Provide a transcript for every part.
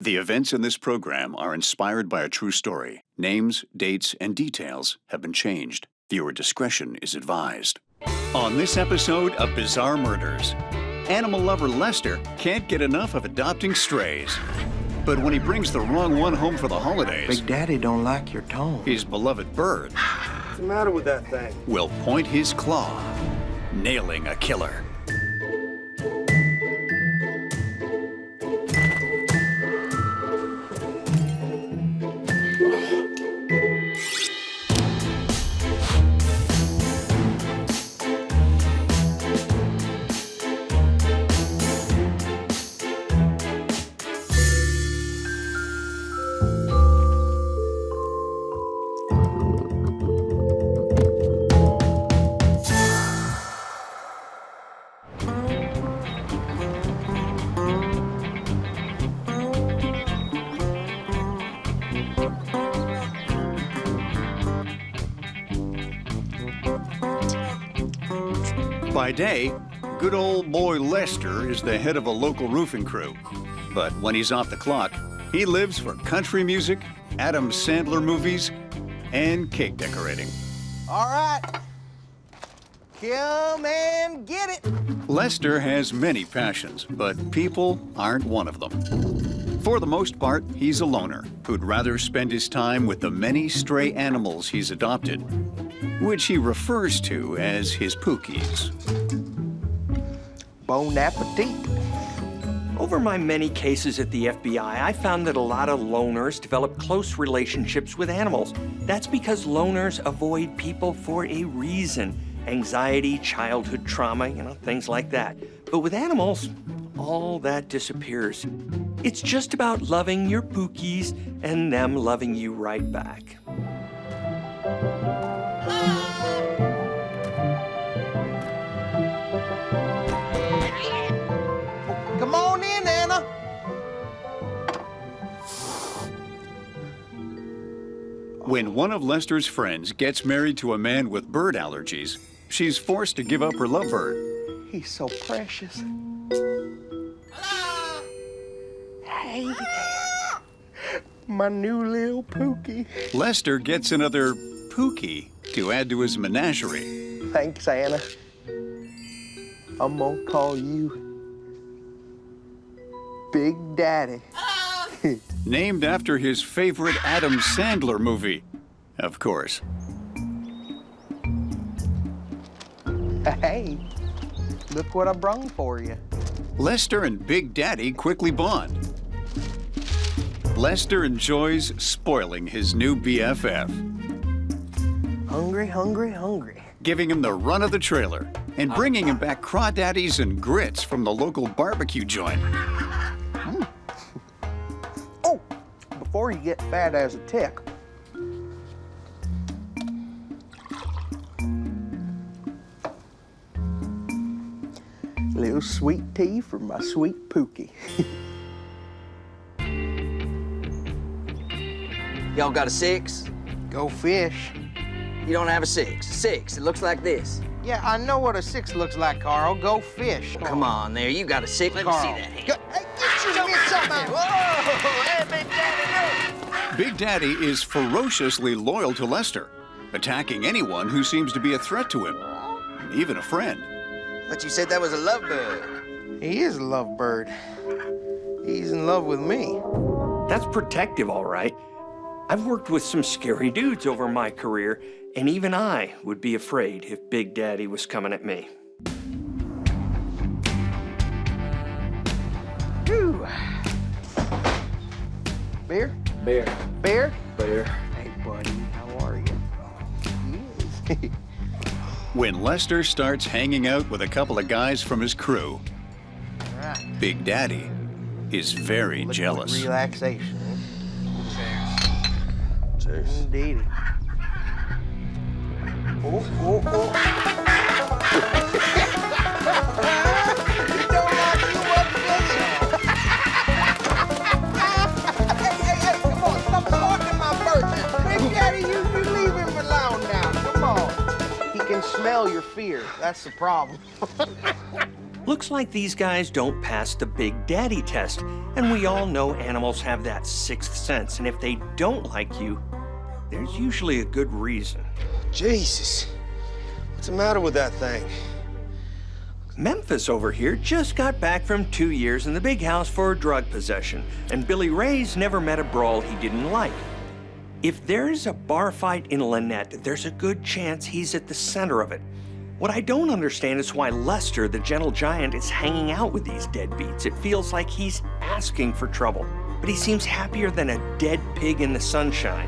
The events in this program are inspired by a true story. Names, dates, and details have been changed. Viewer discretion is advised. On this episode of Bizarre Murders, animal lover Lester can't get enough of adopting strays. But when he brings the wrong one home for the holidays, Big Daddy don't like your tone. his beloved bird What's the matter with that thing? will point his claw, nailing a killer. By day, good old boy Lester is the head of a local roofing crew. But when he's off the clock, he lives for country music, Adam Sandler movies, and cake decorating. All right. Come and get it. Lester has many passions, but people aren't one of them. For the most part, he's a loner who'd rather spend his time with the many stray animals he's adopted, which he refers to as his pookies. Bon appetit. Over my many cases at the FBI, I found that a lot of loners develop close relationships with animals. That's because loners avoid people for a reason. Anxiety, childhood trauma, things like that. But with animals, all that disappears. It's just about loving your pookies and them loving you right back. Come on in, Anna. When one of Lester's friends gets married to a man with bird allergies, she's forced to give up her lovebird. He's so precious. Hey there. My new little Pookie. Lester gets another pookie to add to his menagerie. Thanks, Anna. I'm gonna call you Big Daddy. Named after his favorite Adam Sandler movie, of course. Hey, look what I brung for you. Lester and Big Daddy quickly bond. Lester enjoys spoiling his new BFF, Hungry, hungry, hungry. giving him the run of the trailer and bringing him back crawdaddies and grits from the local barbecue joint. Oh, before you get fat as a tick, little sweet tea for my sweet Pookie. Y'all got a 6? Go fish. You don't have a 6. 6, it looks like this. Yeah, I know what a 6 looks like, Carl. Go fish. Come on there, you got a 6. Let me Carl. see that hand. Hey, get your mitts up out. Whoa! Hey, Big Daddy, no! Big Daddy is ferociously loyal to Lester, attacking anyone who seems to be a threat to him, even a friend. But you said that was a lovebird. He is a lovebird. He's in love with me. That's protective, all right. I've worked with some scary dudes over my career, and even I would be afraid if Big Daddy was coming at me. Whew. Beer? Bear. Beer? Bear. Hey, buddy, how are you? Yes. When Lester starts hanging out with a couple of guys from his crew, All right. Big Daddy is very Liquid jealous. Relaxation. Cheers. Indeed. Oh, oh, oh. You don't like you much, does it? Hey, come on, stop talking my bird. Big Daddy, you leave him alone now. Come on. He can smell your fear. That's the problem. Looks like these guys don't pass the Big Daddy test, and we all know animals have that sixth sense, and if they don't like you, there's usually a good reason. Jesus. What's the matter with that thing? Memphis over here just got back from 2 years in the big house for drug possession, and Billy Ray's never met a brawl he didn't like. If there's a bar fight in Lynette, there's a good chance he's at the center of it. What I don't understand is why Lester, the gentle giant, is hanging out with these deadbeats. It feels like he's asking for trouble, but he seems happier than a dead pig in the sunshine.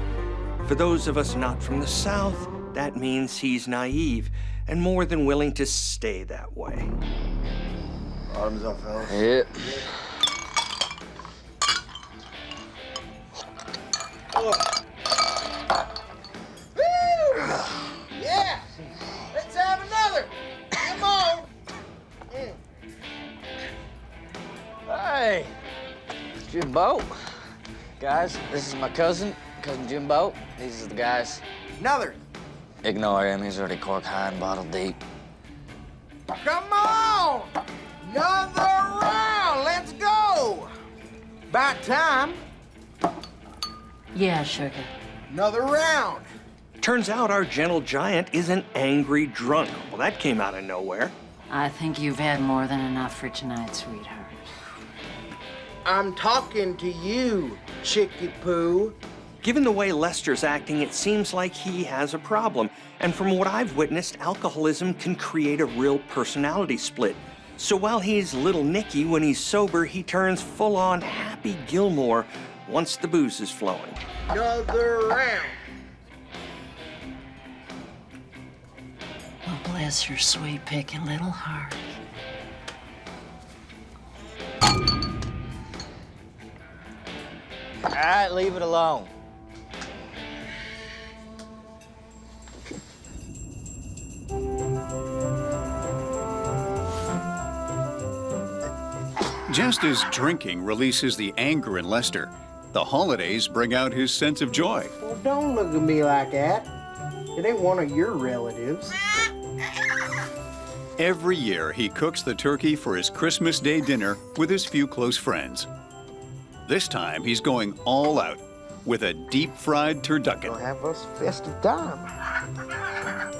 For those of us not from the South, that means he's naive and more than willing to stay that way. Bottoms up, fellas. Yep. Woo! Yeah! Let's have another! Come on! Hey, Jimbo. Guys, this is my cousin Jimbo. These are the guys. Another! Ignore him, he's already cork high and bottle deep. Come on! Another round! Let's go! About time. Yeah, sugar. Another round. Turns out our gentle giant is an angry drunk. Well, that came out of nowhere. I think you've had more than enough for tonight, sweetheart. I'm talking to you, Chicky Poo. Given the way Lester's acting, it seems like he has a problem. And from what I've witnessed, alcoholism can create a real personality split. So while he's little Nicky, when he's sober, he turns full-on Happy Gilmore once the booze is flowing. Another round. Well, bless your sweet, picky little heart. All right, leave it alone. Just as drinking releases the anger in Lester, the holidays bring out his sense of joy. Well, don't look at me like that. It ain't one of your relatives. Every year, he cooks the turkey for his Christmas Day dinner with his few close friends. This time, he's going all out with a deep-fried turducken. We'll have us festive time.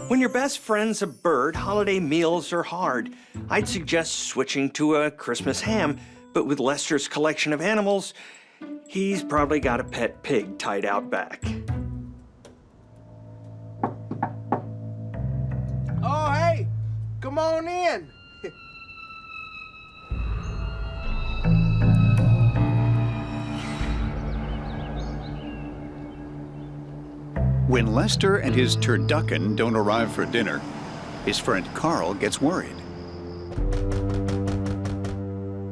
When your best friend's a bird, holiday meals are hard. I'd suggest switching to a Christmas ham, but with Lester's collection of animals, he's probably got a pet pig tied out back. Oh, hey, come on in. When Lester and his turducken don't arrive for dinner, his friend Carl gets worried.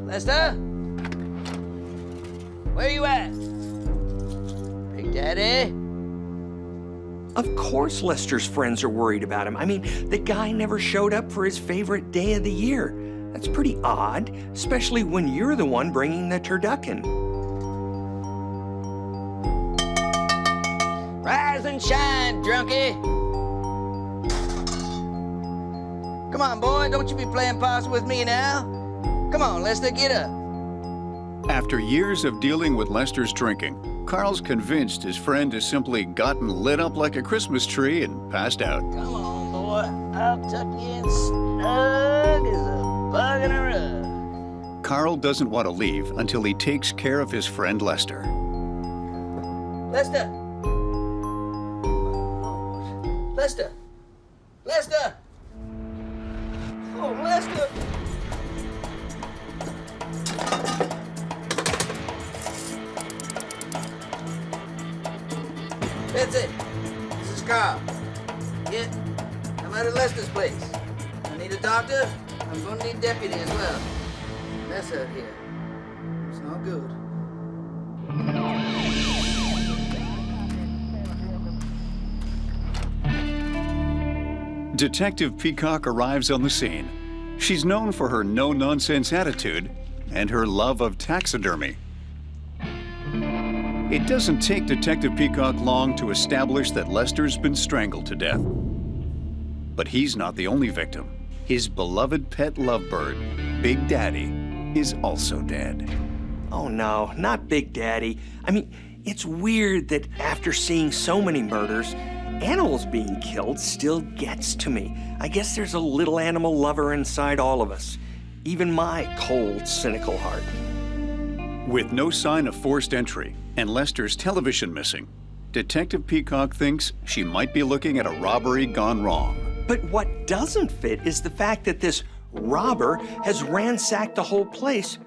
Lester? Where you at? Big Daddy? Of course Lester's friends are worried about him. I mean, the guy never showed up for his favorite day of the year. That's pretty odd, especially when you're the one bringing the turducken. Rise and shine, drunkie. Come on, boy, don't you be playing possum with me now. Come on, Lester, get up. After years of dealing with Lester's drinking, Carl's convinced his friend has simply gotten lit up like a Christmas tree and passed out. Come on, boy. I'll tuck you in snug as a bug in a rug. Carl doesn't want to leave until he takes care of his friend Lester. Lester. Lester. Lester. Oh, Lester. That's it. This is Carl. Yeah, I'm out at Lester's place. I need a doctor. I'm gonna need deputy as well. Mess out here. It's not good. Detective Peacock arrives on the scene. She's known for her no-nonsense attitude and her love of taxidermy. It doesn't take Detective Peacock long to establish that Lester's been strangled to death. But he's not the only victim. His beloved pet lovebird, Big Daddy, is also dead. Oh no, not Big Daddy. I mean, it's weird that after seeing so many murders, animals being killed still gets to me. I guess there's a little animal lover inside all of us, even my cold, cynical heart. With no sign of forced entry and Lester's television missing, Detective Peacock thinks she might be looking at a robbery gone wrong. But what doesn't fit is the fact that this robber has ransacked the whole place,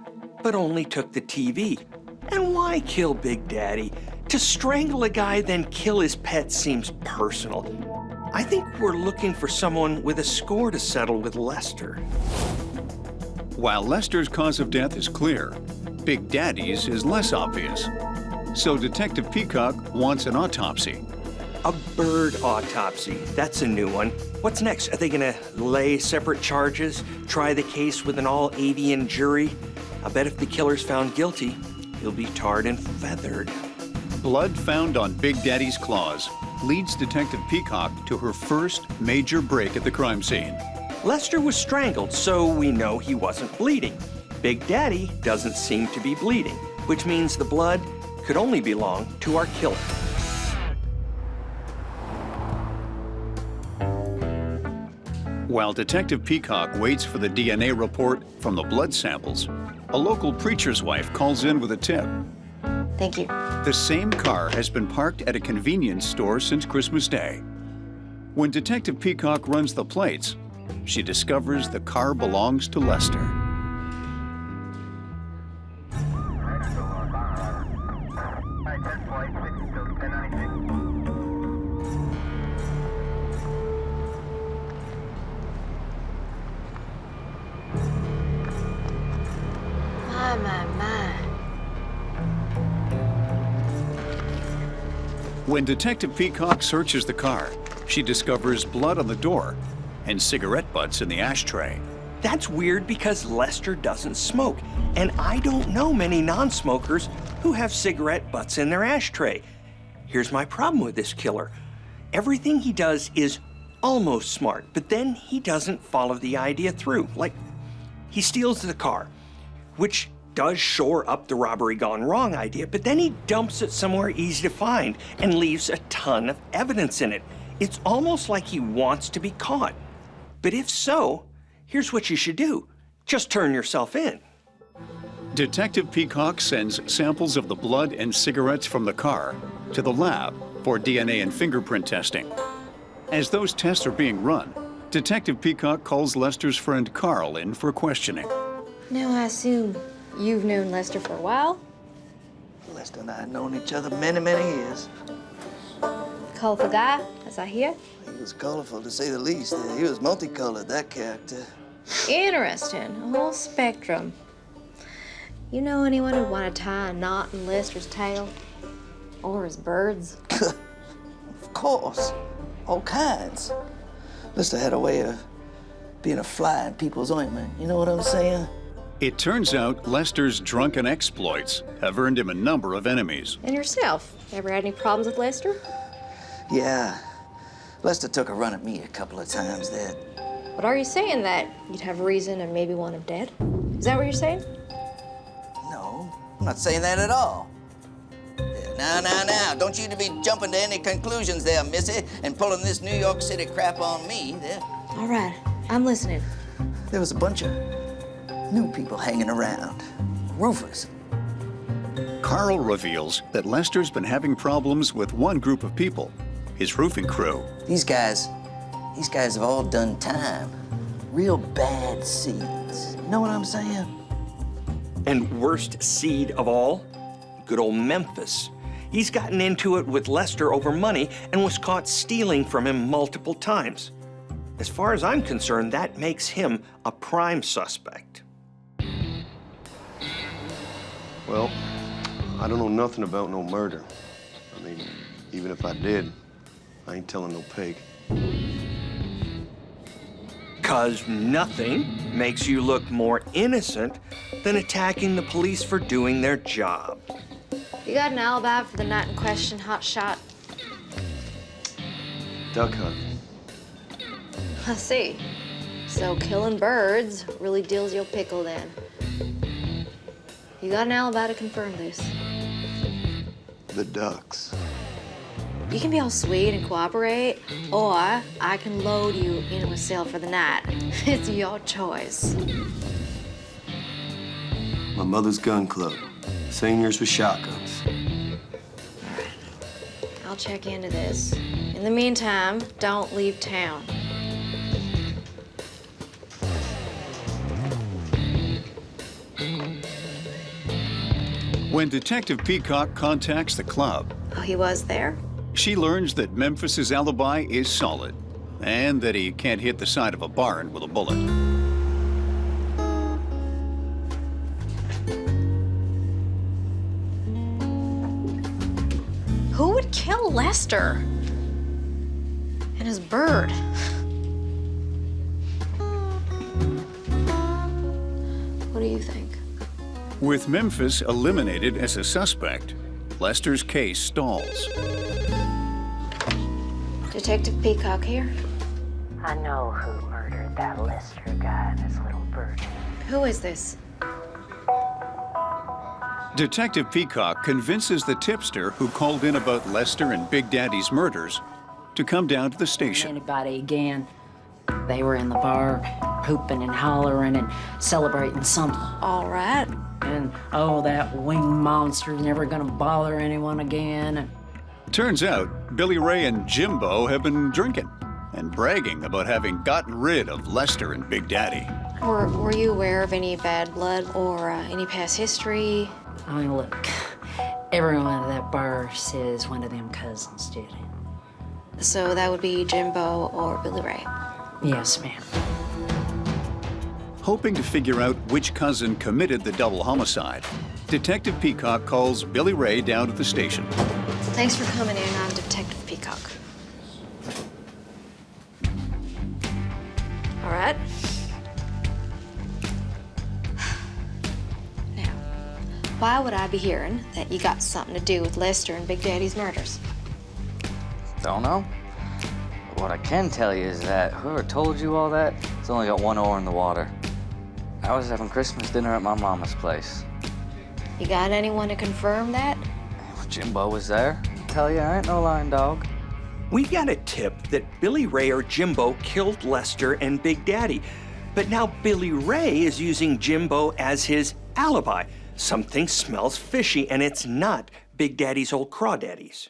but only took the TV. And why kill Big Daddy? To strangle a guy, then kill his pet seems personal. I think we're looking for someone with a score to settle with Lester. While Lester's cause of death is clear, Big Daddy's is less obvious. So Detective Peacock wants an autopsy. A bird autopsy, that's a new one. What's next? Are they gonna lay separate charges, try the case with an all-avian jury? I bet if the killer's found guilty, he'll be tarred and feathered. Blood found on Big Daddy's claws leads Detective Peacock to her first major break at the crime scene. Lester was strangled, so we know he wasn't bleeding. Big Daddy doesn't seem to be bleeding, which means the blood could only belong to our killer. While Detective Peacock waits for the DNA report from the blood samples, a local preacher's wife calls in with a tip. Thank you. The same car has been parked at a convenience store since Christmas Day. When Detective Peacock runs the plates, she discovers the car belongs to Lester. My. When Detective Peacock searches the car, she discovers blood on the door and cigarette butts in the ashtray. That's weird because Lester doesn't smoke, and I don't know many non-smokers who have cigarette butts in their ashtray. Here's my problem with this killer. Everything he does is almost smart, but then he doesn't follow the idea through. Like, he steals the car, which does shore up the robbery gone wrong idea, but then he dumps it somewhere easy to find and leaves a ton of evidence in it. It's almost like he wants to be caught. But if so, here's what you should do. Just turn yourself in. Detective Peacock sends samples of the blood and cigarettes from the car to the lab for DNA and fingerprint testing. As those tests are being run, Detective Peacock calls Lester's friend Carl in for questioning. Now, I assume you've known Lester for a while? Lester and I have known each other many, many years. Colorful guy, as I hear. He was colorful, to say the least. He was multicolored, that character. Interesting. A whole spectrum. You know anyone who'd want to tie a knot in Lester's tail? Or his birds? Of course. All kinds. Lester had a way of being a fly in people's ointment. You know what I'm saying? It turns out Lester's drunken exploits have earned him a number of enemies. And yourself? Ever had any problems with Lester? Yeah. Lester took a run at me a couple of times there. But are you saying that you'd have reason and maybe want him dead? Is that what you're saying? No, I'm not saying that at all. Now. Don't you to be jumping to any conclusions there, missy, and pulling this New York City crap on me. There. All right, I'm listening. There was a bunch of new people hanging around. Roofers. Carl reveals that Lester's been having problems with one group of people, his roofing crew. These guys have all done time. Real bad seeds. You know what I'm saying? And worst seed of all, good old Memphis. He's gotten into it with Lester over money and was caught stealing from him multiple times. As far as I'm concerned, that makes him a prime suspect. Well, I don't know nothing about no murder. I mean, even if I did, I ain't telling no pig. 'Cause nothing makes you look more innocent than attacking the police for doing their job. You got an alibi for the night in question, hotshot? Duck hunting. I see. So killing birds really deals you a pickle then. You got an alibi to confirm this. The ducks. You can be all sweet and cooperate, or I can load you into a cell for the night. It's your choice. My mother's gun club. Seniors with shotguns. I'll check into this. In the meantime, don't leave town. When Detective Peacock contacts the club, Oh, he was there? she learns that Memphis's alibi is solid and that he can't hit the side of a barn with a bullet. Who would kill Lester? And his bird? What do you think? With Memphis eliminated as a suspect, Lester's case stalls. Detective Peacock here. I know who murdered that Lester guy and his little bird. Who is this? Detective Peacock convinces the tipster who called in about Lester and Big Daddy's murders to come down to the station. Anybody again? They were in the bar, hooping and hollering and celebrating something. All right. And, oh, that winged monster's never gonna bother anyone again. And Turns out, Billy Ray and Jimbo have been drinking and bragging about having gotten rid of Lester and Big Daddy. Were you aware of any bad blood or any past history? I mean, look, everyone at that bar says one of them cousins did it. So that would be Jimbo or Billy Ray. Yes, ma'am. Hoping to figure out which cousin committed the double homicide, Detective Peacock calls Billy Ray down to the station. Thanks for coming in. I'm Detective Peacock. All right. Now, why would I be hearing that you got something to do with Lester and Big Daddy's murders? Don't know. But what I can tell you is that whoever told you all that has only got one oar in the water. I was having Christmas dinner at my mama's place. You got anyone to confirm that? Jimbo was there. I tell you, I ain't no lying dog. We got a tip that Billy Ray or Jimbo killed Lester and Big Daddy. But now Billy Ray is using Jimbo as his alibi. Something smells fishy, and it's not Big Daddy's old crawdaddies.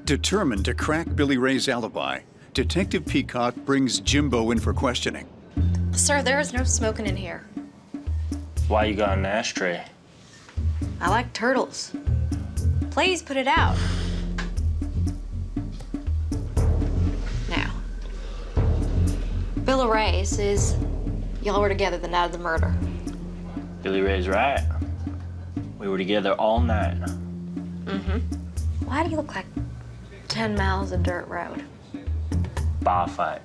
Determined to crack Billy Ray's alibi, Detective Peacock brings Jimbo in for questioning. Sir, there is no smoking in here. Why you got an ashtray? I like turtles. Please put it out. Now, Billy Ray says y'all were together the night of the murder. Billy Ray's right. We were together all night. Mm-hmm. Why do you look like 10 miles of dirt road? Bar fight.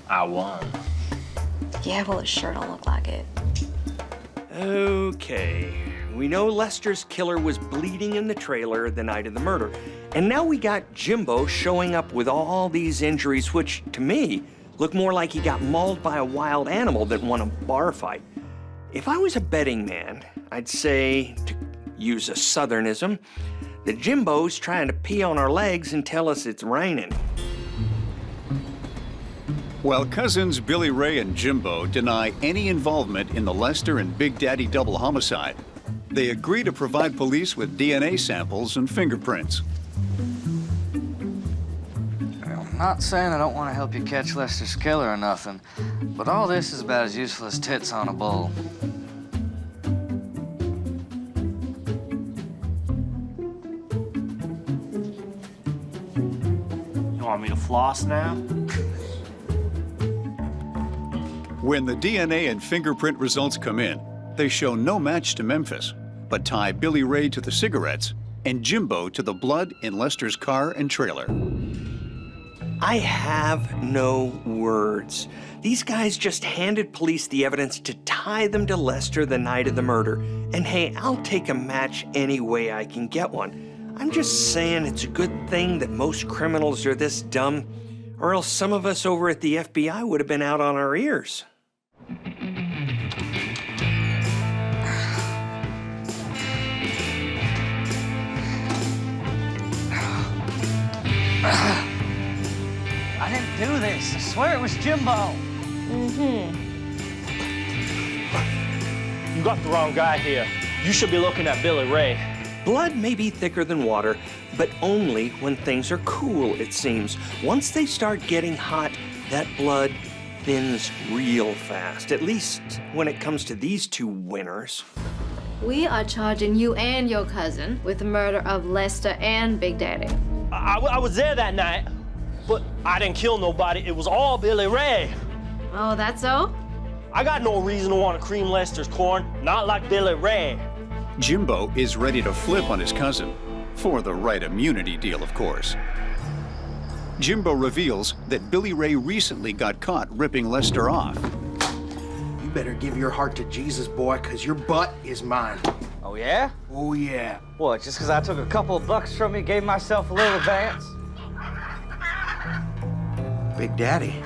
I won. Yeah, well, it sure don't look like it. Okay, we know Lester's killer was bleeding in the trailer the night of the murder. And now we got Jimbo showing up with all these injuries, which, to me, look more like he got mauled by a wild animal than won a bar fight. If I was a betting man, I'd say, to use a southernism, that Jimbo's trying to pee on our legs and tell us it's raining. While cousins Billy Ray and Jimbo deny any involvement in the Lester and Big Daddy double homicide, they agree to provide police with DNA samples and fingerprints. I'm not saying I don't want to help you catch Lester's killer or nothing, but all this is about as useful as tits on a bull. You want me to floss now? When the DNA and fingerprint results come in, they show no match to Memphis, but tie Billy Ray to the cigarettes and Jimbo to the blood in Lester's car and trailer. I have no words. These guys just handed police the evidence to tie them to Lester the night of the murder. And hey, I'll take a match any way I can get one. I'm just saying it's a good thing that most criminals are this dumb, or else some of us over at the FBI would have been out on our ears. I didn't do this. I swear it was Jimbo. You got the wrong guy here. You should be looking at Billy Ray. Blood may be thicker than water, but only when things are cool, it seems. Once they start getting hot, that blood thins real fast, at least when it comes to these two winners. We are charging you and your cousin with the murder of Lester and Big Daddy. I was there that night, but I didn't kill nobody. It was all Billy Ray. Oh, that's so? I got no reason to want to cream Lester's corn, not like Billy Ray. Jimbo is ready to flip on his cousin, for the right immunity deal, of course. Jimbo reveals that Billy Ray recently got caught ripping Lester off. You better give your heart to Jesus, boy, because your butt is mine. Oh, yeah? Oh, yeah. What, just because I took a couple of bucks from you, gave myself a little advance? Big Daddy,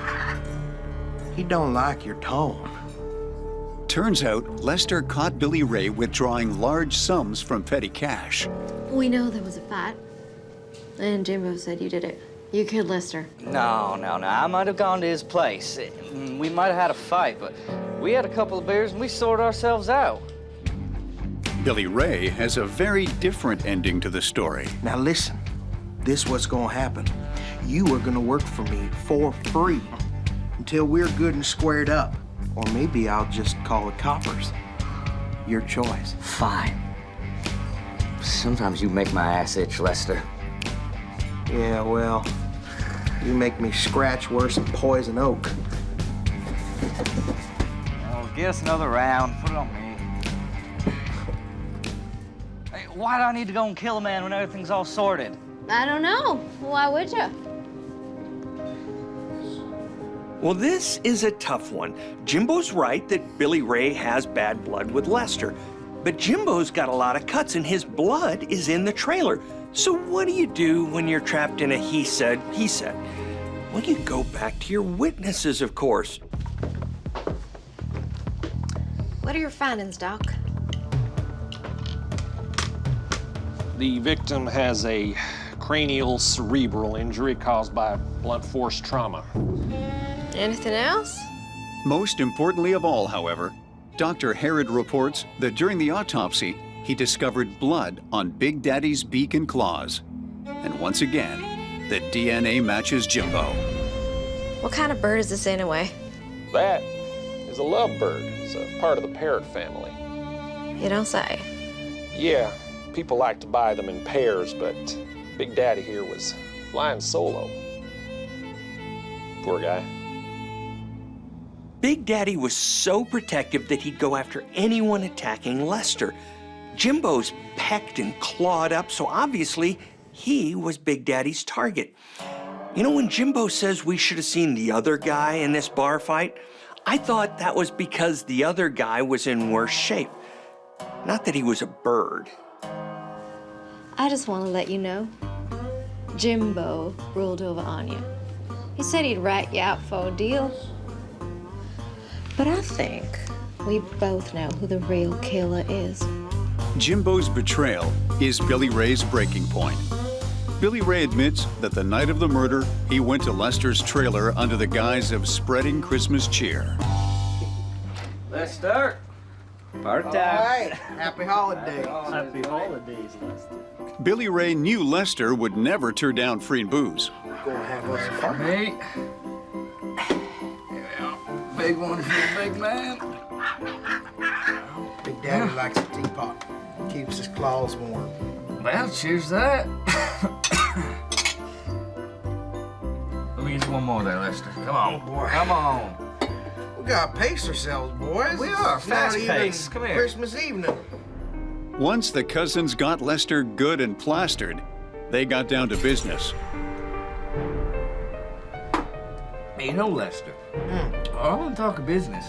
he don't like your tone. Turns out Lester caught Billy Ray withdrawing large sums from petty cash. We know there was a fight. And Jimbo said you did it. You killed Lester. No. I might have gone to his place. We might have had a fight, but we had a couple of beers and we sorted ourselves out. Billy Ray has a very different ending to the story. Now listen, this what's gonna happen. You are gonna work for me for free until we're good and squared up. Or maybe I'll just call the coppers. Your choice. Fine. Sometimes you make my ass itch, Lester. Yeah, well, you make me scratch worse than poison oak. Oh, get us another round. Put it on me. Hey, why do I need to go and kill a man when everything's all sorted? I don't know. Why would you? Well, this is a tough one. Jimbo's right that Billy Ray has bad blood with Lester, but Jimbo's got a lot of cuts and his blood is in the trailer. So what do you do when you're trapped in a he said, he said? Well, you go back to your witnesses, of course. What are your findings, Doc? The victim has a cranial cerebral injury caused by blunt force trauma. Anything else? Most importantly of all, however, Dr. Herod reports that during the autopsy, he discovered blood on Big Daddy's beak and claws. And once again, the DNA matches Jimbo. What kind of bird is this anyway? That is a lovebird. It's a part of the parrot family. You don't say. Yeah, people like to buy them in pairs, but Big Daddy here was flying solo. Poor guy. Big Daddy was so protective that he'd go after anyone attacking Lester. Jimbo's pecked and clawed up, so obviously he was Big Daddy's target. You know, when Jimbo says we should have seen the other guy in this bar fight, I thought that was because the other guy was in worse shape. Not that he was a bird. I just want to let you know, Jimbo ruled over Anya. He said he'd rat you out for a deal. But I think we both know who the real killer is. Jimbo's betrayal is Billy Ray's breaking point. Billy Ray admits that the night of the murder, he went to Lester's trailer under the guise of spreading Christmas cheer. Lester, party All time. right, happy holidays. Happy holidays, Lester. Billy Ray knew Lester would never turn down free booze. Go have us a party. Hey. Big one for the big man. Big Daddy likes a teapot. Keeps his claws warm. Well, cheers to that. Let me get you one more there, Lester. Come on, boy. Come on. We gotta pace ourselves, boys. We are, It's not fast even pace. Come here. Christmas evening. Once the cousins got Lester good and plastered, they got down to business. Hey, you know, Lester, I want to talk business.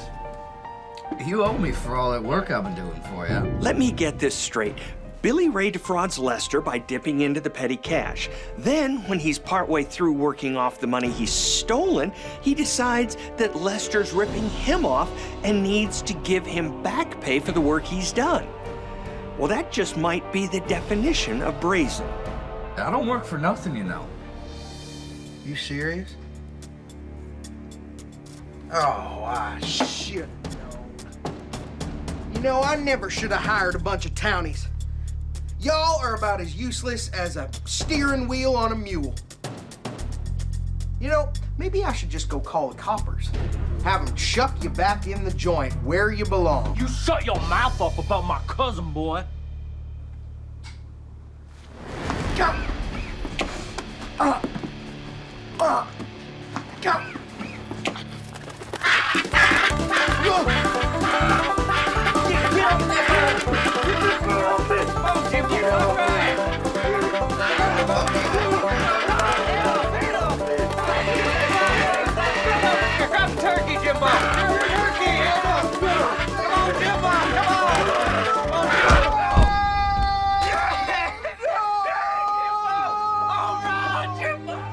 You owe me for all that work I've been doing for you. Let me get this straight. Billy Ray defrauds Lester by dipping into the petty cash. Then, when he's partway through working off the money he's stolen, he decides that Lester's ripping him off and needs to give him back pay for the work he's done. Well, that just might be the definition of brazen. I don't work for nothing, you know. You serious? Oh, shit. You know, I never should have hired a bunch of townies. Y'all are about as useless as a steering wheel on a mule. You know, maybe I should just go call the coppers. Have them chuck you back in the joint where you belong. You shut your mouth up about my cousin, boy. Come. Come. Grab the turkey, Jimbo! Turkey! Come on, Jimbo! Come on!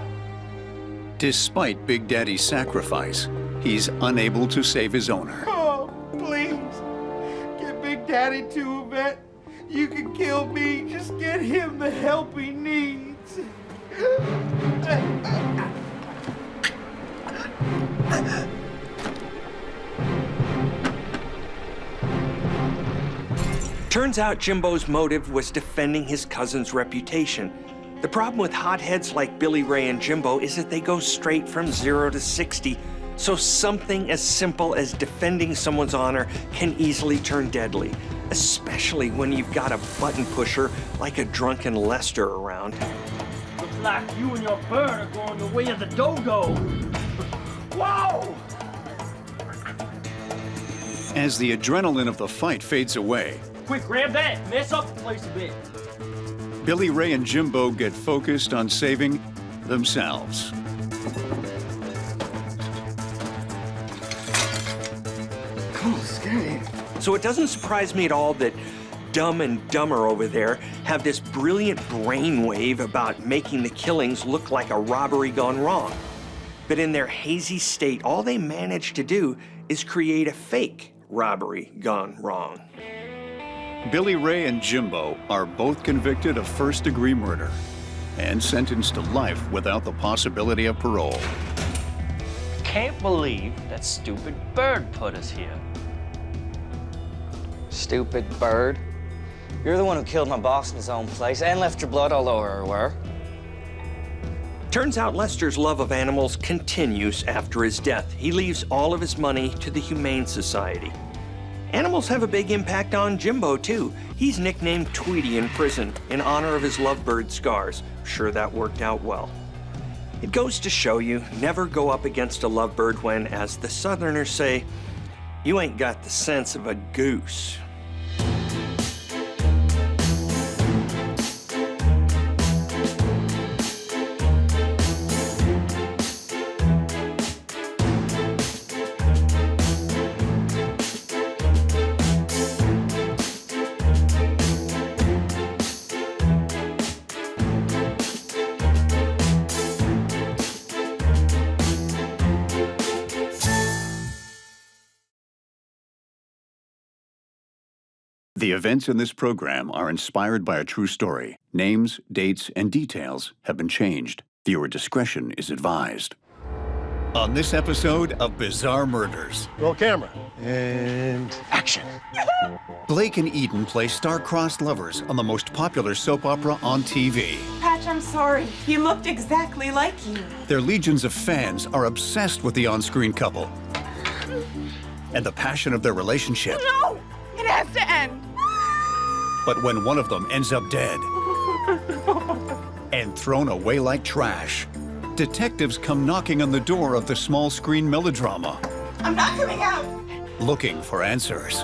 Despite Big Daddy's sacrifice, he's unable to save his owner. Oh, please. Get Big Daddy to a vet. You can kill me. Just get him the help he needs. Turns out Jimbo's motive was defending his cousin's reputation. The problem with hotheads like Billy Ray and Jimbo is that they go straight from 0 to 60, so something as simple as defending someone's honor can easily turn deadly, especially when you've got a button pusher like a drunken Lester around. Looks like you and your bird are going the way of the dodo. Whoa! As the adrenaline of the fight fades away, Quick, grab that. Mess up the place a bit. Billy Ray and Jimbo get focused on saving themselves. Come on, Scotty. So it doesn't surprise me at all that Dumb and Dumber over there have this brilliant brainwave about making the killings look like a robbery gone wrong. But in their hazy state, all they manage to do is create a fake robbery gone wrong. Billy Ray and Jimbo are both convicted of first-degree murder and sentenced to life without the possibility of parole. Can't believe that stupid bird put us here. Stupid bird. You're the one who killed my boss in his own place and left your blood all over her, were? Turns out Lester's love of animals continues after his death. He leaves all of his money to the Humane Society. Animals have a big impact on Jimbo, too. He's nicknamed Tweety in prison in honor of his lovebird scars. Sure that worked out well. It goes to show you, never go up against a lovebird when, as the Southerners say, you ain't got the sense of a goose. The events in this program are inspired by a true story. Names, dates, and details have been changed. Viewer discretion is advised. On this episode of Bizarre Murders, Roll camera. And action. Blake and Eden play star-crossed lovers on the most popular soap opera on TV. Patch, I'm sorry. He looked exactly like you. Their legions of fans are obsessed with the on-screen couple and the passion of their relationship. No! It has to end. But when one of them ends up dead and thrown away like trash, detectives come knocking on the door of the small screen melodrama, I'm not coming out. looking for answers.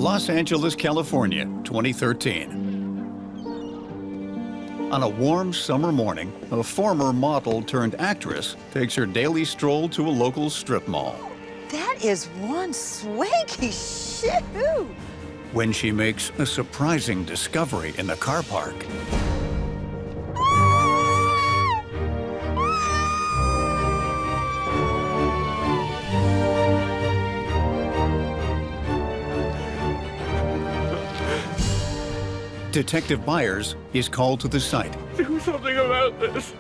Los Angeles, California, 2013. On a warm summer morning, a former model turned actress takes her daily stroll to a local strip mall. That is one swanky shoe. When she makes a surprising discovery in the car park. Detective Byers is called to the site. Do something about this.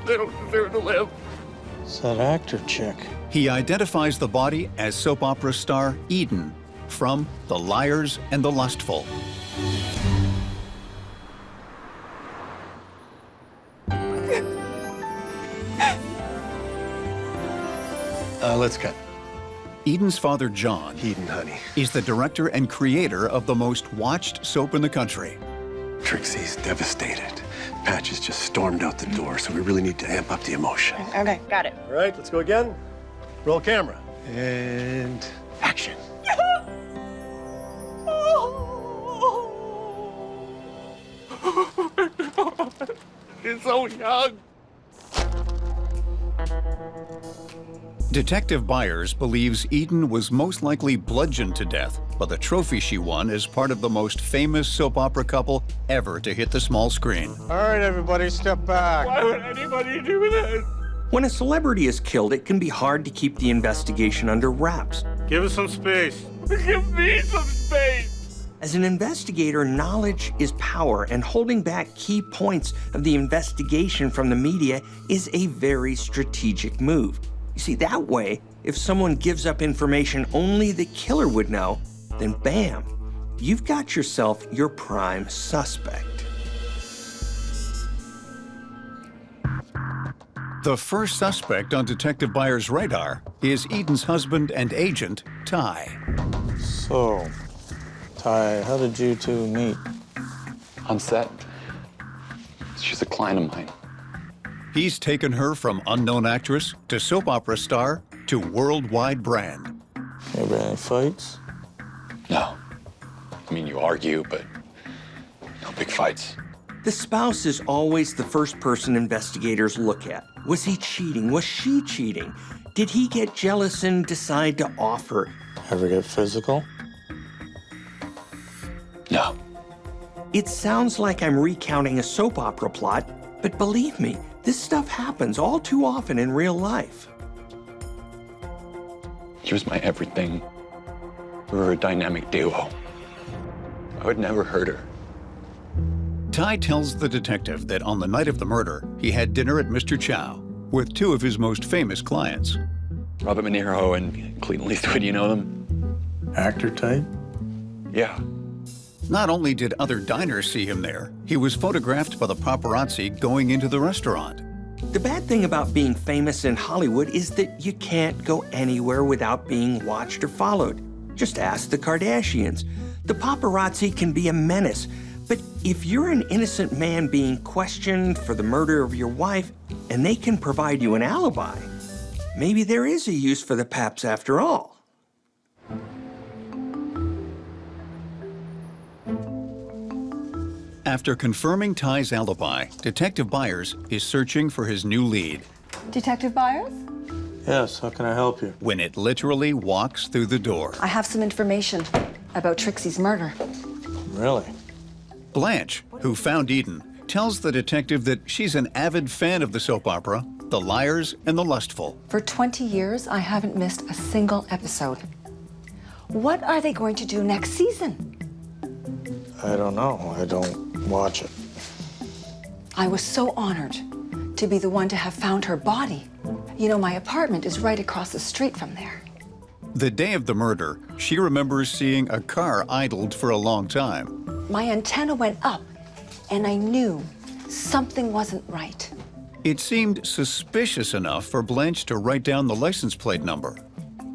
They don't deserve to live. It's that actor chick. He identifies the body as soap opera star Eden from The Liars and the Lustful. Let's cut. Eden's father, John, Eden, honey. is the director and creator of the most watched soap in the country. Trixie's devastated. Patch has just stormed out the door, so we really need to amp up the emotion. Okay, got it. All right, let's go again. Roll camera. And action. He's so young. Detective Byers believes Eden was most likely bludgeoned to death by the trophy she won as part of the most famous soap opera couple ever to hit the small screen. All right, everybody, step back. Why would anybody do this? When a celebrity is killed, it can be hard to keep the investigation under wraps. Give us some space. Give me some space. As an investigator, knowledge is power, and holding back key points of the investigation from the media is a very strategic move. You see, that way, if someone gives up information only the killer would know, then bam, you've got yourself your prime suspect. The first suspect on Detective Byers' radar is Eden's husband and agent, Ty. So, Ty, how did you two meet? On set. She's a client of mine. He's taken her from unknown actress to soap opera star to worldwide brand. Ever any fights? No. I mean, you argue, but no big fights. The spouse is always the first person investigators look at. Was he cheating? Was she cheating? Did he get jealous and decide to off her? Ever get physical? No. It sounds like I'm recounting a soap opera plot, but believe me, this stuff happens all too often in real life. She was my everything. We were a dynamic duo. I would never hurt her. Ty tells the detective that on the night of the murder, he had dinner at Mr. Chow with two of his most famous clients. Robert Manero and Cleveland Eastwood, you know them? Actor type? Yeah. Not only did other diners see him there, he was photographed by the paparazzi going into the restaurant. The bad thing about being famous in Hollywood is that you can't go anywhere without being watched or followed. Just ask the Kardashians. The paparazzi can be a menace, but if you're an innocent man being questioned for the murder of your wife and they can provide you an alibi, maybe there is a use for the paps after all. After confirming Ty's alibi, Detective Byers is searching for his new lead. Detective Byers? Yes, how can I help you? When it literally walks through the door. I have some information about Trixie's murder. Really? Blanche, who found Eden, tells the detective that she's an avid fan of the soap opera, The Liars and the Lustful. For 20 years, I haven't missed a single episode. What are they going to do next season? I don't know. I don't watch it. I was so honored to be the one to have found her body. You know, my apartment is right across the street from there. The day of the murder, she remembers seeing a car idled for a long time. My antenna went up, and I knew something wasn't right. It seemed suspicious enough for Blanche to write down the license plate number.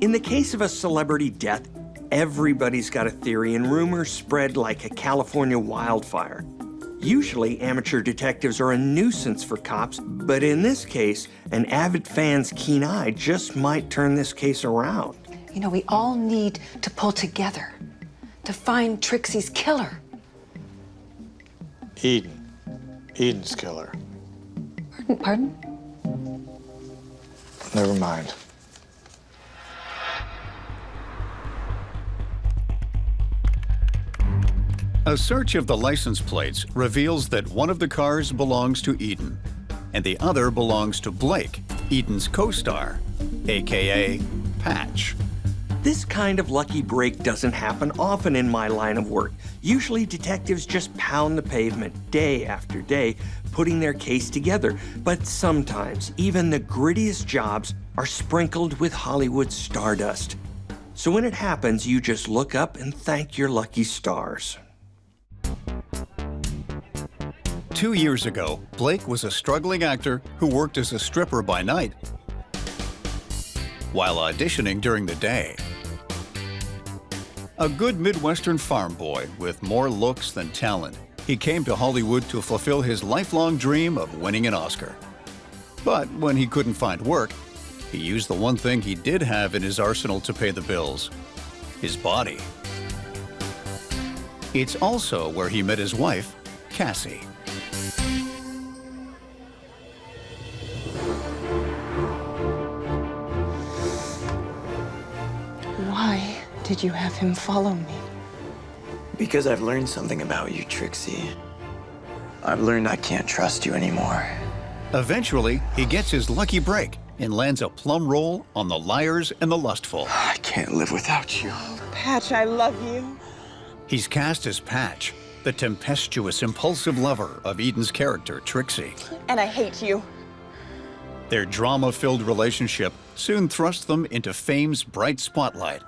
In the case of a celebrity death, everybody's got a theory, and rumors spread like a California wildfire. Usually, amateur detectives are a nuisance for cops, but in this case, an avid fan's keen eye just might turn this case around. You know, we all need to pull together to find Trixie's killer. Eden. Eden's killer. Pardon? Never mind. A search of the license plates reveals that one of the cars belongs to Eden, and the other belongs to Blake, Eden's co-star, aka Patch. This kind of lucky break doesn't happen often in my line of work. Usually detectives just pound the pavement day after day, putting their case together. But sometimes, even the grittiest jobs are sprinkled with Hollywood stardust. So when it happens, you just look up and thank your lucky stars. 2 years ago, Blake was a struggling actor who worked as a stripper by night while auditioning during the day. A good Midwestern farm boy with more looks than talent, he came to Hollywood to fulfill his lifelong dream of winning an Oscar. But when he couldn't find work, he used the one thing he did have in his arsenal to pay the bills: his body. It's also where he met his wife, Cassie. Why did you have him follow me? Because I've learned something about you, Trixie. I've learned I can't trust you anymore. Eventually, he gets his lucky break and lands a plum role on The Liars and the Lustful. I can't live without you. Patch, I love you. He's cast as Patch, the tempestuous, impulsive lover of Eden's character, Trixie. And I hate you. Their drama-filled relationship soon thrust them into fame's bright spotlight,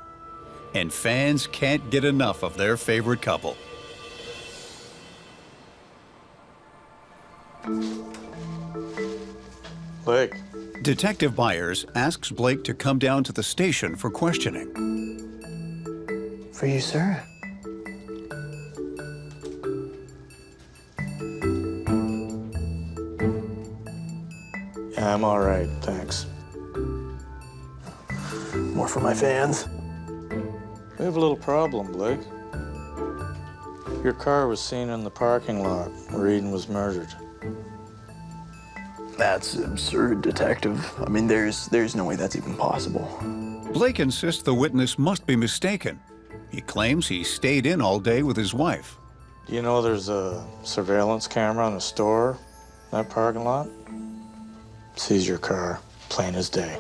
and fans can't get enough of their favorite couple. Blake. Detective Byers asks Blake to come down to the station for questioning. For you, sir. Yeah, I'm all right, thanks. More for my fans. We have a little problem, Blake. Your car was seen in the parking lot where Eden was murdered. That's absurd, Detective. I mean, there's no way that's even possible. Blake insists the witness must be mistaken. He claims he stayed in all day with his wife. Do you know there's a surveillance camera on the store in that parking lot? Sees your car, plain as day.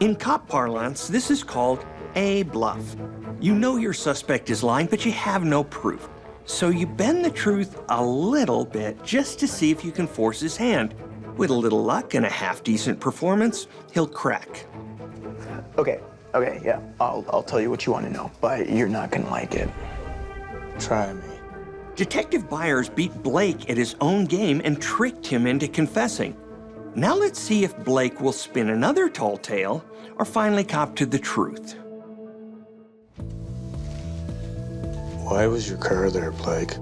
In cop parlance, this is called a bluff. You know your suspect is lying, but you have no proof. So you bend the truth a little bit just to see if you can force his hand. With a little luck and a half-decent performance, he'll crack. Okay, yeah. I'll tell you what you want to know, but you're not gonna like it. Try me. Detective Byers beat Blake at his own game and tricked him into confessing. Now let's see if Blake will spin another tall tale or finally cop to the truth. Why was your car there, Blake?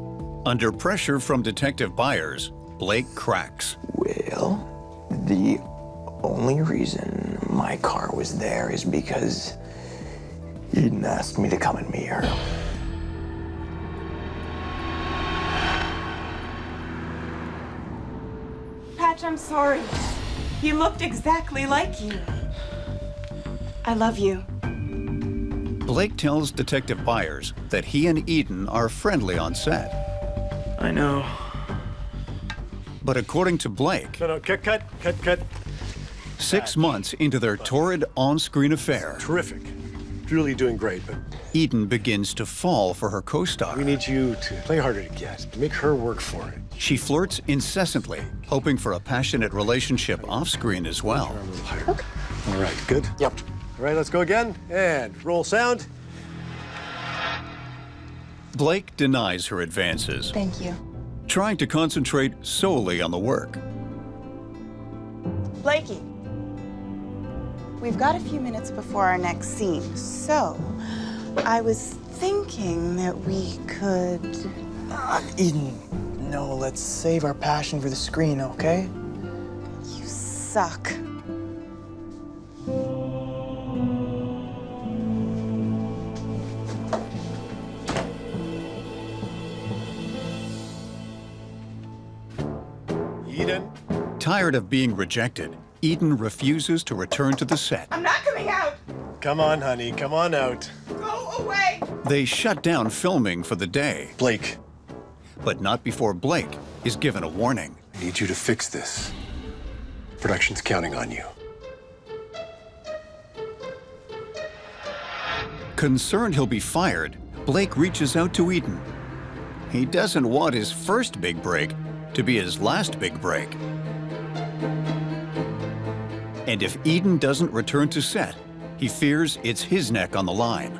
Under pressure from Detective Byers, Blake cracks. Well, the only reason my car was there is because Eden asked me to come and meet her. Patch, I'm sorry. He looked exactly like you. I love you. Blake tells Detective Byers that he and Eden are friendly on set. I know. But according to Blake, No, cut. 6 months into their torrid on-screen affair, Terrific. Really doing great, but Eden begins to fall for her co-star. we need you to play harder to get, to make her work for it. She flirts incessantly, hoping for a passionate relationship off-screen as well. A little higher. All right, good? Yep. All right, let's go again. And roll sound. Blake denies her advances, Thank you. trying to concentrate solely on the work. Blakey, we've got a few minutes before our next scene, so I was thinking that we could... Eden, no, let's save our passion for the screen, okay? You suck. Tired of being rejected, Eden refuses to return to the set. I'm not coming out. Come on, honey, come on out. Go away. They shut down filming for the day. Blake. But not before Blake is given a warning. I need you to fix this. Production's counting on you. Concerned he'll be fired, Blake reaches out to Eden. He doesn't want his first big break to be his last big break. And if Eden doesn't return to set, he fears it's his neck on the line.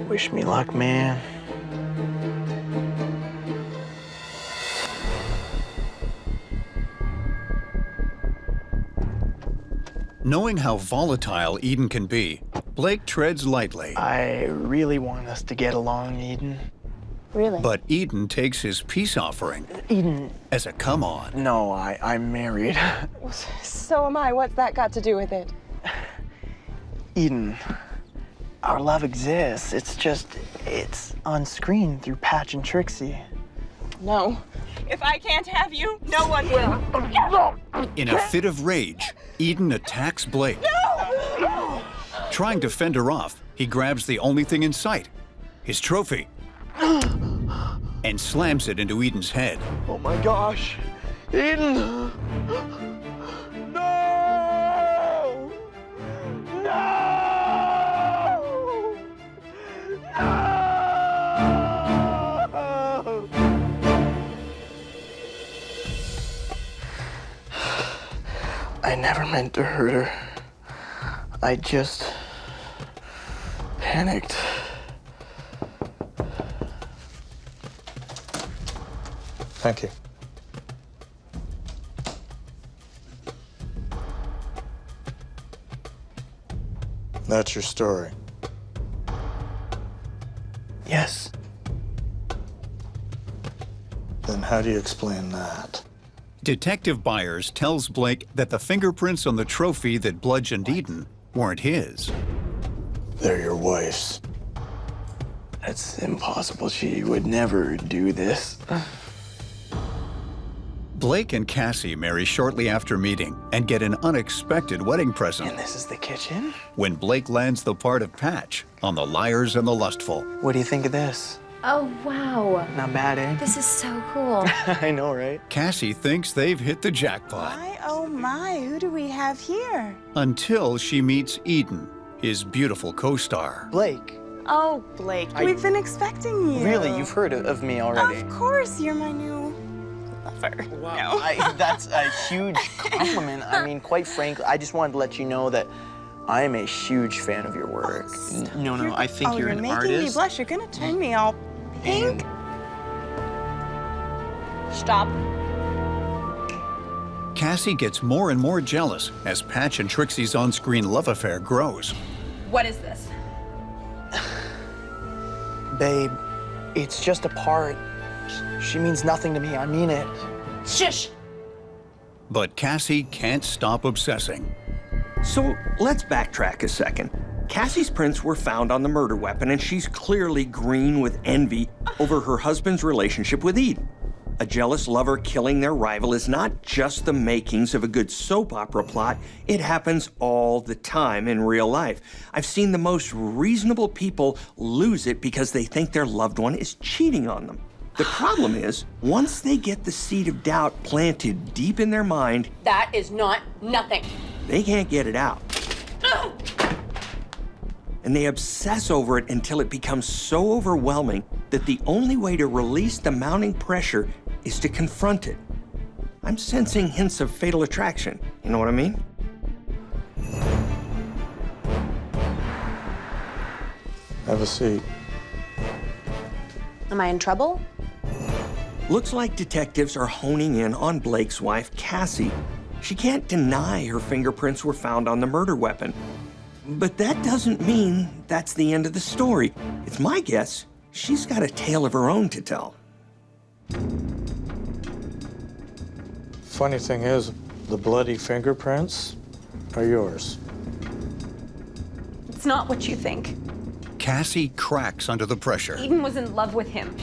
Wish me luck, man. Knowing how volatile Eden can be, Blake treads lightly. I really want us to get along, Eden. Really? But Eden takes his peace offering Eden. as a come on. No, I'm married. So am I. What's that got to do with it? Eden, our love exists. It's on screen through Patch and Trixie. No. If I can't have you, no one will. In a fit of rage, Eden attacks Blake. No! Trying to fend her off, he grabs the only thing in sight, his trophy, and slams it into Eden's head. Oh my gosh. Eden! No! No! No! I never meant to hurt her. I just panicked. Thank you. That's your story. Yes. Then how do you explain that? Detective Byers tells Blake that the fingerprints on the trophy that bludgeoned Eden weren't his. They're your wife's. That's impossible. She would never do this. Blake and Cassie marry shortly after meeting and get an unexpected wedding present. And this is the kitchen? When Blake lands the part of Patch on The Liars and the Lustful. What do you think of this? Oh, wow. Not bad, eh? This is so cool. I know, right? Cassie thinks they've hit the jackpot. My, oh my, who do we have here? Until she meets Eden, his beautiful co-star. Blake. Oh, Blake, we've been expecting you. Really? You've heard of me already? Of course, you're my new lover. Wow. That's a huge compliment. I mean, quite frankly, I just wanted to let you know that I am a huge fan of your work. No, I think you're an artist. You're making me blush. You're gonna turn me all pink. Stop. Cassie gets more and more jealous as Patch and Trixie's on-screen love affair grows. What is this? Babe, it's just a part. She means nothing to me. I mean it. Shush! But Cassie can't stop obsessing. So let's backtrack a second. Cassie's prints were found on the murder weapon, and she's clearly green with envy over her husband's relationship with Eden. A jealous lover killing their rival is not just the makings of a good soap opera plot. It happens all the time in real life. I've seen the most reasonable people lose it because they think their loved one is cheating on them. The problem is, once they get the seed of doubt planted deep in their mind, That is not nothing. they can't get it out. And they obsess over it until it becomes so overwhelming that the only way to release the mounting pressure is to confront it. I'm sensing hints of fatal attraction. You know what I mean? Have a seat. Am I in trouble? Looks like detectives are honing in on Blake's wife, Cassie. She can't deny her fingerprints were found on the murder weapon. But that doesn't mean that's the end of the story. It's my guess she's got a tale of her own to tell. Funny thing is, the bloody fingerprints are yours. It's not what you think. Cassie cracks under the pressure. Eden was in love with him.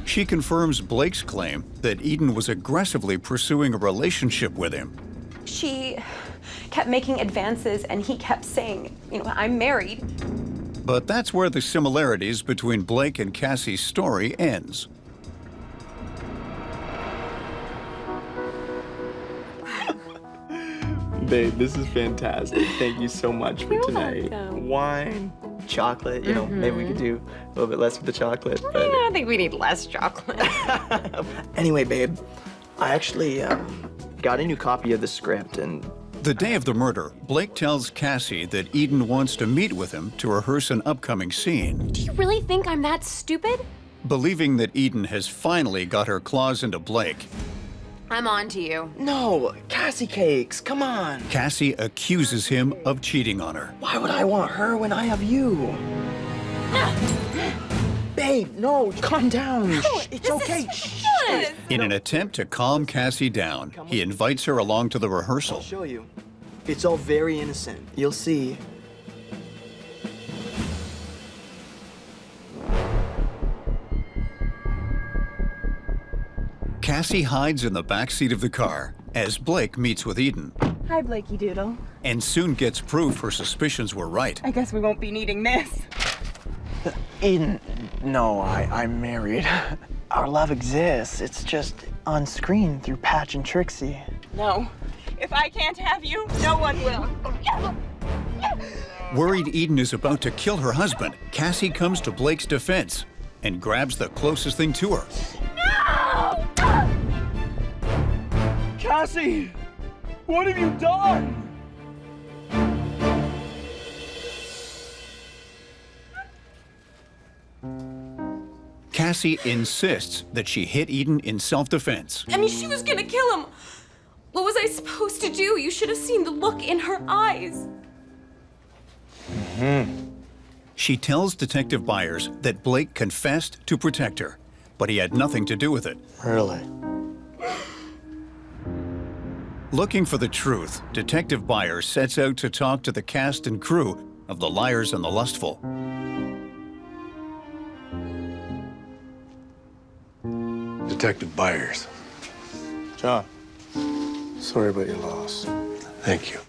She confirms Blake's claim that Eden was aggressively pursuing a relationship with him. She kept making advances, and he kept saying, I'm married. But that's where the similarities between Blake and Cassie's story ends. Babe, this is fantastic. Thank you so much for tonight. Welcome. Wine, chocolate, maybe we could do a little bit less with the chocolate. But... I don't think we need less chocolate. Anyway, babe, I actually got a new copy of the script and... The day of the murder, Blake tells Cassie that Eden wants to meet with him to rehearse an upcoming scene. Do you really think I'm that stupid? Believing that Eden has finally got her claws into Blake, I'm on to you. No, Cassie cakes, come on. Cassie accuses him of cheating on her. Why would I want her when I have you? Babe, no, calm down. No, it's okay. In an attempt to calm Cassie down, he invites her along to the rehearsal. I'll show you. It's all very innocent. You'll see. Cassie hides in the back seat of the car as Blake meets with Eden Hi, Blakey Doodle. and soon gets proof her suspicions were right. I guess we won't be needing this. Eden, no, I'm married. Our love exists. It's just on screen through Patch and Trixie. No. If I can't have you, no one will. Worried Eden is about to kill her husband, Cassie comes to Blake's defense and grabs the closest thing to her. No! Cassie, what have you done? Cassie insists that she hit Eden in self-defense. I mean, she was gonna kill him. What was I supposed to do? You should have seen the look in her eyes. She tells Detective Byers that Blake confessed to protect her, but he had nothing to do with it. Really? Looking for the truth, Detective Byers sets out to talk to the cast and crew of The Liars and the Lustful. Detective Byers. John, sorry about your loss. Thank you.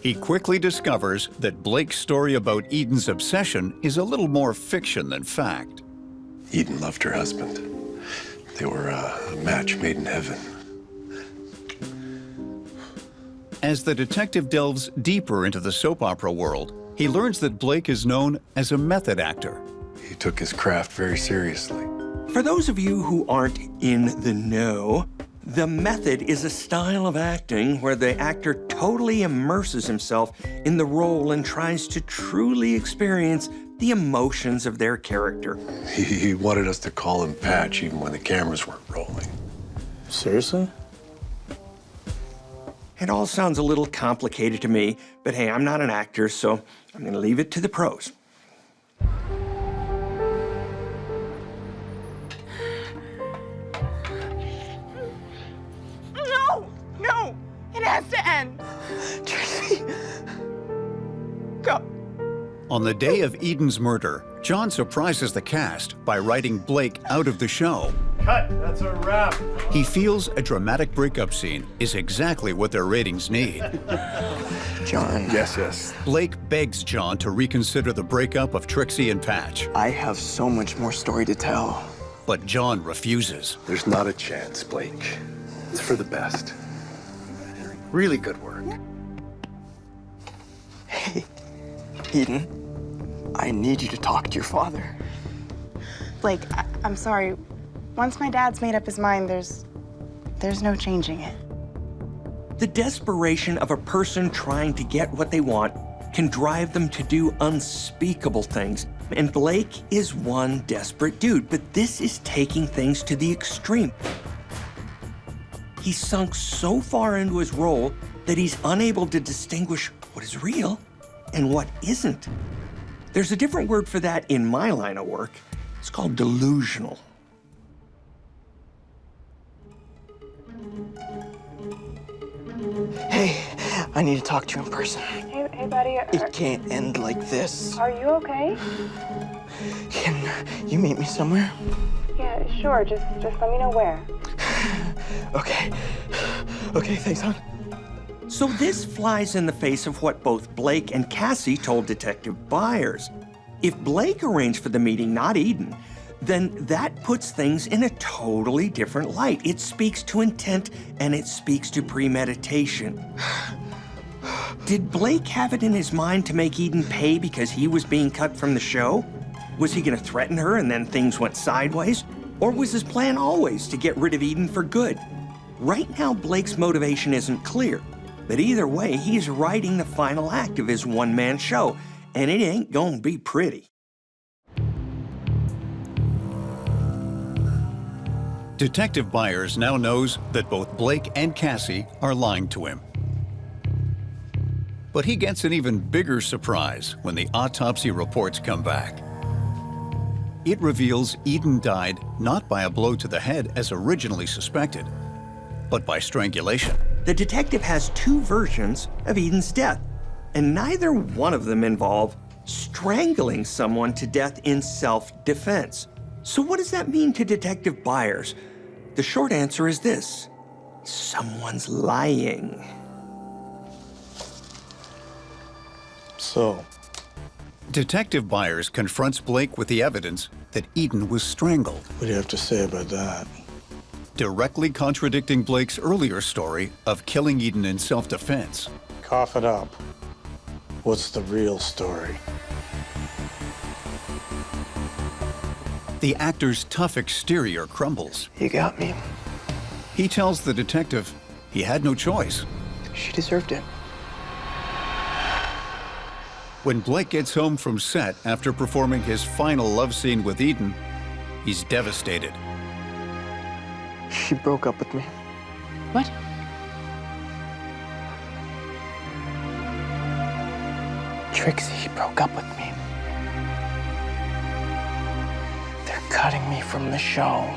He quickly discovers that Blake's story about Eden's obsession is a little more fiction than fact. Eden loved her husband. They were a match made in heaven. As the detective delves deeper into the soap opera world, he learns that Blake is known as a method actor. He took his craft very seriously. For those of you who aren't in the know, the method is a style of acting where the actor totally immerses himself in the role and tries to truly experience the emotions of their character. He wanted us to call him Patch even when the cameras weren't rolling. Seriously? It all sounds a little complicated to me, but hey, I'm not an actor, so I'm gonna leave it to the pros. No! It has to end. Trixie. Go. On the day of Eden's murder, John surprises the cast by writing Blake out of the show. Cut! That's a wrap. He feels a dramatic breakup scene is exactly what their ratings need. John. Yes. Blake begs John to reconsider the breakup of Trixie and Patch, I have so much more story to tell. but John refuses. There's not a chance, Blake. It's for the best. Really good work. Hey, Eden, I need you to talk to your father. Blake, I'm sorry. Once my dad's made up his mind, there's no changing it. The desperation of a person trying to get what they want can drive them to do unspeakable things. And Blake is one desperate dude, but this is taking things to the extreme. He's sunk so far into his role that he's unable to distinguish what is real and what isn't. There's a different word for that in my line of work. It's called delusional. Hey, I need to talk to you in person. Hey, buddy. It can't end like this. Are you okay? Can you meet me somewhere? Yeah, sure. Just let me know where. Okay. Okay, thanks, hon. So this flies in the face of what both Blake and Cassie told Detective Byers. If Blake arranged for the meeting, not Eden, then that puts things in a totally different light. It speaks to intent and it speaks to premeditation. Did Blake have it in his mind to make Eden pay because he was being cut from the show? Was he going to threaten her and then things went sideways? Or was his plan always to get rid of Eden for good? Right now, Blake's motivation isn't clear. But either way, he's writing the final act of his one-man show, and it ain't gonna be pretty. Detective Byers now knows that both Blake and Cassie are lying to him. But he gets an even bigger surprise when the autopsy reports come back. It reveals Eden died not by a blow to the head as originally suspected, but by strangulation. The detective has two versions of Eden's death, and neither one of them involve strangling someone to death in self-defense. So what does that mean to Detective Byers? The short answer is this: someone's lying. So? Detective Byers confronts Blake with the evidence that Eden was strangled. What do you have to say about that? Directly contradicting Blake's earlier story of killing Eden in self-defense. Cough it up. What's the real story? The actor's tough exterior crumbles. You got me. He tells the detective he had no choice. She deserved it. When Blake gets home from set after performing his final love scene with Eden, he's devastated. She broke up with me. What? Trixie broke up with me. They're cutting me from the show.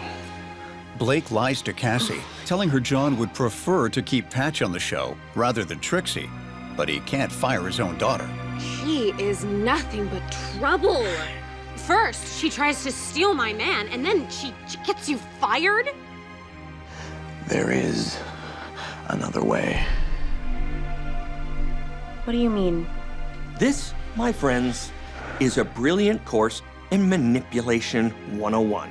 Blake lies to Cassie, telling her John would prefer to keep Patch on the show rather than Trixie, but he can't fire his own daughter. She is nothing but trouble. First, she tries to steal my man, and then she gets you fired? There is another way. What do you mean? This, my friends, is a brilliant course in Manipulation 101.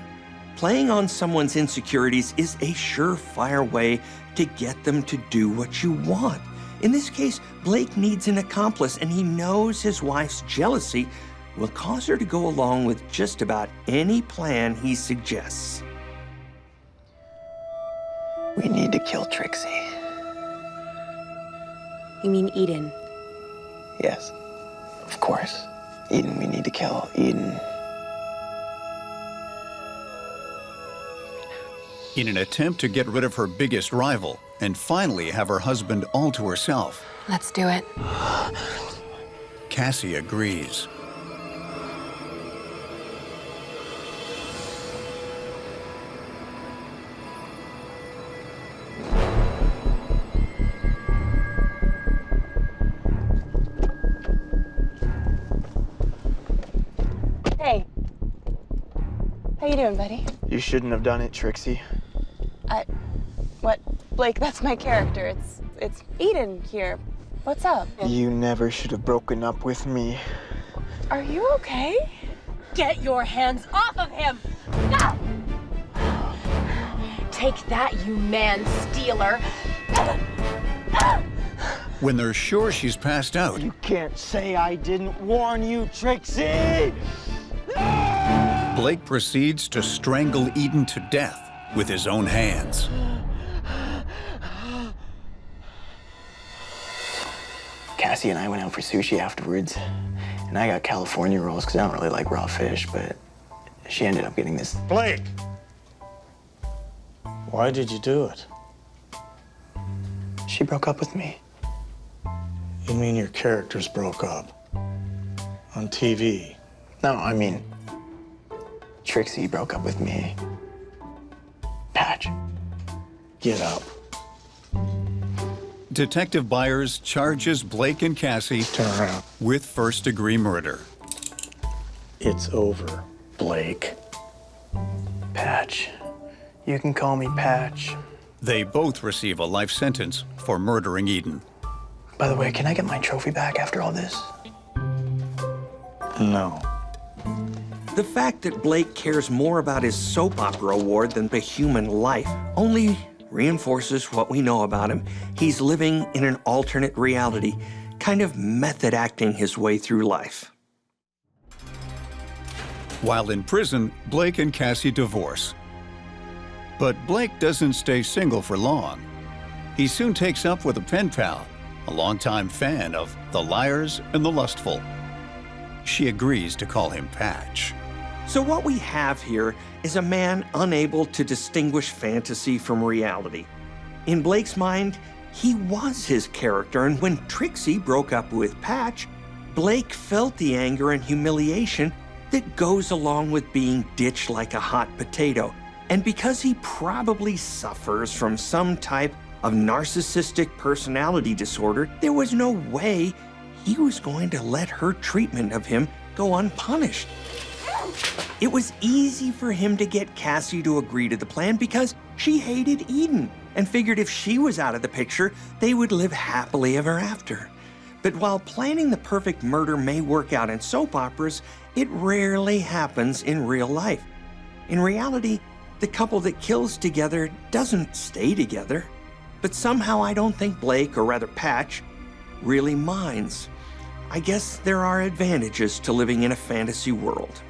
Playing on someone's insecurities is a surefire way to get them to do what you want. In this case, Blake needs an accomplice, and he knows his wife's jealousy will cause her to go along with just about any plan he suggests. We need to kill Trixie. You mean Eden? Yes, of course. Eden, we need to kill Eden. In an attempt to get rid of her biggest rival and finally have her husband all to herself, Let's do it. Cassie agrees. Hey. How you doing, buddy? You shouldn't have done it, Trixie. What? Blake, that's my character. It's Eden here. What's up? You never should have broken up with me. Are you okay? Get your hands off of him! Ah! Take that, you man-stealer! When they're sure she's passed out, You can't say I didn't warn you, Trixie! Blake proceeds to strangle Eden to death with his own hands. Cassie and I went out for sushi afterwards, and I got California rolls because I don't really like raw fish, but she ended up getting this. Blake! Why did you do it? She broke up with me. You mean your characters broke up? On TV? No, I mean, Trixie broke up with me. Patch. Get up. Detective Byers charges Blake and Cassie with first-degree murder. It's over, Blake. Patch. You can call me Patch. They both receive a life sentence for murdering Eden. By the way, can I get my trophy back after all this? No. The fact that Blake cares more about his soap opera award than the human life only reinforces what we know about him. He's living in an alternate reality, kind of method acting his way through life. While in prison, Blake and Cassie divorce. But Blake doesn't stay single for long. He soon takes up with a pen pal, a longtime fan of The Liars and the Lustful. She agrees to call him Patch. So what we have here is a man unable to distinguish fantasy from reality. In Blake's mind, he was his character, and when Trixie broke up with Patch, Blake felt the anger and humiliation that goes along with being ditched like a hot potato. And because he probably suffers from some type of narcissistic personality disorder, there was no way he was going to let her treatment of him go unpunished. It was easy for him to get Cassie to agree to the plan because she hated Eden and figured if she was out of the picture, they would live happily ever after. But while planning the perfect murder may work out in soap operas, it rarely happens in real life. In reality, the couple that kills together doesn't stay together. But somehow I don't think Blake, or rather Patch, really minds. I guess there are advantages to living in a fantasy world.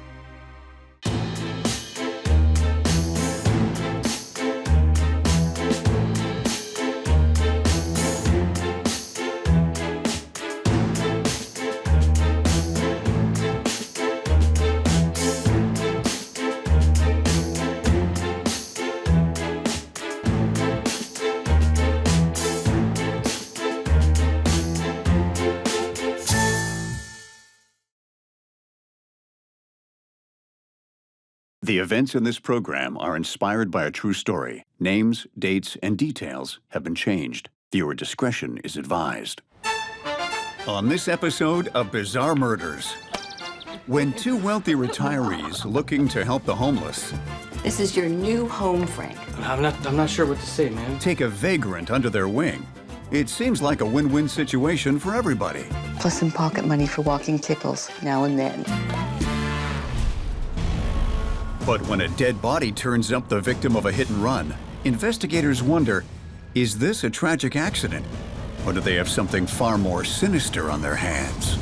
The events in this program are inspired by a true story. Names, dates, and details have been changed. Viewer discretion is advised. On this episode of Bizarre Murders, when two wealthy retirees looking to help the homeless This is your new home, Frank. I'm not sure what to say, man. take a vagrant under their wing, it seems like a win-win situation for everybody. Plus some pocket money for walking tickles now and then. But when a dead body turns up the victim of a hit and run, investigators wonder, is this a tragic accident? Or do they have something far more sinister on their hands?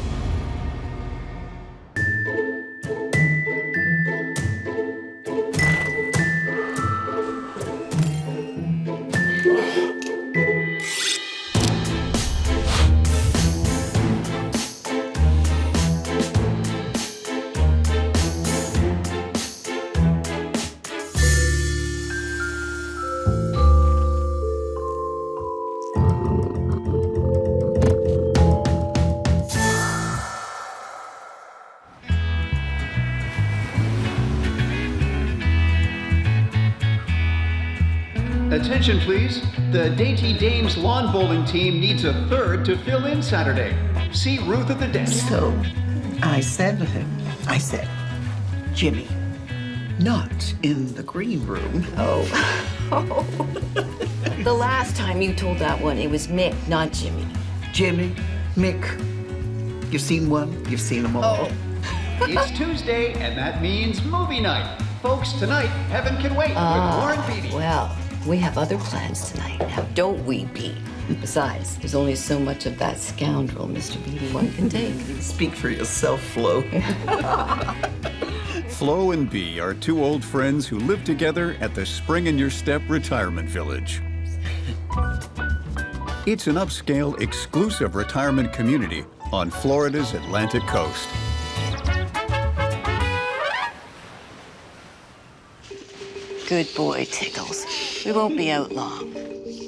Attention, please. The Dainty Dames lawn bowling team needs a third to fill in Saturday. See Ruth at the desk. So, I said to him, Jimmy, not in the green room. Oh. The last time you told that one, it was Mick, not Jimmy. Jimmy, Mick, you've seen one, you've seen them all. It's Tuesday, and that means movie night. Folks, tonight, Heaven Can Wait with Warren Beatty. Well, we have other plans tonight. Now, don't we, Pete? Besides, there's only so much of that scoundrel Mr. Beatty one can take. Speak for yourself, Flo. Flo and Bee are two old friends who live together at the Spring in Your Step Retirement Village. It's an upscale, exclusive retirement community on Florida's Atlantic coast. Good boy, Tickles. We won't be out long.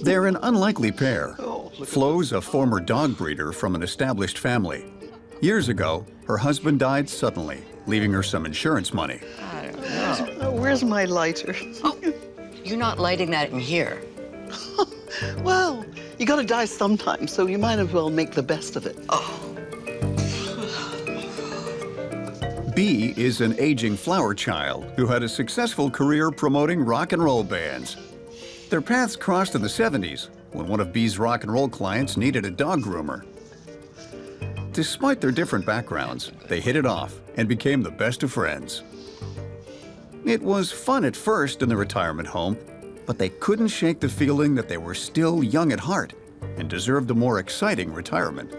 They're an unlikely pair. Flo's a former dog breeder from an established family. Years ago, her husband died suddenly, leaving her some insurance money. I don't know. Where's my lighter? Oh, you're not lighting that in here. Well, You gotta die sometime, so you might as well make the best of it. Oh. B is an aging flower child who had a successful career promoting rock and roll bands. Their paths crossed in the 70s when one of B's rock and roll clients needed a dog groomer. Despite their different backgrounds, they hit it off and became the best of friends. It was fun at first in the retirement home, but they couldn't shake the feeling that they were still young at heart and deserved a more exciting retirement.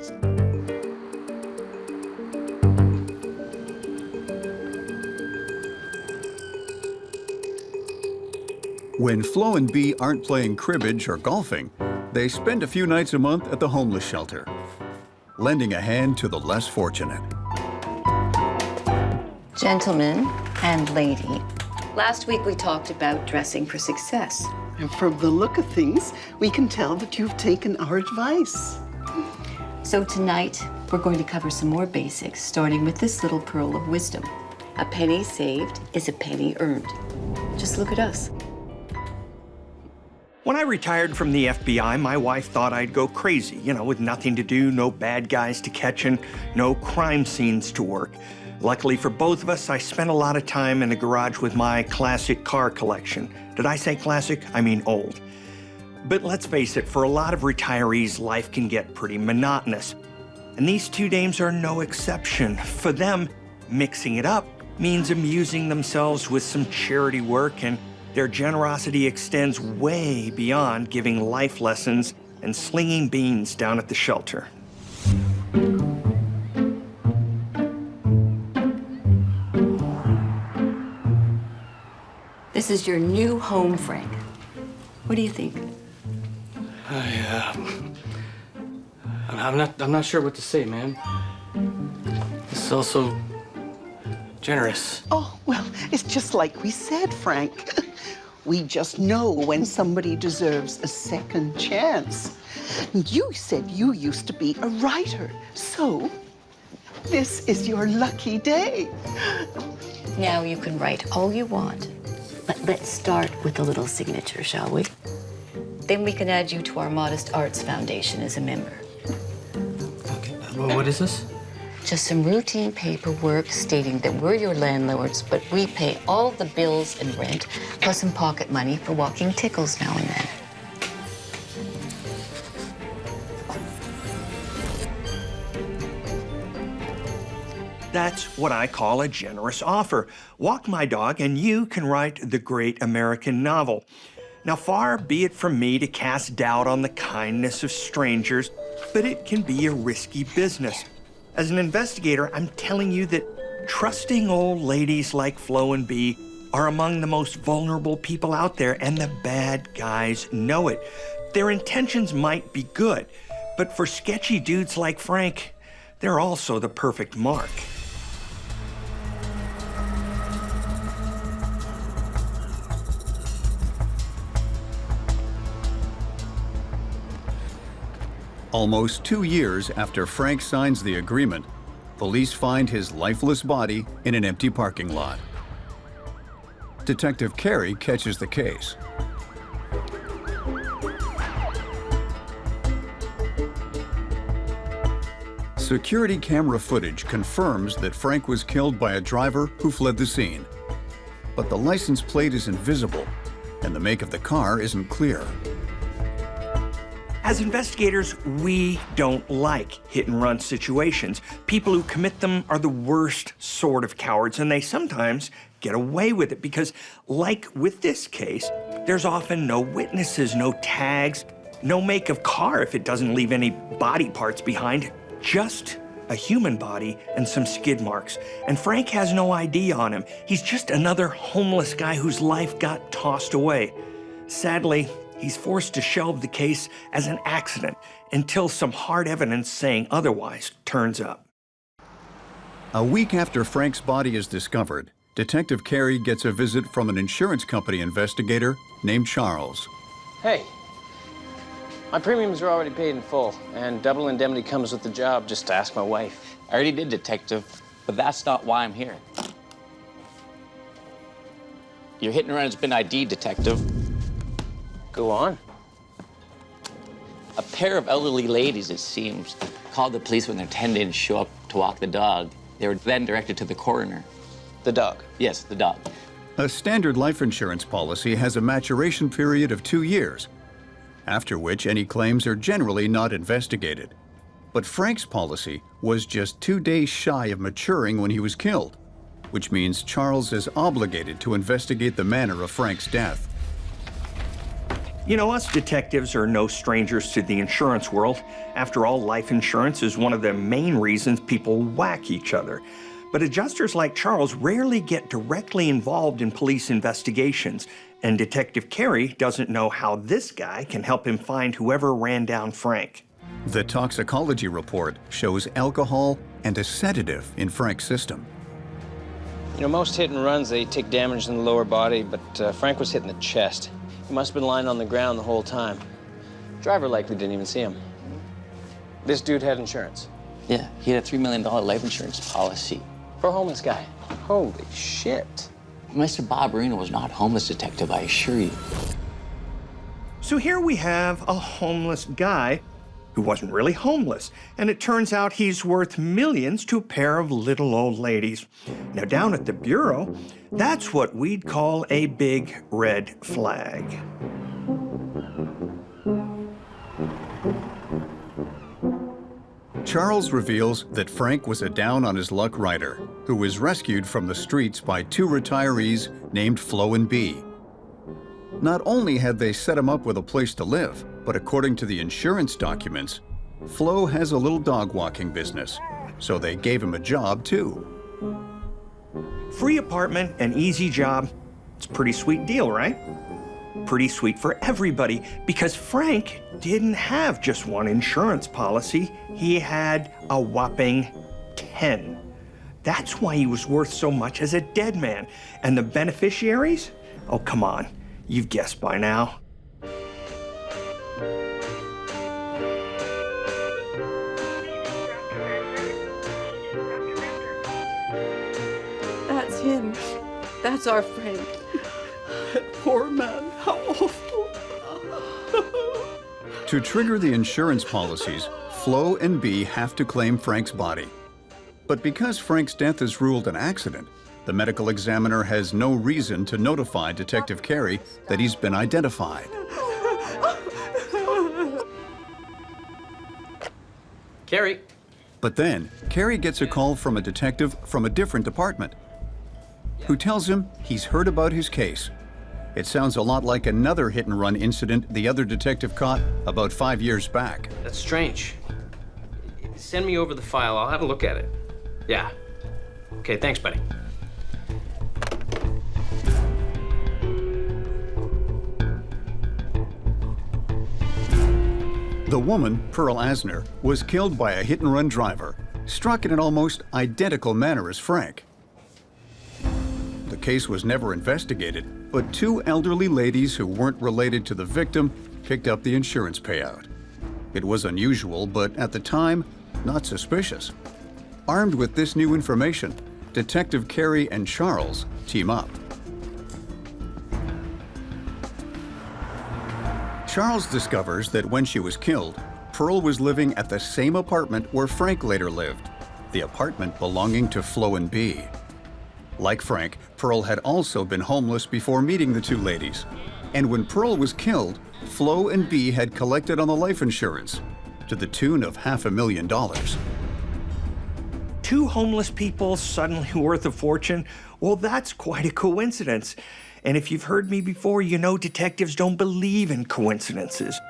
When Flo and B aren't playing cribbage or golfing, they spend a few nights a month at the homeless shelter, lending a hand to the less fortunate. Gentlemen and lady, last week we talked about dressing for success. And from the look of things, we can tell that you've taken our advice. So tonight, we're going to cover some more basics, starting with this little pearl of wisdom. A penny saved is a penny earned. Just look at us. When I retired from the FBI, my wife thought I'd go crazy, with nothing to do, no bad guys to catch, and no crime scenes to work. Luckily for both of us, I spent a lot of time in the garage with my classic car collection. Did I say classic? I mean old. But let's face it, for a lot of retirees, life can get pretty monotonous. And these two dames are no exception. For them, mixing it up means amusing themselves with some charity work, and their generosity extends way beyond giving life lessons and slinging beans down at the shelter. This is your new home, Frank. What do you think? I'm not sure what to say, ma'am. This is also generous. Oh, well, it's just like we said, Frank. We just know when somebody deserves a second chance. You said you used to be a writer, so this is your lucky day. Now you can write all you want, but let's start with a little signature, shall we? Then we can add you to our Modest Arts Foundation as a member. Well, what is this? Just some routine paperwork stating that we're your landlords, but we pay all the bills and rent, plus some pocket money for walking tickles now and then. That's what I call a generous offer. Walk my dog and you can write the great American novel. Now, far be it from me to cast doubt on the kindness of strangers, but it can be a risky business. As an investigator, I'm telling you that trusting old ladies like Flo and B are among the most vulnerable people out there, and the bad guys know it. Their intentions might be good, but for sketchy dudes like Frank, they're also the perfect mark. Almost 2 years after Frank signs the agreement, police find his lifeless body in an empty parking lot. Detective Carey catches the case. Security camera footage confirms that Frank was killed by a driver who fled the scene. But the license plate is invisible, and the make of the car isn't clear. As investigators, we don't like hit-and-run situations. People who commit them are the worst sort of cowards, and they sometimes get away with it because, like with this case, there's often no witnesses, no tags, no make of car if it doesn't leave any body parts behind, just a human body and some skid marks. And Frank has no ID on him. He's just another homeless guy whose life got tossed away. Sadly, he's forced to shelve the case as an accident until some hard evidence saying otherwise turns up. A week after Frank's body is discovered, Detective Carey gets a visit from an insurance company investigator named Charles. Hey, my premiums are already paid in full, and double indemnity comes with the job. Just ask my wife. I already did, Detective, but that's not why I'm here. Your hit and run has been ID'd, Detective. Go on. A pair of elderly ladies, it seems, called the police when their attendant didn't show up to walk the dog. They were then directed to the coroner. The dog? Yes, the dog. A standard life insurance policy has a maturation period of 2 years, after which any claims are generally not investigated. But Frank's policy was just 2 days shy of maturing when he was killed, which means Charles is obligated to investigate the manner of Frank's death. You know, us detectives are no strangers to the insurance world. After all, life insurance is one of the main reasons people whack each other. But adjusters like Charles rarely get directly involved in police investigations, and Detective Carey doesn't know how this guy can help him find whoever ran down Frank. The toxicology report shows alcohol and a sedative in Frank's system. You know, most hit and runs, they take damage in the lower body, but Frank was hit in the chest. He must have been lying on the ground the whole time. Driver likely didn't even see him. This dude had insurance. Yeah, he had a $3 million life insurance policy. For a homeless guy. Holy shit. Mr. Bob Reno was not homeless, Detective, I assure you. So here we have a homeless guy who wasn't really homeless, and it turns out he's worth millions to a pair of little old ladies. Now, down at the Bureau, that's what we'd call a big red flag. Charles reveals that Frank was a down-on-his-luck rider who was rescued from the streets by 2 retirees named Flo and Bee. Not only had they set him up with a place to live, but according to the insurance documents, Flo has a little dog walking business, so they gave him a job too. Free apartment and easy job. It's a pretty sweet deal, right? Pretty sweet for everybody, because Frank didn't have just one insurance policy. He had a whopping 10. That's why he was worth so much as a dead man. And the beneficiaries? Oh, come on. You've guessed by now. That's him. That's our Frank. Poor man, how awful. To trigger the insurance policies, Flo and Bee have to claim Frank's body. But because Frank's death is ruled an accident, the medical examiner has no reason to notify Detective Carey that he's been identified. Carey. But then, Carey gets a call from a detective from a different department who tells him he's heard about his case. It sounds a lot like another hit-and-run incident the other detective caught about 5 years back. That's strange. Send me over the file. I'll have a look at it. Yeah. Okay, thanks, buddy. The woman, Pearl Asner, was killed by a hit-and-run driver, struck in an almost identical manner as Frank. The case was never investigated, but 2 elderly ladies who weren't related to the victim picked up the insurance payout. It was unusual, but at the time, not suspicious. Armed with this new information, Detective Carey and Charles team up. Charles discovers that when she was killed, Pearl was living at the same apartment where Frank later lived, the apartment belonging to Flo and Bee. Like Frank, Pearl had also been homeless before meeting the 2 ladies. And when Pearl was killed, Flo and Bee had collected on the life insurance to the tune of $500,000. 2 homeless people suddenly worth a fortune? Well, that's quite a coincidence. And if you've heard me before, you know detectives don't believe in coincidences.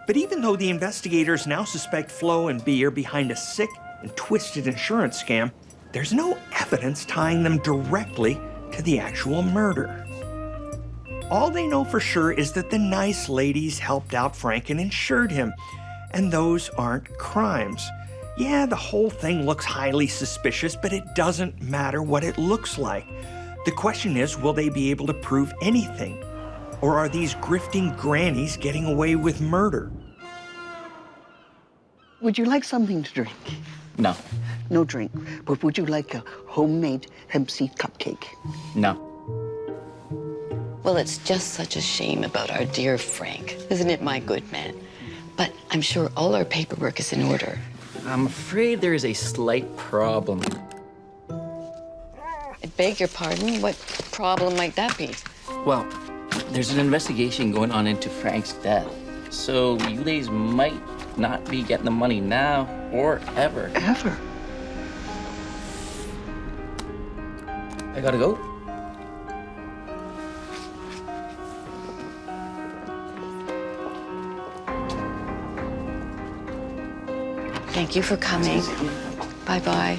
But even though the investigators now suspect Flo and Bee are behind a sick and twisted insurance scam, there's no evidence tying them directly to the actual murder. All they know for sure is that the nice ladies helped out Frank and insured him, and those aren't crimes. Yeah, the whole thing looks highly suspicious, but it doesn't matter what it looks like. The question is, will they be able to prove anything? Or are these grifting grannies getting away with murder? Would you like something to drink? No. No drink, but would you like a homemade hemp seed cupcake? No. Well, it's just such a shame about our dear Frank, isn't it, my good man? But I'm sure all our paperwork is in order. I'm afraid there is a slight problem. I beg your pardon? What problem might that be? Well, there's an investigation going on into Frank's death. So you ladies might not be getting the money now or ever. Ever? I gotta go. Thank you for coming. Bye-bye.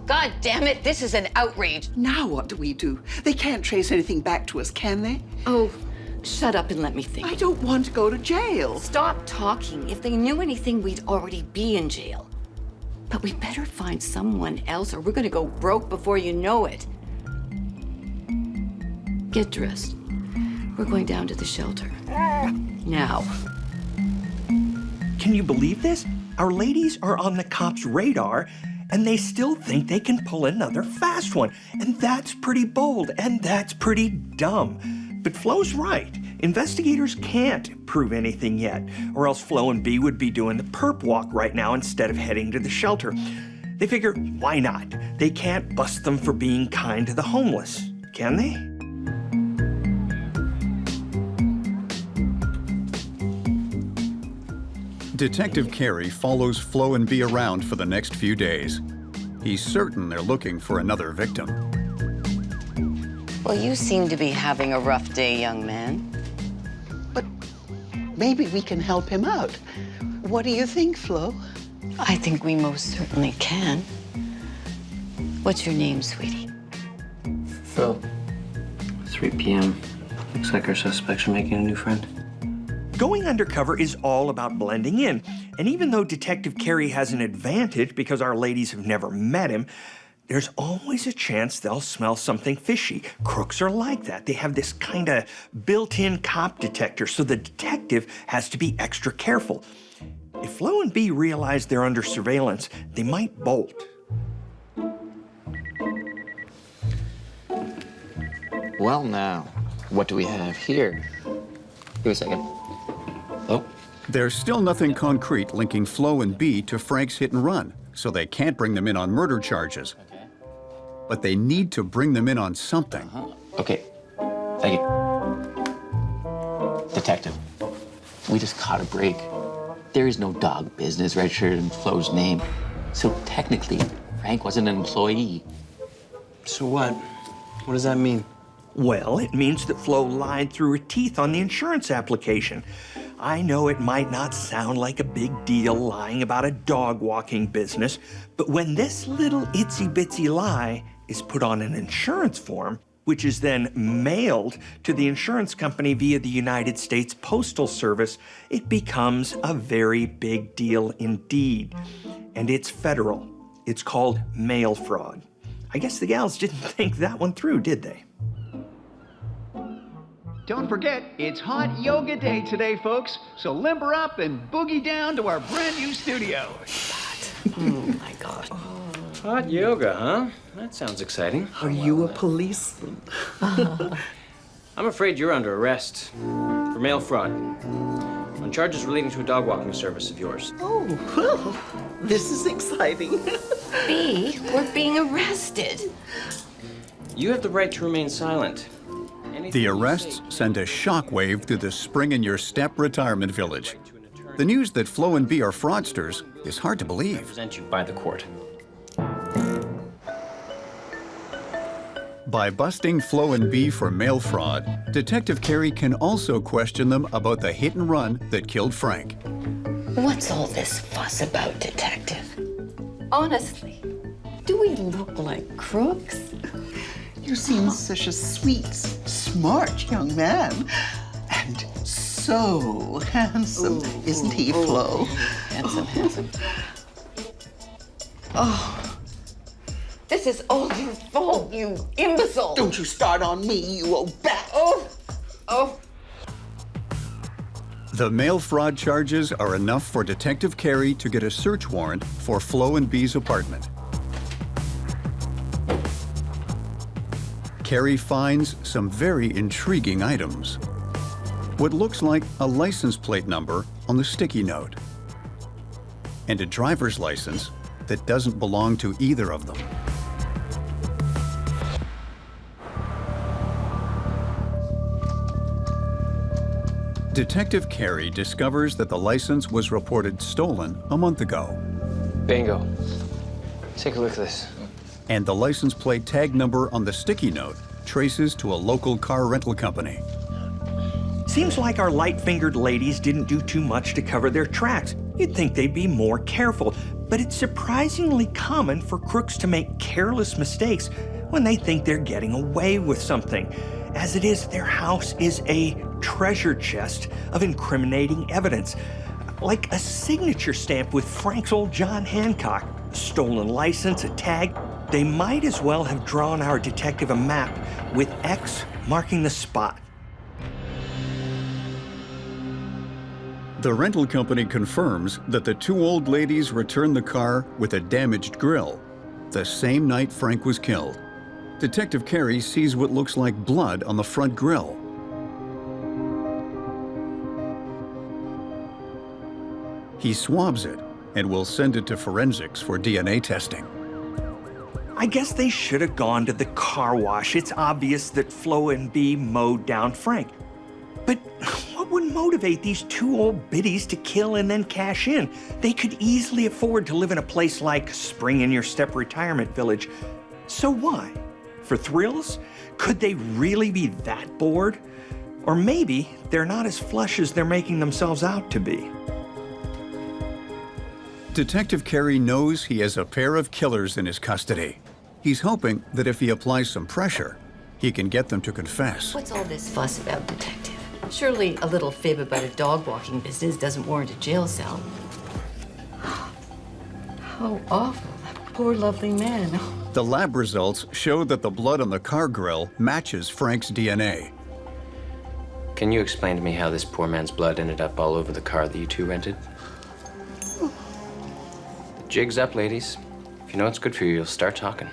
God damn it, this is an outrage. Now what do we do? They can't trace anything back to us, can they? Oh, shut up and let me think. I don't want to go to jail. Stop talking. If they knew anything, we'd already be in jail. But we better find someone else or we're gonna go broke before you know it. Get dressed. We're going down to the shelter. Now. Can you believe this? Our ladies are on the cops' radar, and they still think they can pull another fast one. And that's pretty bold, and that's pretty dumb. But Flo's right. Investigators can't prove anything yet, or else Flo and B would be doing the perp walk right now instead of heading to the shelter. They figure, why not? They can't bust them for being kind to the homeless, can they? Detective Carey follows Flo and B around for the next few days. He's certain they're looking for another victim. Well, you seem to be having a rough day, young man. Maybe we can help him out. What do you think, Flo? I think we most certainly can. What's your name, sweetie? Phil. 3 p.m. Looks like our suspects are making a new friend. Going undercover is all about blending in. And even though Detective Carey has an advantage because our ladies have never met him, there's always a chance they'll smell something fishy. Crooks are like that. They have this kind of built-in cop detector, so the detective has to be extra careful. If Flo and B realize they're under surveillance, they might bolt. Well, now, what do we have here? Give me a second. Oh. There's still nothing concrete linking Flo and B to Frank's hit and run, so they can't bring them in on murder charges. But they need to bring them in on something. Okay. Thank you. Detective, we just caught a break. There is no dog business registered in Flo's name. So technically, Frank wasn't an employee. So what? What does that mean? Well, it means that Flo lied through her teeth on the insurance application. I know it might not sound like a big deal lying about a dog walking business, but when this little itsy-bitsy lie is put on an insurance form, which is then mailed to the insurance company via the United States Postal Service, it becomes a very big deal indeed. And it's federal. It's called mail fraud. I guess the gals didn't think that one through, did they? Don't forget, it's hot yoga day today, folks. So limber up and boogie down to our brand new studio. Oh, my God. Hot yoga, huh? That sounds exciting. Are you a policeman? I'm afraid you're under arrest for mail fraud on charges relating to a dog walking service of yours. Oh, well, this is exciting. B, we're being arrested. You have the right to remain silent. The arrests send a shockwave through the spring-in-your-step retirement village. The news that Flo and B are fraudsters is hard to believe. Present you by the court. By busting Flo and B for mail fraud, Detective Carey can also question them about the hit and run that killed Frank. What's all this fuss about, Detective? Honestly, do we look like crooks? You seem such a sweet, smart young man. And so handsome, isn't he, Flo? Handsome, handsome. Oh, this is all your fault, you imbecile. Don't you start on me, you old bat. Oh. The mail fraud charges are enough for Detective Carey to get a search warrant for Flo and B's apartment. Carey finds some very intriguing items. what looks like a license plate number on the sticky note, and a driver's license that doesn't belong to either of them. Detective Carey discovers that the license was reported stolen a month ago. Bingo. Take a look at this. And the license plate tag number on the sticky note traces to a local car rental company. Seems like our light-fingered ladies didn't do too much to cover their tracks. You'd think they'd be more careful, but it's surprisingly common for crooks to make careless mistakes when they think they're getting away with something. As it is, their house is a treasure chest of incriminating evidence, like a signature stamp with Frank's old John Hancock, a stolen license, a tag. They might as well have drawn our detective a map with X marking the spot. The rental company confirms that the two old ladies returned the car with a damaged grille, the same night Frank was killed. Detective Carey sees what looks like blood on the front grille. He swabs it and will send it to forensics for DNA testing. I guess they should have gone to the car wash. It's obvious that Flo and Bee mowed down Frank. But what would motivate these two old biddies to kill and then cash in? They could easily afford to live in a place like Spring in Your Step Retirement Village. So why? For thrills? Could they really be that bored? Or maybe they're not as flush as they're making themselves out to be. Detective Carey knows he has a pair of killers in his custody. He's hoping that if he applies some pressure, he can get them to confess. What's all this fuss about, Detective? Surely a little fib about a dog walking business doesn't warrant a jail cell. How awful. That poor, lovely man. The lab results show that the blood on the car grille matches Frank's DNA. Can you explain to me how this poor man's blood ended up all over the car that you two rented? The jig's up, ladies. If you know what's good for you, you'll start talking.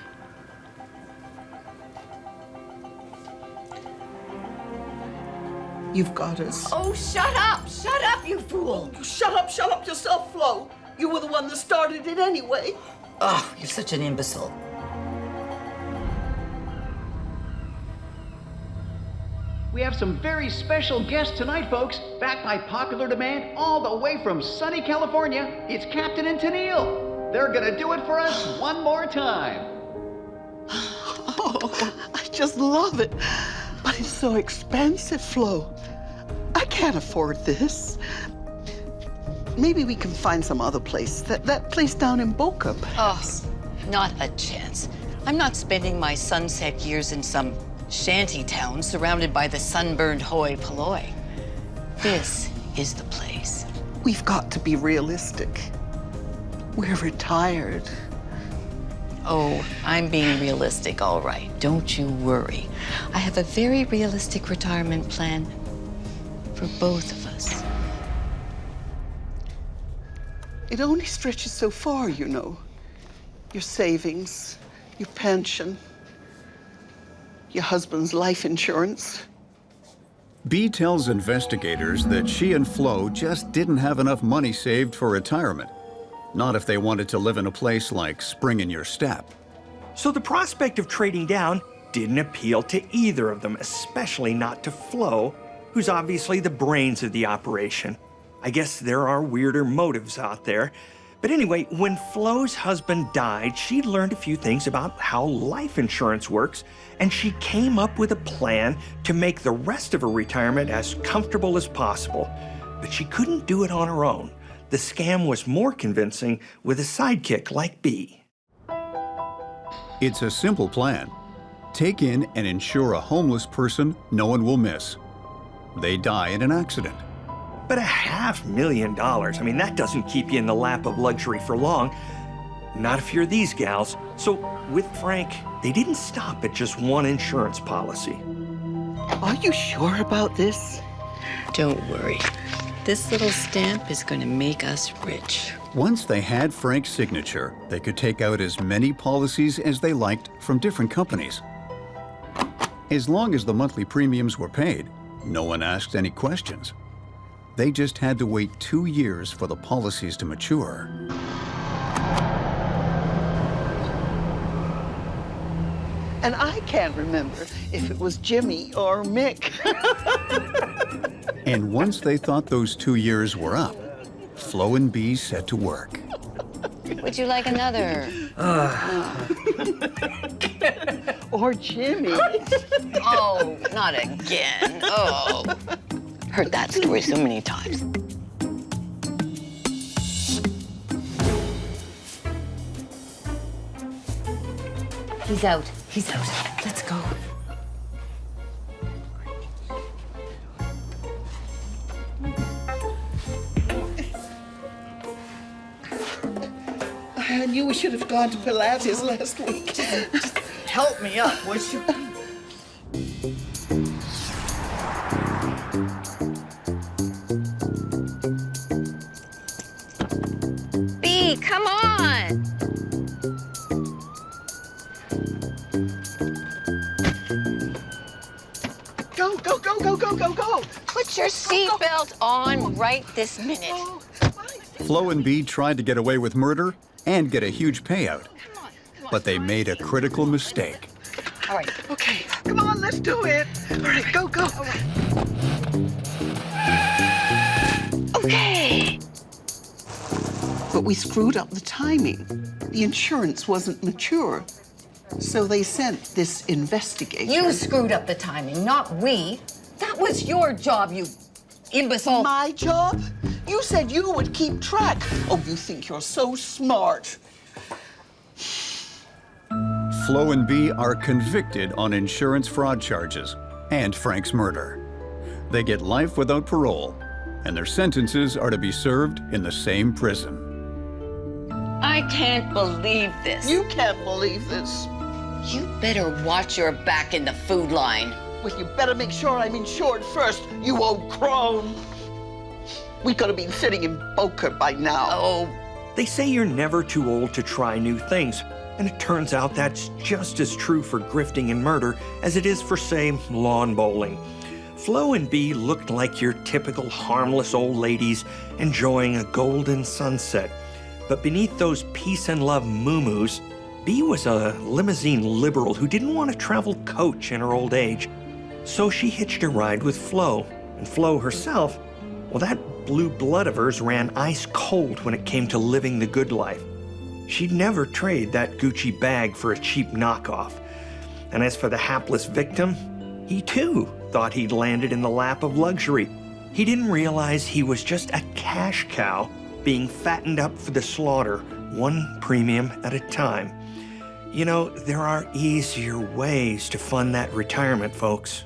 You've got us. Oh, shut up! Shut up, you fool! Shut up yourself, Flo. You were the one that started it anyway. Oh, you're such an imbecile. We have some very special guests tonight, folks. Backed by popular demand all the way from sunny California, it's Captain and Tennille. They're gonna do it for us one more time. Oh, I just love it. But it's so expensive, Flo. I can't afford this. Maybe we can find some other place. That place down in Boca. Oh, not a chance. I'm not spending my sunset years in some shanty town surrounded by the sunburned hoi polloi. This is the place. We've got to be realistic. We're retired. Oh, I'm being realistic, all right. Don't you worry. I have a very realistic retirement plan for both of us. It only stretches so far, you know. Your savings, your pension, your husband's life insurance. Bee tells investigators that she and Flo just didn't have enough money saved for retirement. Not if they wanted to live in a place like Spring in Your Step. So the prospect of trading down didn't appeal to either of them, especially not to Flo, who's obviously the brains of the operation. I guess there are weirder motives out there. But anyway, when Flo's husband died, she learned a few things about how life insurance works, and she came up with a plan to make the rest of her retirement as comfortable as possible. But she couldn't do it on her own. The scam was more convincing with a sidekick like Bee. It's a simple plan. Take in and insure a homeless person no one will miss. They die in an accident. But $500,000, I mean, that doesn't keep you in the lap of luxury for long. Not if you're these gals. So with Frank, they didn't stop at just one insurance policy. Are you sure about this? Don't worry. This little stamp is going to make us rich. Once they had Frank's signature, they could take out as many policies as they liked from different companies. As long as the monthly premiums were paid, no one asked any questions. They just had to wait 2 years for the policies to mature. And I can't remember if it was Jimmy or Mick. And once they thought those 2 years were up, Flo and Bee set to work. Would you like another? Or Jimmy. Oh, not again. Oh. Heard that story so many times. He's out. He's out. Let's go. I knew we should have gone to Pilates last week. Just help me up, would you? Bee, come on! Go, go, go, go, go, go, go! Put your seatbelt on right this minute. Flo and Bee tried to get away with murder and get a huge payout, but they made a critical mistake. All right. Okay, come on, let's do it. All right, go, go. Okay. But we screwed up the timing. The insurance wasn't mature. So they sent this investigator. You screwed up the timing, not we. That was your job, you imbecile. My job? You said you would keep track. Oh, you think you're so smart. Flo and Bee are convicted on insurance fraud charges and Frank's murder. They get life without parole, and their sentences are to be served in the same prison. I can't believe this. You can't believe this. You better watch your back in the food line. Well, you better make sure I'm insured first, you old crone. We could have been sitting in Boca by now. Oh. They say you're never too old to try new things. And it turns out that's just as true for grifting and murder as it is for, say, lawn bowling. Flo and Bee looked like your typical harmless old ladies enjoying a golden sunset. But beneath those peace and love moo-moos, Bee was a limousine liberal who didn't want to travel coach in her old age. So she hitched a ride with Flo. And Flo herself, well, that blue blood of hers ran ice cold when it came to living the good life. She'd never trade that Gucci bag for a cheap knockoff. And as for the hapless victim, he too thought he'd landed in the lap of luxury. He didn't realize he was just a cash cow being fattened up for the slaughter, one premium at a time. You know, there are easier ways to fund that retirement, folks.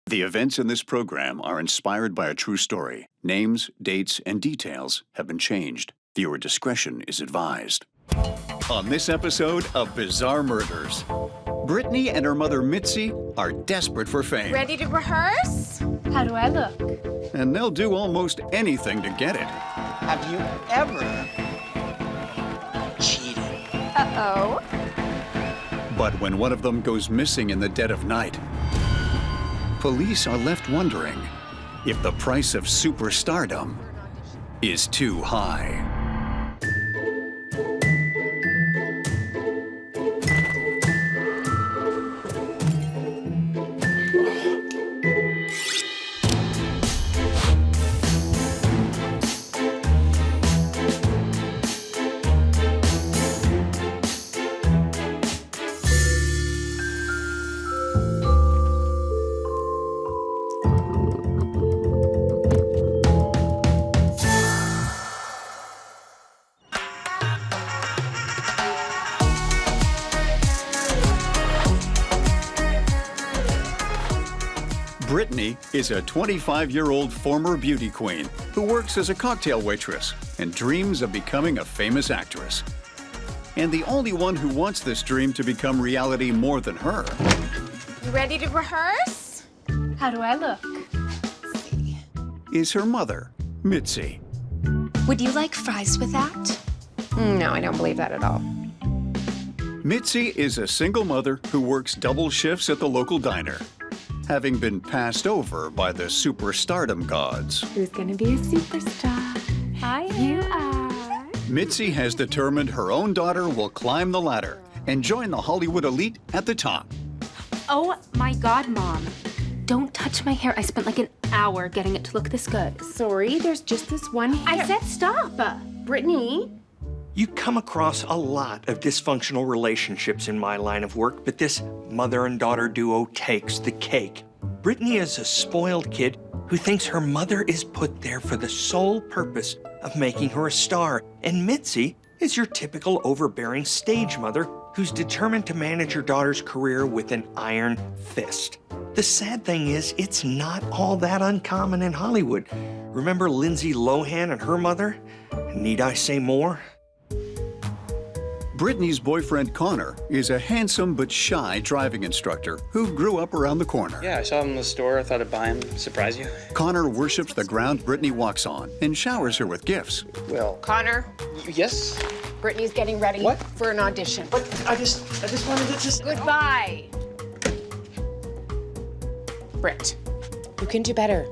The events in this program are inspired by a true story. Names, dates, and details have been changed. Viewer discretion is advised. On this episode of Bizarre Murders, Brittany and her mother Mitzi are desperate for fame. Ready to rehearse? How do I look? And they'll do almost anything to get it. Have you ever cheated? Uh-oh. But when one of them goes missing in the dead of night, police are left wondering if the price of superstardom is too high. Brittany is a 25-year-old former beauty queen who works as a cocktail waitress and dreams of becoming a famous actress. And the only one who wants this dream to become reality more than her You ready to rehearse? How do I look? is her mother, Mitzi. Would you like fries with that? No, I don't believe that at all. Mitzi is a single mother who works double shifts at the local diner, having been passed over by the superstardom gods. Who's gonna be a superstar? You are. Mitzi has determined her own daughter will climb the ladder and join the Hollywood elite at the top. Oh my God, Mom. Don't touch my hair. I spent like an hour getting it to look this good. Sorry, there's just this one hair. I said stop. Brittany. You come across a lot of dysfunctional relationships in my line of work, but this mother and daughter duo takes the cake. Brittany is a spoiled kid who thinks her mother is put there for the sole purpose of making her a star. And Mitzi is your typical overbearing stage mother who's determined to manage her daughter's career with an iron fist. The sad thing is, it's not all that uncommon in Hollywood. Remember Lindsay Lohan and her mother? Need I say more? Brittany's boyfriend, Connor, is a handsome but shy driving instructor who grew up around the corner. Yeah, I saw him in the store. I thought I'd buy him, surprise you. Connor worships the ground Brittany walks on and showers her with gifts. Well, Connor, yes? Brittany's getting ready for an audition. But I just wanted to just... Goodbye. Britt, you can do better.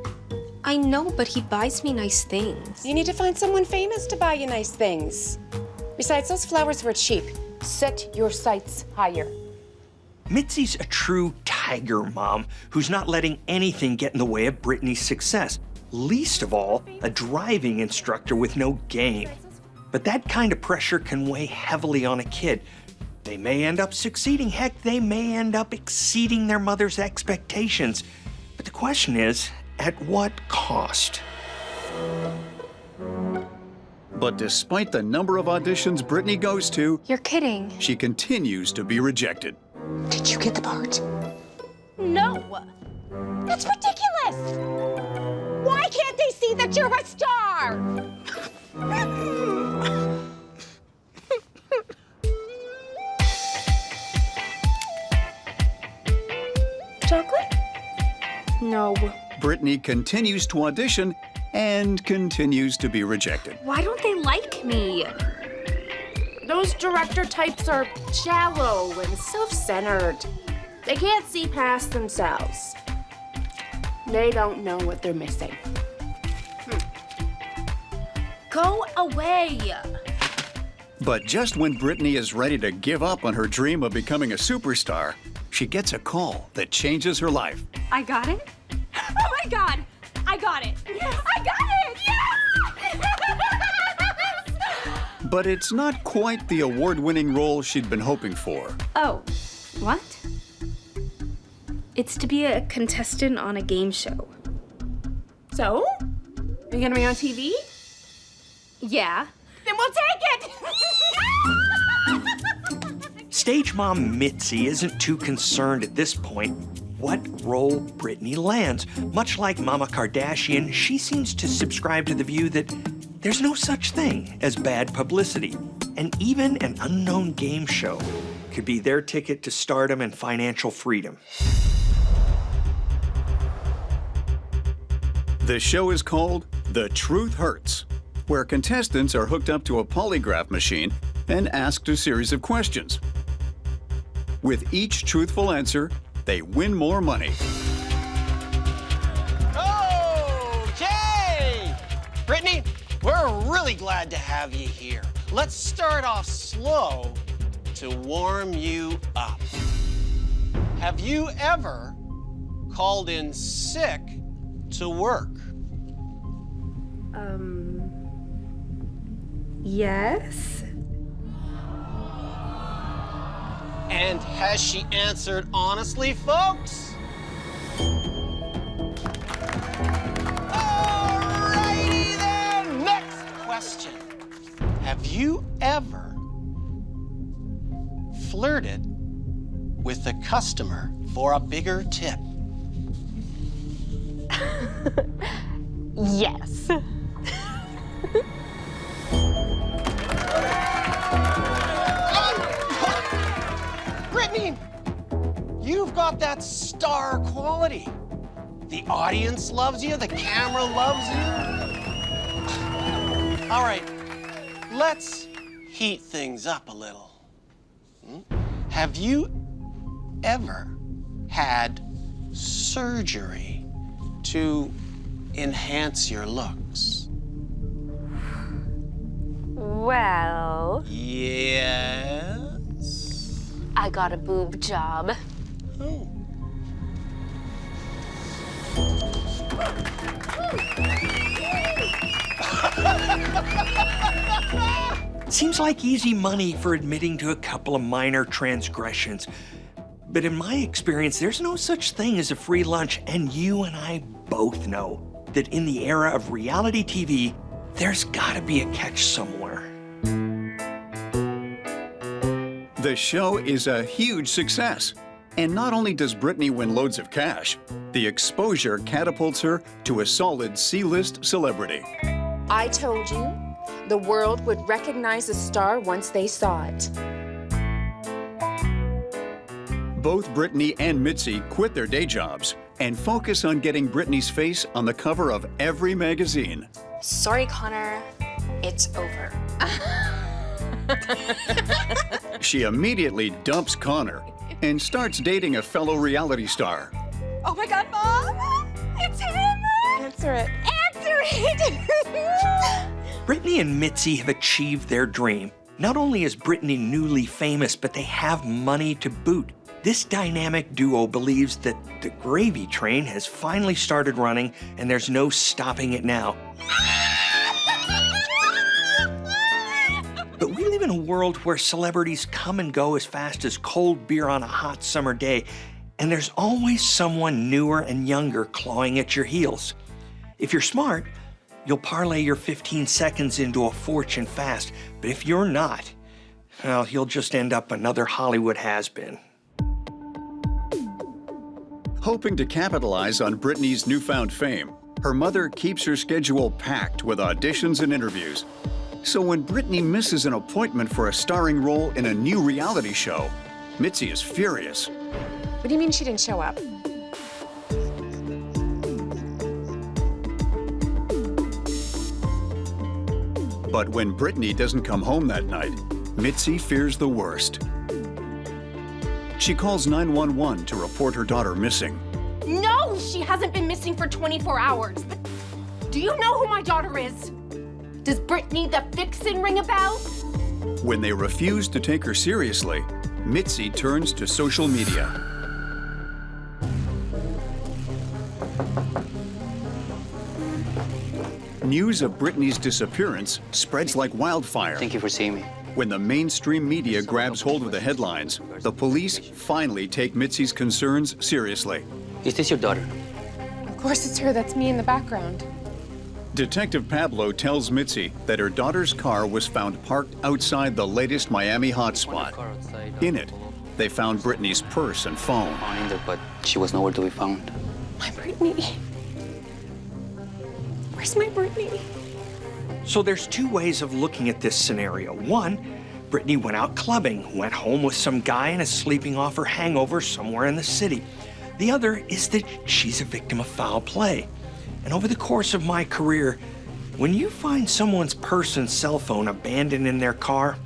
I know, but he buys me nice things. You need to find someone famous to buy you nice things. Besides, those flowers were cheap. Set your sights higher. Mitzi's a true tiger mom who's not letting anything get in the way of Brittany's success. Least of all, a driving instructor with no game. But that kind of pressure can weigh heavily on a kid. They may end up succeeding. Heck, they may end up exceeding their mother's expectations. But the question is, at what cost? But despite the number of auditions Brittany goes to, You're kidding. she continues to be rejected. Did you get the part? No. That's ridiculous! Why can't they see that you're a star? Chocolate? No. Brittany continues to audition and continues to be rejected. Why don't they like me? Those director types are shallow and self-centered. They can't see past themselves. They don't know what they're missing. Go away. But just when Brittany is ready to give up on her dream of becoming a superstar, she gets a call that changes her life. I got it? Oh my God! I got it! Yes. I got it! Yes! But it's not quite the award-winning role she'd been hoping for. Oh, what? It's to be a contestant on a game show. So? Are you gonna be on TV? Yeah. Then we'll take it! Stage mom Mitzi isn't too concerned at this point what role Brittany lands. Much like Mama Kardashian, she seems to subscribe to the view that there's no such thing as bad publicity. And even an unknown game show could be their ticket to stardom and financial freedom. The show is called The Truth Hurts, where contestants are hooked up to a polygraph machine and asked a series of questions. With each truthful answer, they win more money. Okay! Brittany, we're really glad to have you here. Let's start off slow to warm you up. Have you ever called in sick to work? Yes. And has she answered honestly, folks? Alrighty then, next question. Have you ever flirted with a customer for a bigger tip? Yes. Brittany, you've got that star quality. The audience loves you, the camera loves you. All right, let's heat things up a little. Have you ever had surgery to enhance your looks? Well, Yes. I got a boob job. Oh. Seems like easy money for admitting to a couple of minor transgressions. But in my experience, there's no such thing as a free lunch, and you and I both know that in the era of reality TV, there's gotta be a catch somewhere. The show is a huge success. And not only does Brittany win loads of cash, the exposure catapults her to a solid C-list celebrity. I told you, the world would recognize a star once they saw it. Both Brittany and Mitzi quit their day jobs and focus on getting Brittany's face on the cover of every magazine. Sorry, Connor. It's over. She immediately dumps Connor and starts dating a fellow reality star. Oh my God, Mom! It's him! Answer it. Answer it! Brittany and Mitzi have achieved their dream. Not only is Brittany newly famous, but they have money to boot. This dynamic duo believes that the gravy train has finally started running and there's no stopping it now. But we live in a world where celebrities come and go as fast as cold beer on a hot summer day, and there's always someone newer and younger clawing at your heels. If you're smart, you'll parlay your 15 seconds into a fortune fast, but if you're not, well, you'll just end up another Hollywood has-been. Hoping to capitalize on Brittany's newfound fame, her mother keeps her schedule packed with auditions and interviews. So when Brittany misses an appointment for a starring role in a new reality show, Mitzi is furious. What do you mean she didn't show up? But when Brittany doesn't come home that night, Mitzi fears the worst. She calls 911 to report her daughter missing. No, she hasn't been missing for 24 hours. Do you know who my daughter is? Does Brittany the Vixen ring a bell? When they refuse to take her seriously, Mitzi turns to social media. News of Brittany's disappearance spreads like wildfire. Thank you for seeing me. When the mainstream media grabs hold of the headlines, the police finally take Mitzi's concerns seriously. Is this your daughter? Of course it's her. That's me in the background. Detective Pablo tells Mitzi that her daughter's car was found parked outside the latest Miami hotspot. In it, they found Brittany's purse and phone. But she was nowhere to be found. My Brittany. Where's my Brittany? So there's two ways of looking at this scenario. One, Brittany went out clubbing, went home with some guy and is sleeping off her hangover somewhere in the city. The other is that she's a victim of foul play. And over the course of my career, when you find someone's purse and cell phone abandoned in their car,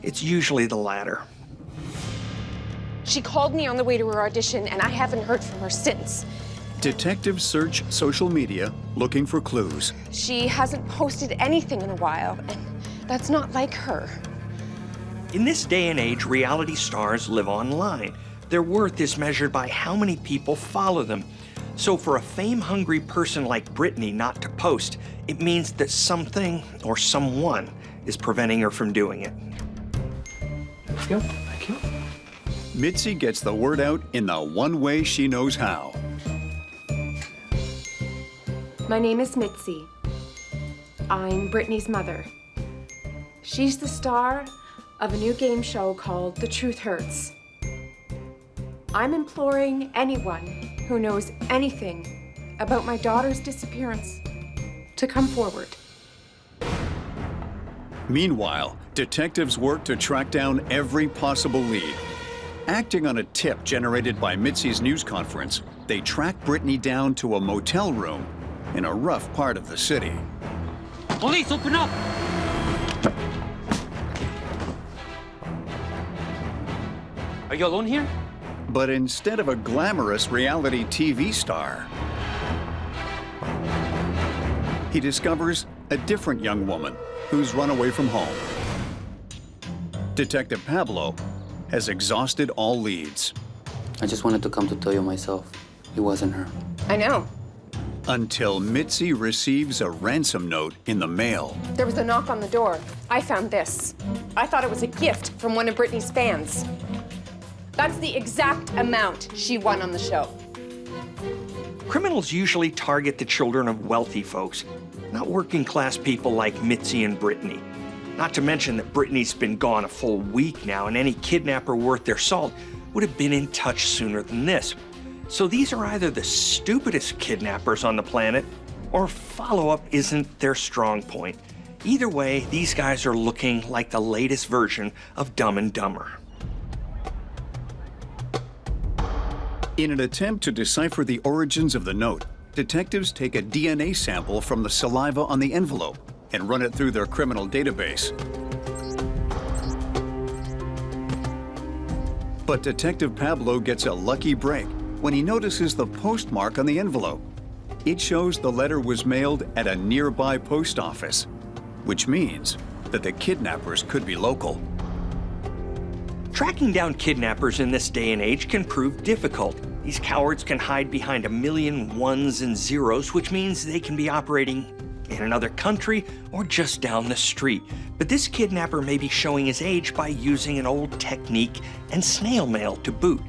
it's usually the latter. She called me on the way to her audition, and I haven't heard from her since. Detectives search social media looking for clues. She hasn't posted anything in a while, and that's not like her. In this day and age, reality stars live online. Their worth is measured by how many people follow them. So for a fame-hungry person like Brittany not to post, it means that something or someone is preventing her from doing it. Thank you. Thank you. Mitzi gets the word out in the one way she knows how. My name is Mitzi. I'm Brittany's mother. She's the star of a new game show called The Truth Hurts. I'm imploring anyone who knows anything about my daughter's disappearance to come forward. Meanwhile, detectives work to track down every possible lead. Acting on a tip generated by Mitzi's news conference, they track Brittany down to a motel room in a rough part of the city. Police, open up! Are you alone here? But instead of a glamorous reality TV star, he discovers a different young woman who's run away from home. Detective Pablo has exhausted all leads. I just wanted to come to tell you myself. It wasn't her. I know. Until Mitzi receives a ransom note in the mail. There was a knock on the door. I found this. I thought it was a gift from one of Brittany's fans. That's the exact amount she won on the show. Criminals usually target the children of wealthy folks, not working class people like Mitzi and Brittany. Not to mention that Brittany's been gone a full week now, and any kidnapper worth their salt would have been in touch sooner than this. So these are either the stupidest kidnappers on the planet, or follow-up isn't their strong point. Either way, these guys are looking like the latest version of Dumb and Dumber. In an attempt to decipher the origins of the note, detectives take a DNA sample from the saliva on the envelope and run it through their criminal database. But Detective Pablo gets a lucky break when he notices the postmark on the envelope. It shows the letter was mailed at a nearby post office, which means that the kidnappers could be local. Tracking down kidnappers in this day and age can prove difficult. These cowards can hide behind a million ones and zeros, which means they can be operating in another country or just down the street. But this kidnapper may be showing his age by using an old technique and snail mail to boot.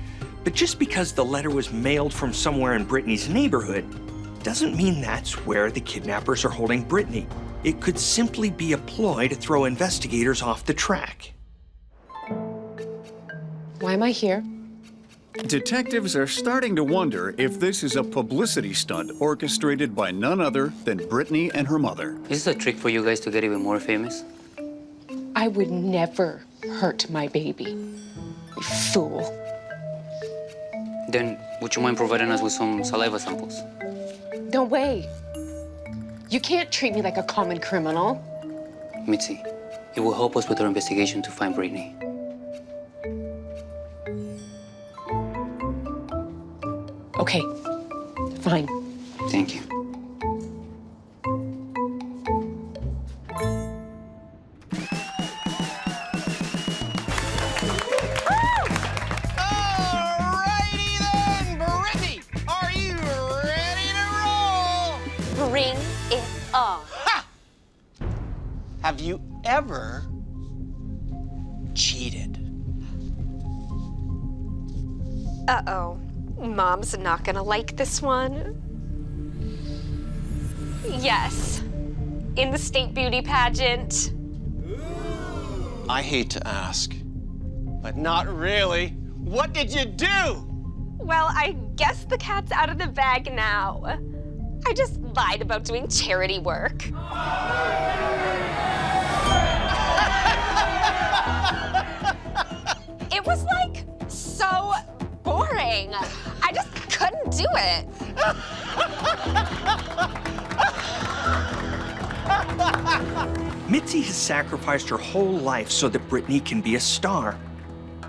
But just because the letter was mailed from somewhere in Brittany's neighborhood doesn't mean that's where the kidnappers are holding Brittany. It could simply be a ploy to throw investigators off the track. Why am I here? Detectives are starting to wonder if this is a publicity stunt orchestrated by none other than Brittany and her mother. Is this a trick for you guys to get even more famous? I would never hurt my baby. You fool. Then, would you mind providing us with some saliva samples? No way. You can't treat me like a common criminal. Mitzi, it will help us with our investigation to find Brittany. Okay, fine. Thank you. Bring it on. Ha! Have you ever cheated? Uh-oh. Mom's not gonna like this one. Yes. In the state beauty pageant. I hate to ask, but not really. What did you do? Well, I guess the cat's out of the bag now. I just lied about doing charity work. It was like so boring. I just couldn't do it. Mitzi has sacrificed her whole life so that Brittany can be a star.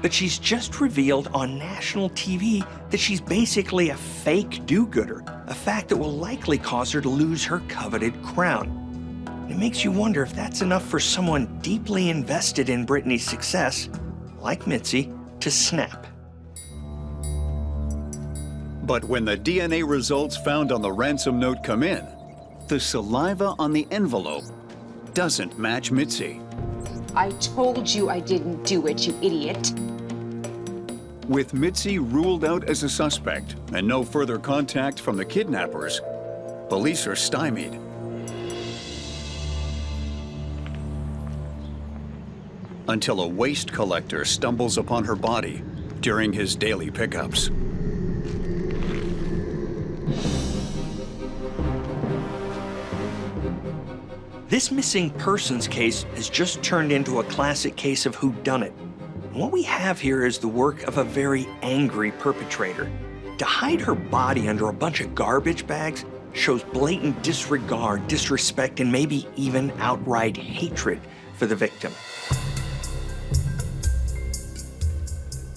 But she's just revealed on national TV that she's basically a fake do-gooder, a fact that will likely cause her to lose her coveted crown. It makes you wonder if that's enough for someone deeply invested in Brittany's success, like Mitzi, to snap. But when the DNA results found on the ransom note come in, the saliva on the envelope doesn't match Mitzi. I told you I didn't do it, you idiot. With Mitzi ruled out as a suspect and no further contact from the kidnappers, police are stymied. Until a waste collector stumbles upon her body during his daily pickups. This missing persons case has just turned into a classic case of whodunit. And what we have here is the work of a very angry perpetrator. To hide her body under a bunch of garbage bags shows blatant disregard, disrespect, and maybe even outright hatred for the victim.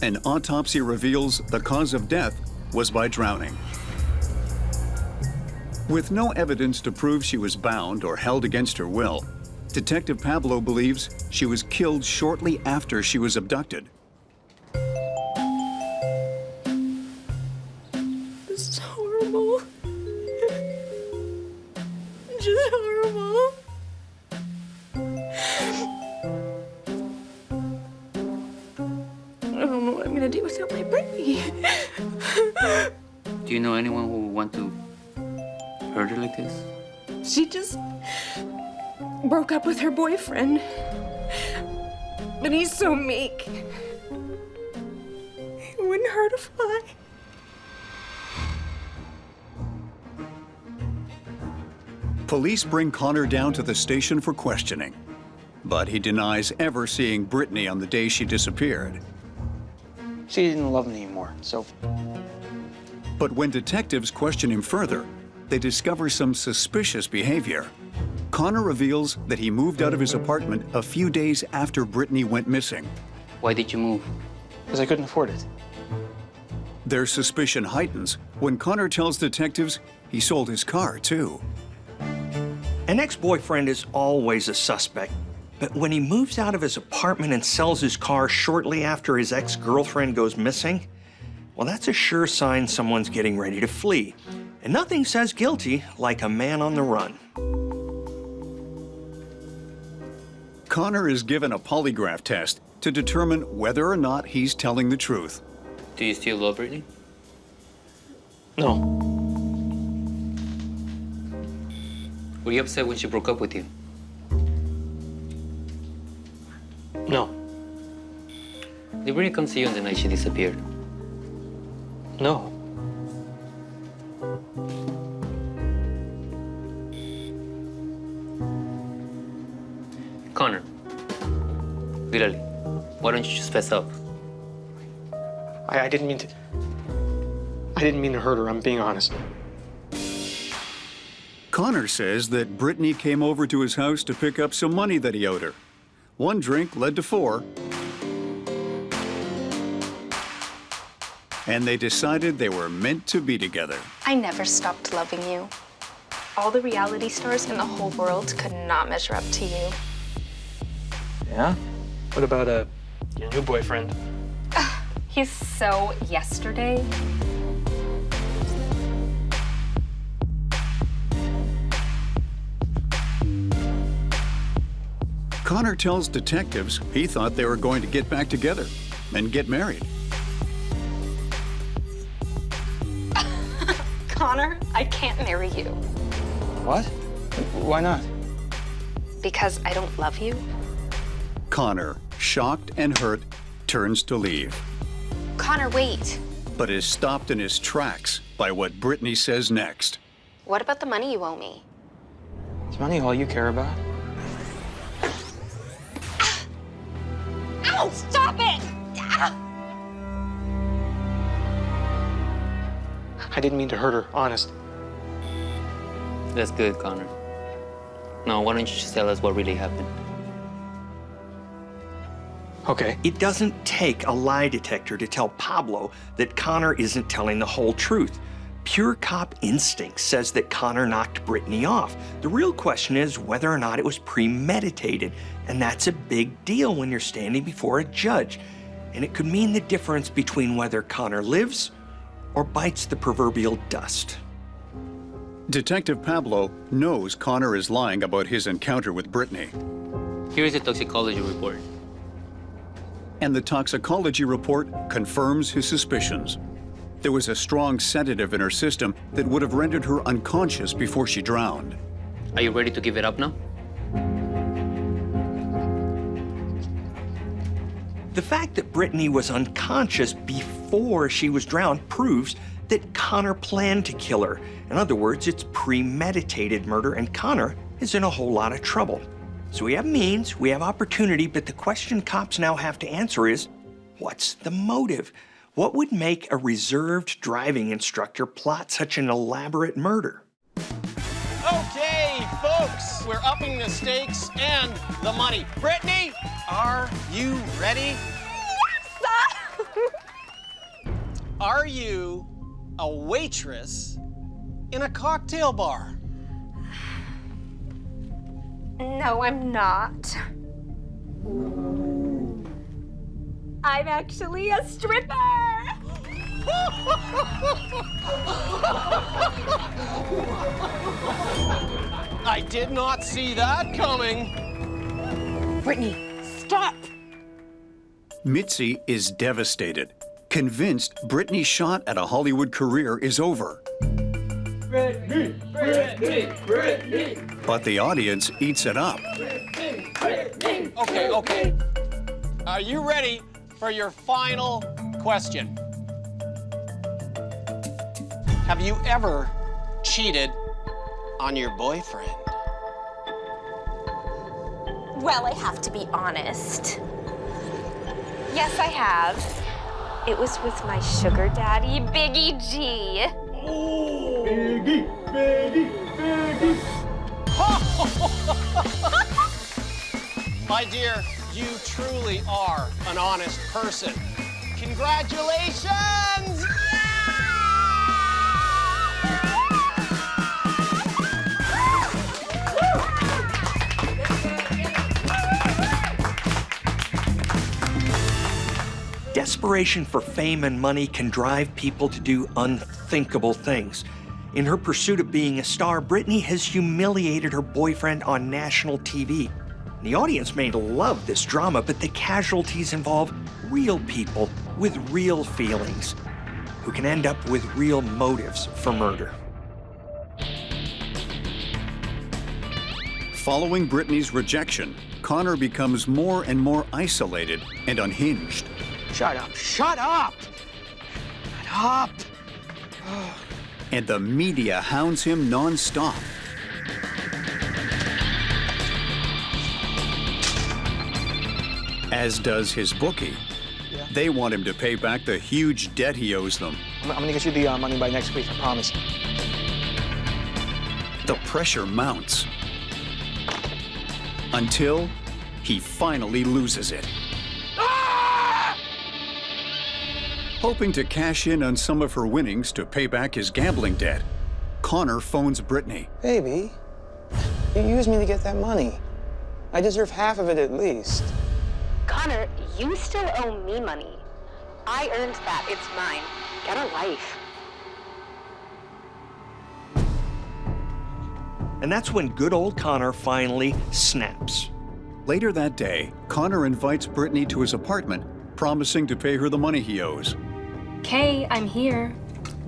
An autopsy reveals the cause of death was by drowning. With no evidence to prove she was bound or held against her will, Detective Pablo believes she was killed shortly after she was abducted. This is horrible. Just horrible. I don't know what I'm gonna do without my Brittany. Do you know anyone who would want to hurt her like this? She just broke up with her boyfriend. But he's so meek. He wouldn't hurt a fly. Police bring Connor down to the station for questioning, but he denies ever seeing Brittany on the day she disappeared. She didn't love me anymore, so... But when detectives question him further, they discover some suspicious behavior. Connor reveals that he moved out of his apartment a few days after Brittany went missing. Why did you move? Because I couldn't afford it. Their suspicion heightens when Connor tells detectives he sold his car, too. An ex-boyfriend is always a suspect, but when he moves out of his apartment and sells his car shortly after his ex-girlfriend goes missing, well, that's a sure sign someone's getting ready to flee. And nothing says guilty like a man on the run. Connor is given a polygraph test to determine whether or not he's telling the truth. Do you still love Brittany? No. Were you upset when she broke up with you? No. Did Brittany come see you on the night she disappeared? No. Connor, literally, why don't you just fess up? I didn't mean to... I didn't mean to hurt her, I'm being honest. Connor says that Brittany came over to his house to pick up some money that he owed her. One drink led to 4, and they decided they were meant to be together. I never stopped loving you. All the reality stars in the whole world could not measure up to you. Yeah? What about, your new boyfriend? He's so yesterday. Connor tells detectives he thought they were going to get back together and get married. Connor, I can't marry you. What? Why not? Because I don't love you. Connor, shocked and hurt, turns to leave, Connor, wait. but is stopped in his tracks by what Brittany says next. What about the money you owe me? Is money all you care about? Ow, stop it! Ah! I didn't mean to hurt her, honest. That's good, Connor. Now, why don't you just tell us what really happened? Okay. It doesn't take a lie detector to tell Pablo that Connor isn't telling the whole truth. Pure cop instinct says that Connor knocked Brittany off. The real question is whether or not it was premeditated, and that's a big deal when you're standing before a judge. And it could mean the difference between whether Connor lives or bites the proverbial dust. Detective Pablo knows Connor is lying about his encounter with Brittany, Here is the toxicology report. and the toxicology report confirms his suspicions. There was a strong sedative in her system that would have rendered her unconscious before she drowned. Are you ready to give it up now? The fact that Brittany was unconscious before she was drowned proves that Connor planned to kill her. In other words, it's premeditated murder, and Connor is in a whole lot of trouble. So we have means, we have opportunity, but the question cops now have to answer is, what's the motive? What would make a reserved driving instructor plot such an elaborate murder? Okay, folks, we're upping the stakes and the money. Brittany, are you ready? Are you a waitress in a cocktail bar? No, I'm not. I'm actually a stripper! I did not see that coming. Brittany, stop! Mitzi is devastated, convinced Brittany's shot at a Hollywood career is over. Brittany, Brittany, Brittany. But the audience eats it up. Okay. Are you ready for your final question? Have you ever cheated on your boyfriend? Well, I have to be honest. Yes, I have. It was with my sugar daddy, Biggie G. Oh, Biggie, Biggie, Biggie. My dear, you truly are an honest person. Congratulations! Desperation for fame and money can drive people to do unthinkable things. In her pursuit of being a star, Brittany has humiliated her boyfriend on national TV. The audience may love this drama, but the casualties involve real people with real feelings who can end up with real motives for murder. Following Brittany's rejection, Connor becomes more and more isolated and unhinged. Shut up! Shut up! Shut up! And the media hounds him non-stop. As does his bookie. Yeah. They want him to pay back the huge debt he owes them. I'm gonna get you the money by next week, I promise. The pressure mounts. Until he finally loses it. Hoping to cash in on some of her winnings to pay back his gambling debt, Connor phones Brittany. Baby, you used me to get that money. I deserve half of it at least. Connor, you still owe me money. I earned that. It's mine. Get a life. And that's when good old Connor finally snaps. Later that day, Connor invites Brittany to his apartment, promising to pay her the money he owes. Okay, I'm here.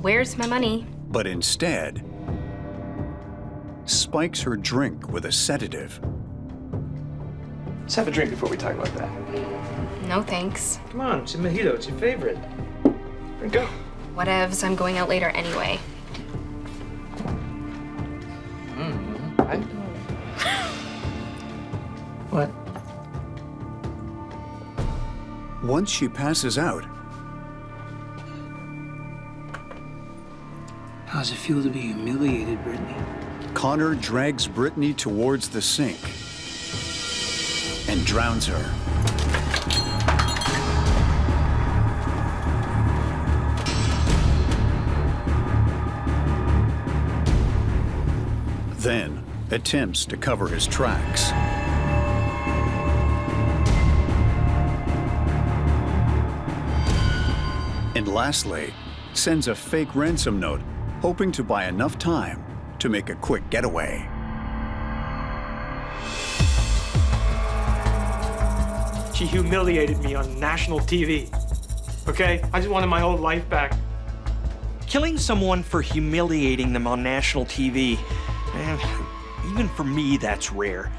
Where's my money? But instead, spikes her drink with a sedative. Let's have a drink before we talk about that. No thanks. Come on, it's a mojito. It's your favorite. Drink up. Whatevs, I'm going out later anyway. I know. What? Once she passes out, How does it feel to be humiliated, Brittany? Connor drags Brittany towards the sink and drowns her. Then attempts to cover his tracks. And lastly, sends a fake ransom note, hoping to buy enough time to make a quick getaway. She humiliated me on national TV. Okay? I just wanted my old life back. Killing someone for humiliating them on national TV, even for me, that's rare.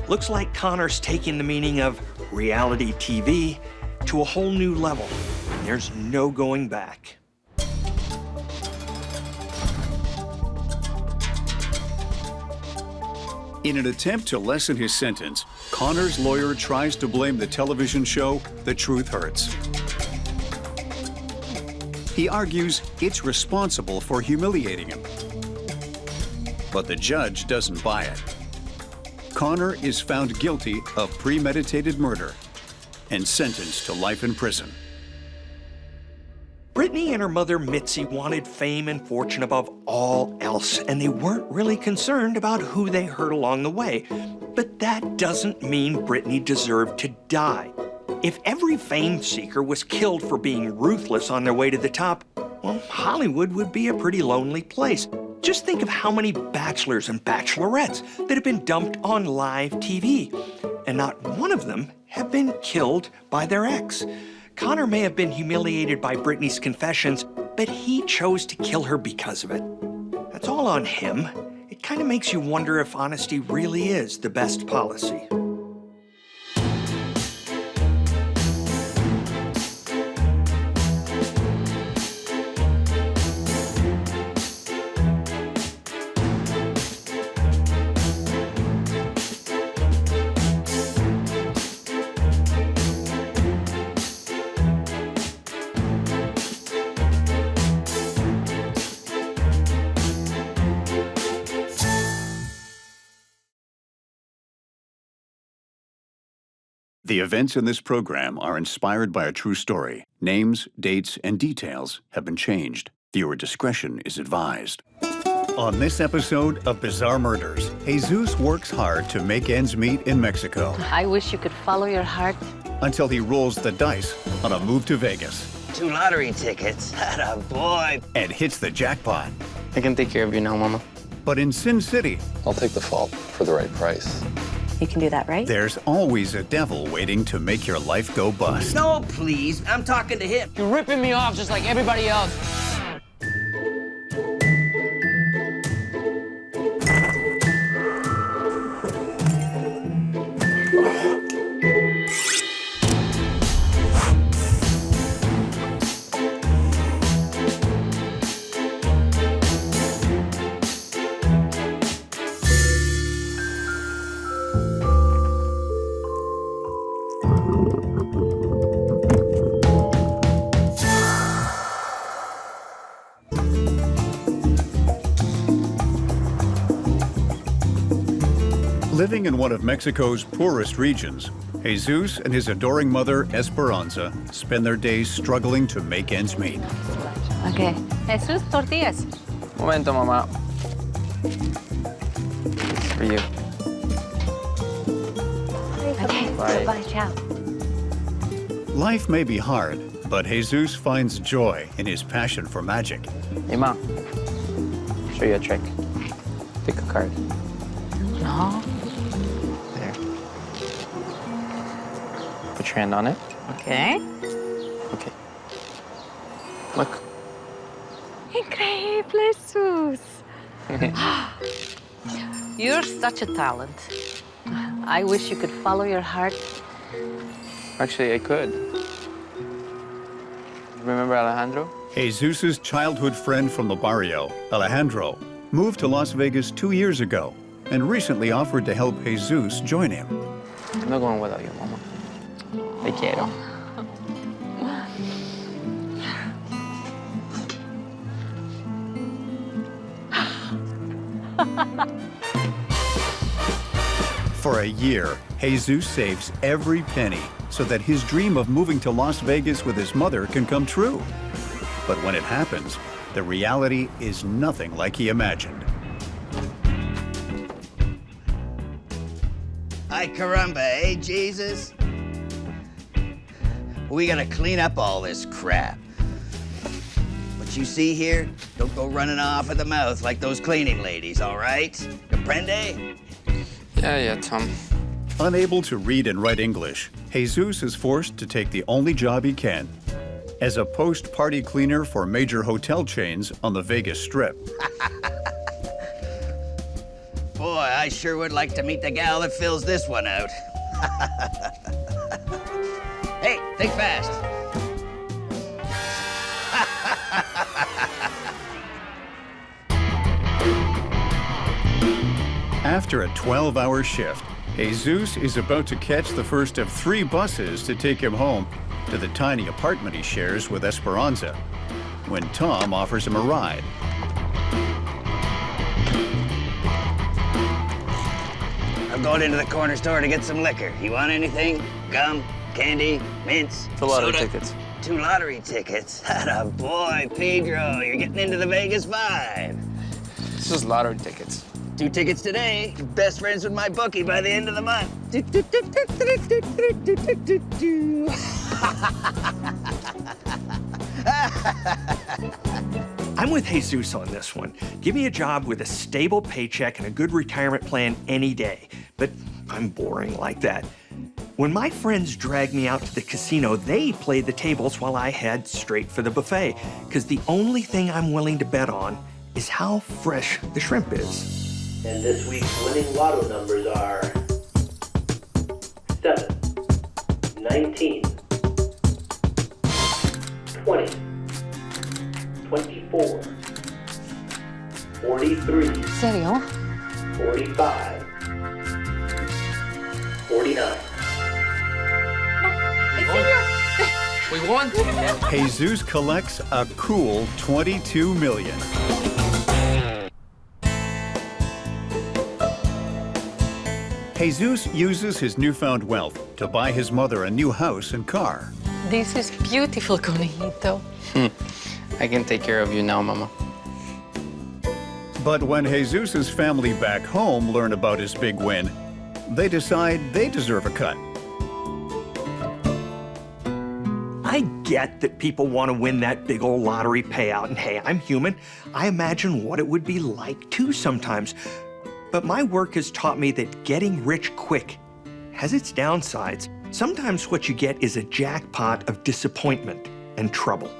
Looks like Connor's taking the meaning of reality TV to a whole new level. There's no going back. In an attempt to lessen his sentence, Connor's lawyer tries to blame the television show The Truth Hurts. He argues it's responsible for humiliating him. But the judge doesn't buy it. Connor is found guilty of premeditated murder and sentenced to life in prison. Brittany and her mother Mitzi wanted fame and fortune above all else, and they weren't really concerned about who they hurt along the way. But that doesn't mean Brittany deserved to die. If every fame seeker was killed for being ruthless on their way to the top, well, Hollywood would be a pretty lonely place. Just think of how many bachelors and bachelorettes that have been dumped on live TV, and not one of them have been killed by their ex. Connor may have been humiliated by Brittany's confessions, but he chose to kill her because of it. That's all on him. It kind of makes you wonder if honesty really is the best policy. The events in this program are inspired by a true story. Names, dates, and details have been changed. Viewer discretion is advised. On this episode of Bizarre Murders, Jesus works hard to make ends meet in Mexico I wish you could follow your heart. until he rolls the dice on a move to Vegas 2 lottery tickets. Atta boy. and hits the jackpot. I can take care of you now, Mama. But in Sin City, I'll take the fault for the right price. You can do that, right? there's always a devil waiting to make your life go bust. No, please. I'm talking to him. You're ripping me off just like everybody else. Living in one of Mexico's poorest regions, Jesus and his adoring mother, Esperanza, spend their days struggling to make ends meet. Okay. Jesus, tortillas. Momento, Mama. It's for you. Okay. Bye. Bye, ciao. Life may be hard, but Jesus finds joy in his passion for magic. Hey, Ma. Show you a trick. Pick a card. No. There. Put your hand on it. Okay. Okay. Look. Increíble, Jesus. You're such a talent. I wish you could follow your heart. Actually, I could. Remember Alejandro? Jesus' childhood friend from the barrio, Alejandro, moved to Las Vegas 2 years ago and recently offered to help Jesus join him. I'm not going without you, Mama. Te quiero. For a year, Jesus saves every penny so that his dream of moving to Las Vegas with his mother can come true. But when it happens, the reality is nothing like he imagined. Ay caramba, eh, Jesus? We gotta clean up all this crap. What you see here, don't go running off at the mouth like those cleaning ladies, all right? Comprende? Yeah, Tom. Unable to read and write English, Jesus is forced to take the only job he can as a post-party cleaner for major hotel chains on the Vegas Strip. Boy, I sure would like to meet the gal that fills this one out. Hey, think fast. After a 12-hour shift, Jesus is about to catch the first of 3 buses to take him home to the tiny apartment he shares with Esperanza, when Tom offers him a ride. I'm going into the corner store to get some liquor. You want anything? Gum, candy, mints, 2 lottery soda? tickets. 2 lottery tickets? Atta boy, Pedro. You're getting into the Vegas vibe. This is lottery tickets. 2 tickets today. Best friends with my bookie by the end of the month. I'm with Jesus on this one. Give me a job with a stable paycheck and a good retirement plan any day. But I'm boring like that. When my friends dragged me out to the casino, they played the tables while I head straight for the buffet, because the only thing I'm willing to bet on is how fresh the shrimp is. And this week's winning lotto numbers are 7, 19, 20, 24, 43, Serio? 45, 49. We won. Jesus collects a cool $22 million. Jesus uses his newfound wealth to buy his mother a new house and car. This is beautiful, conejito. I can take care of you now, Mama. But when Jesus's family back home learn about his big win, they decide they deserve a cut. I get that people want to win that big old lottery payout, and hey, I'm human. I imagine what it would be like too sometimes. But my work has taught me that getting rich quick has its downsides. Sometimes what you get is a jackpot of disappointment and trouble.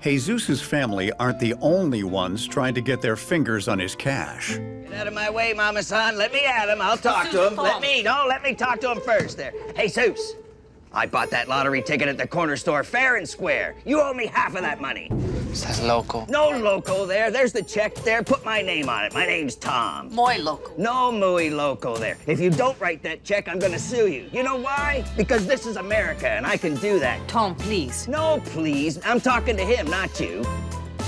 Jesus's family aren't the only ones trying to get their fingers on his cash. Get out of my way, Mama San. Let me at him. I'll talk to him. Let me talk to him first there. Hey, Jesus. I bought that lottery ticket at the corner store fair and square. You owe me half of that money. Estás loco. No loco there. There's the check there. Put my name on it. My name's Tom. Muy loco. No muy loco there. If you don't write that check, I'm gonna sue you. You know why? Because this is America and I can do that. Tom, please. No, please. I'm talking to him, not you.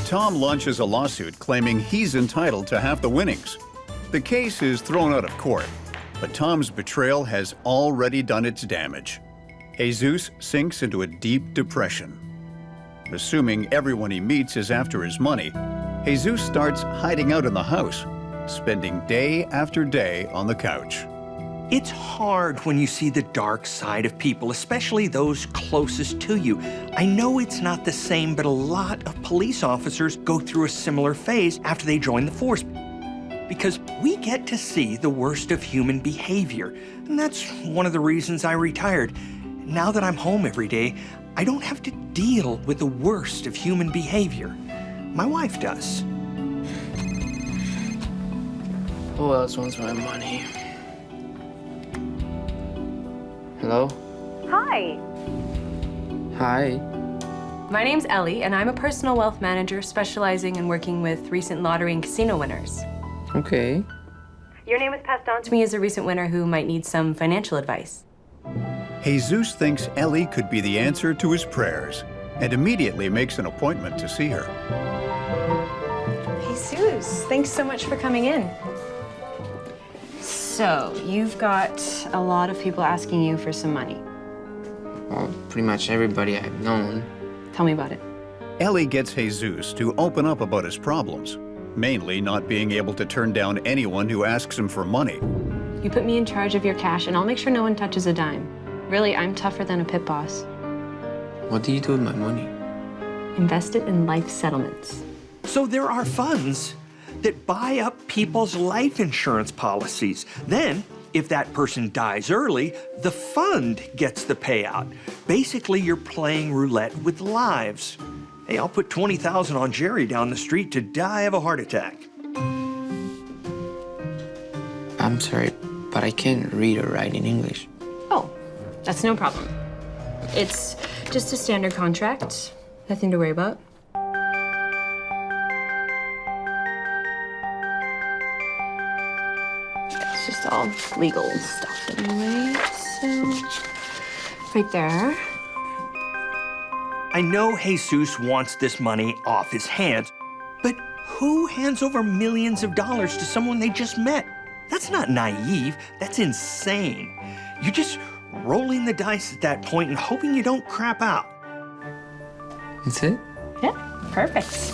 Tom launches a lawsuit claiming he's entitled to half the winnings. The case is thrown out of court, but Tom's betrayal has already done its damage. Jesus sinks into a deep depression. Assuming everyone he meets is after his money, Jesus starts hiding out in the house, spending day after day on the couch. It's hard when you see the dark side of people, especially those closest to you. I know it's not the same, but a lot of police officers go through a similar phase after they join the force, because we get to see the worst of human behavior. And that's one of the reasons I retired. Now that I'm home every day, I don't have to deal with the worst of human behavior. My wife does. Who else wants my money? Hello? Hi. Hi. My name's Ellie, and I'm a personal wealth manager specializing in working with recent lottery and casino winners. Okay. Your name was passed on to me as a recent winner who might need some financial advice. Jesus thinks Ellie could be the answer to his prayers and immediately makes an appointment to see her. Jesus, thanks so much for coming in. So, you've got a lot of people asking you for some money. Well, pretty much everybody I've known. Tell me about it. Ellie gets Jesus to open up about his problems, mainly not being able to turn down anyone who asks him for money. You put me in charge of your cash, and I'll make sure no one touches a dime. Really, I'm tougher than a pit boss. What do you do with my money? Invest it in life settlements. So there are funds that buy up people's life insurance policies. Then, if that person dies early, the fund gets the payout. Basically, you're playing roulette with lives. Hey, I'll put $20,000 on Jerry down the street to die of a heart attack. I'm sorry, but I can't read or write in English. Oh, that's no problem. It's just a standard contract. Nothing to worry about. It's just all legal stuff anyway, so... Right there. I know Jesus wants this money off his hands, but who hands over millions of dollars to someone they just met? That's not naive, that's insane. You're just rolling the dice at that point and hoping you don't crap out. That's it? Yeah, perfect.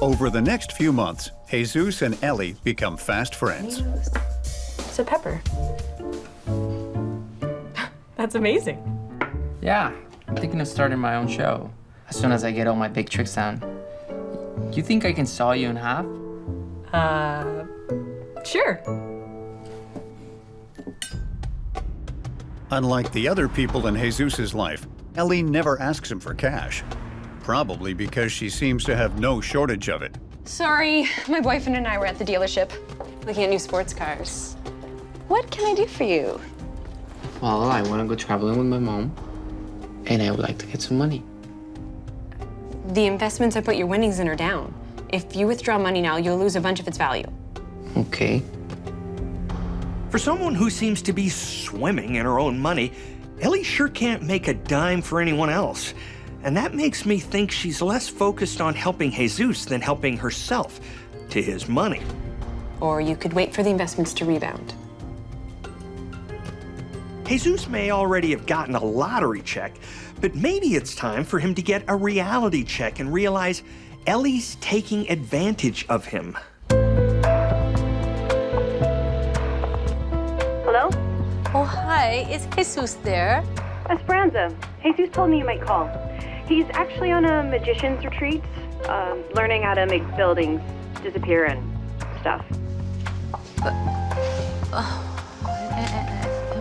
Over the next few months, Jesus and Ellie become fast friends. So Pepper. That's amazing. Yeah, I'm thinking of starting my own show as soon as I get all my big tricks down. You think I can saw you in half? Sure. Unlike the other people in Jesus' life, Ellie never asks him for cash. Probably because she seems to have no shortage of it. Sorry, my boyfriend and I were at the dealership looking at new sports cars. What can I do for you? Well, I want to go traveling with my mom, and I would like to get some money. The investments I put your winnings in are down. If you withdraw money now, you'll lose a bunch of its value. Okay. For someone who seems to be swimming in her own money, Ellie sure can't make a dime for anyone else. And that makes me think she's less focused on helping Jesus than helping herself to his money. Or you could wait for the investments to rebound. Jesus may already have gotten a lottery check, but maybe it's time for him to get a reality check and realize Ellie's taking advantage of him. Hello? Oh, hi. Is Jesus there? Esperanza. Jesus told me you might call. He's actually on a magician's retreat, learning how to make buildings disappear and stuff.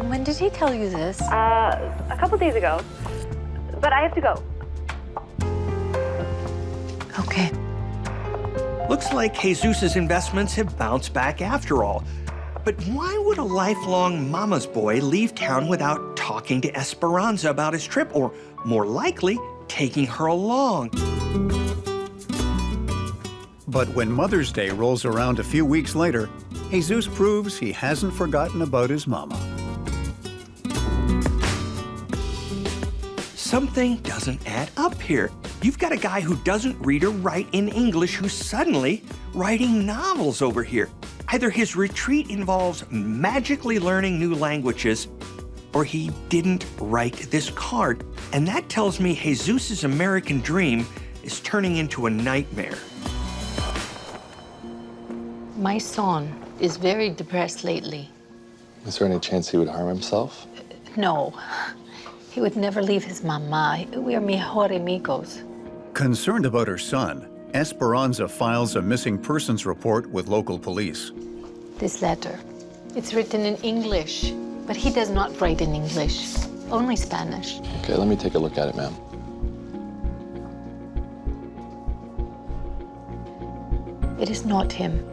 When did he tell you this? A couple days ago. But I have to go. Okay. Looks like Jesus' investments have bounced back after all. But why would a lifelong mama's boy leave town without talking to Esperanza about his trip, or more likely, taking her along? But when Mother's Day rolls around a few weeks later, Jesus proves he hasn't forgotten about his mama. Something doesn't add up here. You've got a guy who doesn't read or write in English who's suddenly writing novels over here. Either his retreat involves magically learning new languages, or he didn't write this card. And that tells me Jesus' American dream is turning into a nightmare. My son is very depressed lately. Is there any chance he would harm himself? No, he would never leave his mama. We are mejor amigos. Concerned about her son, Esperanza files a missing persons report with local police. This letter, it's written in English, but he does not write in English, only Spanish. Okay, let me take a look at it, ma'am. It is not him.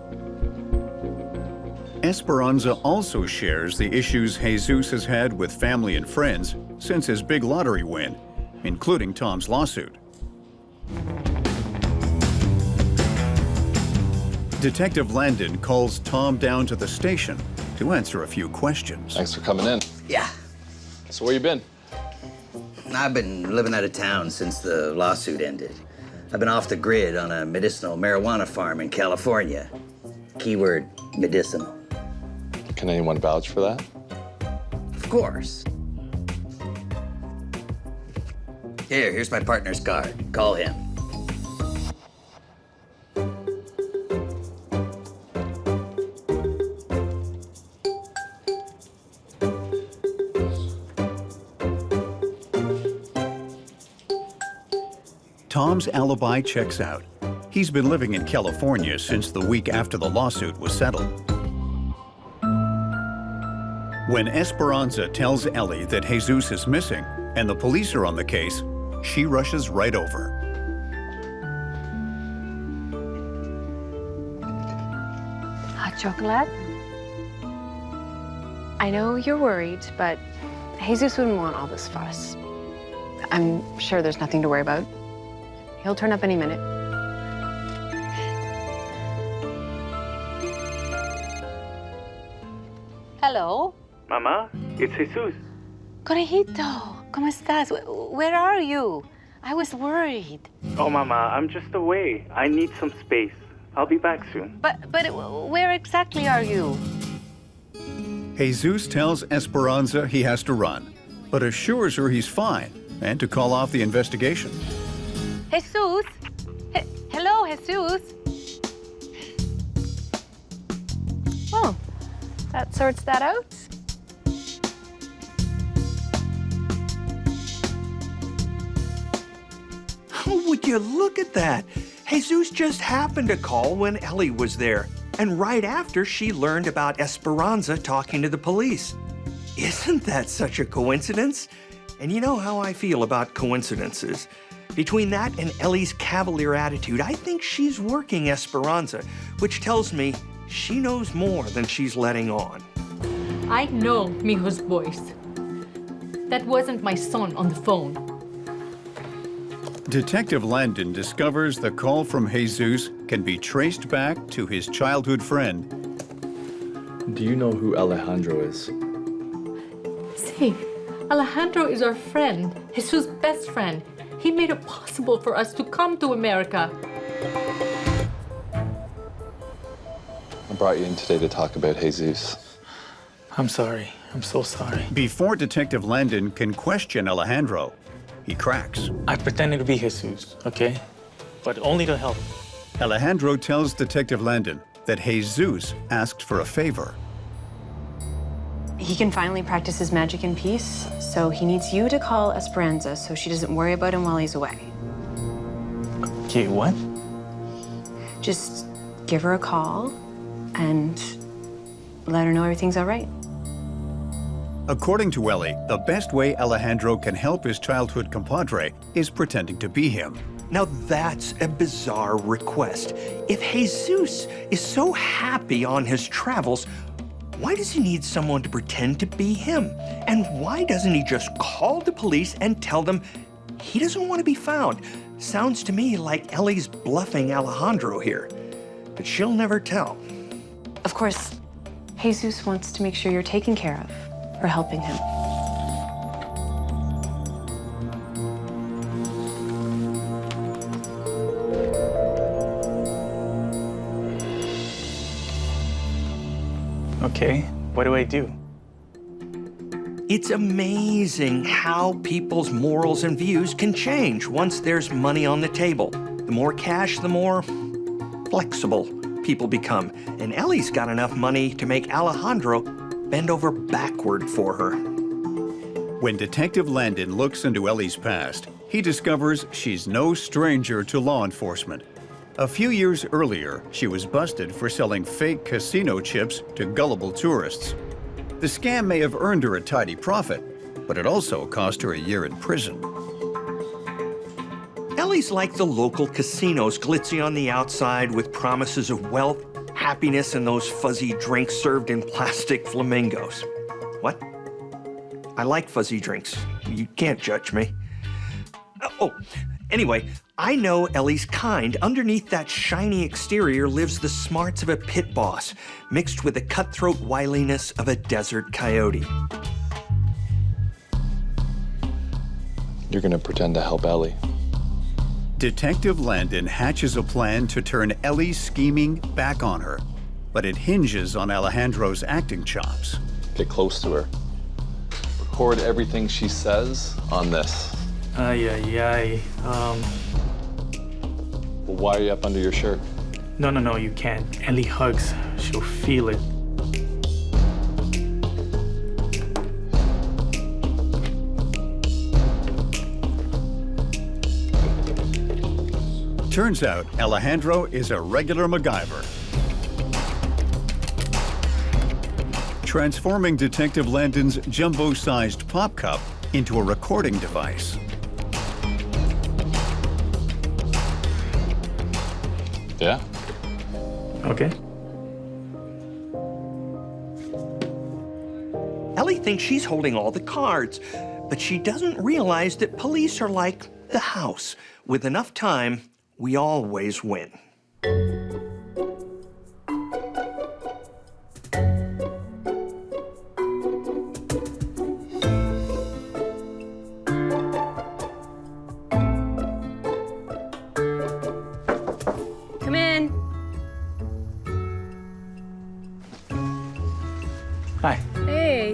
Esperanza also shares the issues Jesus has had with family and friends since his big lottery win, including Tom's lawsuit. Detective Landon calls Tom down to the station to answer a few questions. Thanks for coming in. Yeah. So where you been? I've been living out of town since the lawsuit ended. I've been off the grid on a medicinal marijuana farm in California. Keyword, medicinal. Can anyone vouch for that? Of course. Here's my partner's card. Call him. Tom's alibi checks out. He's been living in California since the week after the lawsuit was settled. When Esperanza tells Ellie that Jesus is missing and the police are on the case, she rushes right over. Hot chocolate? I know you're worried, but Jesus wouldn't want all this fuss. I'm sure there's nothing to worry about. He'll turn up any minute. Hello. Mama, it's Jesus. Conejito, ¿cómo estás? Where are you? I was worried. Oh, Mama, I'm just away. I need some space. I'll be back soon. But where exactly are you? Jesus tells Esperanza he has to run, but assures her he's fine and to call off the investigation. Jesus? Hello, Jesus? Well, that sorts that out. Oh, would you look at that? Jesus just happened to call when Ellie was there, and right after she learned about Esperanza talking to the police. Isn't that such a coincidence? And you know how I feel about coincidences. Between that and Ellie's cavalier attitude, I think she's working Esperanza, which tells me she knows more than she's letting on. I know Mijo's voice. That wasn't my son on the phone. Detective Landon discovers the call from Jesus can be traced back to his childhood friend. Do you know who Alejandro is? See, Alejandro is our friend, Jesus' best friend. He made it possible for us to come to America. I brought you in today to talk about Jesus. I'm sorry. I'm so sorry. Before Detective Landon can question Alejandro, he cracks. I pretended to be Jesus, okay? But only to help. Alejandro tells Detective Landon that Jesus asked for a favor. He can finally practice his magic in peace, so he needs you to call Esperanza so she doesn't worry about him while he's away. Okay, what? Just give her a call and let her know everything's all right. According to Ellie, the best way Alejandro can help his childhood compadre is pretending to be him. Now that's a bizarre request. If Jesus is so happy on his travels, why does he need someone to pretend to be him? And why doesn't he just call the police and tell them he doesn't want to be found? Sounds to me like Ellie's bluffing Alejandro here, but she'll never tell. Of course, Jesus wants to make sure you're taken care of or helping him. Okay, what do I do? It's amazing how people's morals and views can change once there's money on the table. The more cash, the more flexible people become. And Ellie's got enough money to make Alejandro bend over backward for her. When Detective Landon looks into Ellie's past, he discovers she's no stranger to law enforcement. A few years earlier, she was busted for selling fake casino chips to gullible tourists. The scam may have earned her a tidy profit, but it also cost her a year in prison. Ellie's like the local casinos, glitzy on the outside with promises of wealth, happiness, and those fuzzy drinks served in plastic flamingos. What? I like fuzzy drinks. You can't judge me. Oh, anyway, I know Ellie's kind. Underneath that shiny exterior lives the smarts of a pit boss, mixed with the cutthroat wiliness of a desert coyote. You're gonna pretend to help Ellie. Detective Landon hatches a plan to turn Ellie's scheming back on her, but it hinges on Alejandro's acting chops. Get close to her. Record everything she says on this. Ay. Well, why are you up under your shirt? No, you can't. Ellie hugs. She'll feel it. Turns out Alejandro is a regular MacGyver, transforming Detective Landon's jumbo-sized pop cup into a recording device. Yeah? Okay. Ellie thinks she's holding all the cards, but she doesn't realize that police are like the house. With enough time, we always win.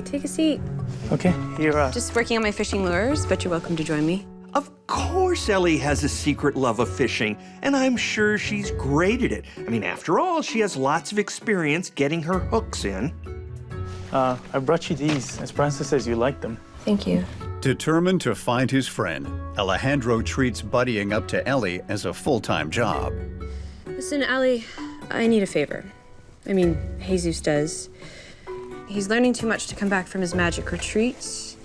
take a seat. Okay, here. Just working on my fishing lures, but you're welcome to join me. Of course Ellie has a secret love of fishing, and I'm sure she's great at it. I mean, after all, she has lots of experience getting her hooks in. I brought you these. Esperanza says you like them. Thank you. Determined to find his friend, Alejandro treats buddying up to Ellie as a full-time job. Listen, Ellie, I need a favor. I mean, Jesus does. He's learning too much to come back from his magic retreats.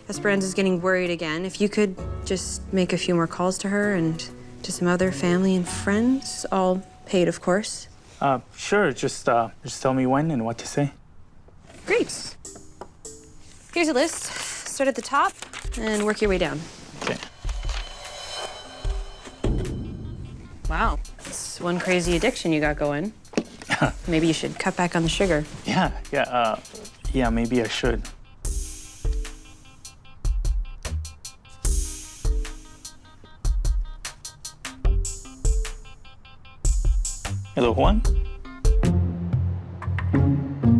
Esperanza's getting worried again. If you could just make a few more calls to her and to some other family and friends, all paid, of course. Sure. Just tell me when and what to say. Great. Here's a list. Start at the top and work your way down. Okay. Wow, that's one crazy addiction you got going. Maybe you should cut back on the sugar. Yeah, maybe I should. Hello, Juan?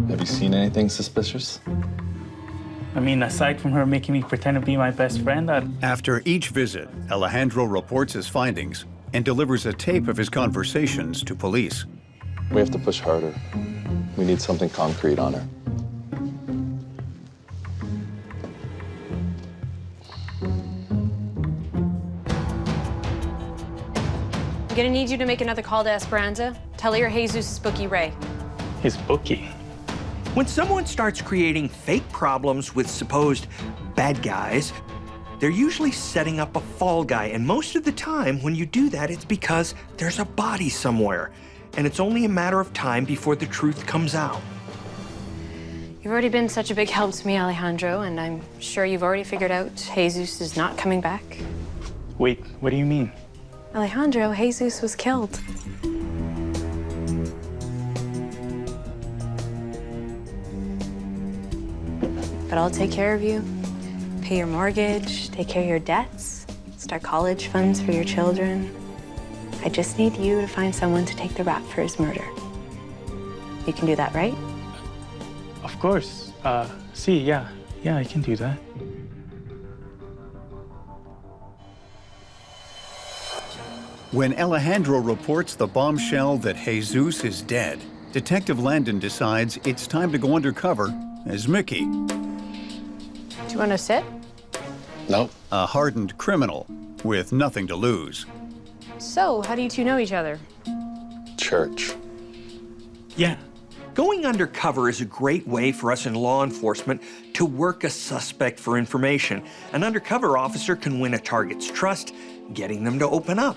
Have you seen anything suspicious? I mean, aside from her making me pretend to be my best friend, After each visit, Alejandro reports his findings and delivers a tape of his conversations to police. We have to push harder. We need something concrete on her. I'm gonna need you to make another call to Esperanza. Tell her you're Jesus' bookie, Ray. His bookie? When someone starts creating fake problems with supposed bad guys, they're usually setting up a fall guy. And most of the time, when you do that, it's because there's a body somewhere. And it's only a matter of time before the truth comes out. You've already been such a big help to me, Alejandro, and I'm sure you've already figured out Jesus is not coming back. Wait, what do you mean? Alejandro, Jesus was killed. But I'll take care of you, pay your mortgage, take care of your debts, start college funds for your children. I just need you to find someone to take the rap for his murder. You can do that, right? Of course. Yeah, I can do that. When Alejandro reports the bombshell that Jesus is dead, Detective Landon decides it's time to go undercover as Mickey. Do you want to sit? Nope. A hardened criminal with nothing to lose. So, how do you two know each other? Church. Yeah. Going undercover is a great way for us in law enforcement to work a suspect for information. An undercover officer can win a target's trust, getting them to open up.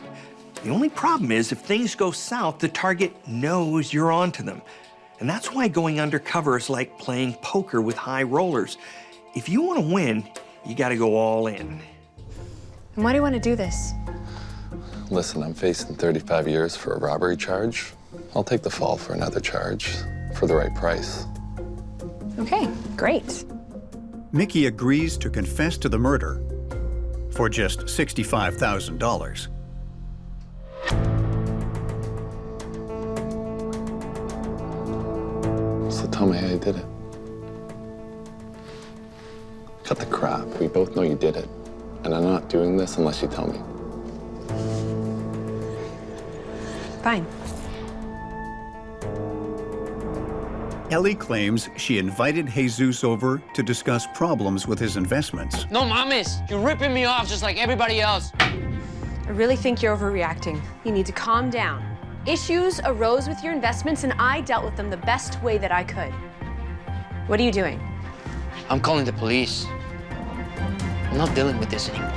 The only problem is if things go south, the target knows you're onto them. And that's why going undercover is like playing poker with high rollers. If you want to win, you got to go all in. And why do you want to do this? Listen, I'm facing 35 years for a robbery charge. I'll take the fall for another charge for the right price. Okay, great. Mickey agrees to confess to the murder for just $65,000. So tell me how you did it. Cut the crap. We both know you did it. And I'm not doing this unless you tell me. Fine. Ellie claims she invited Jesus over to discuss problems with his investments. No mames, you're ripping me off just like everybody else. I really think you're overreacting. You need to calm down. Issues arose with your investments, and I dealt with them the best way that I could. What are you doing? I'm calling the police. I'm not dealing with this anymore.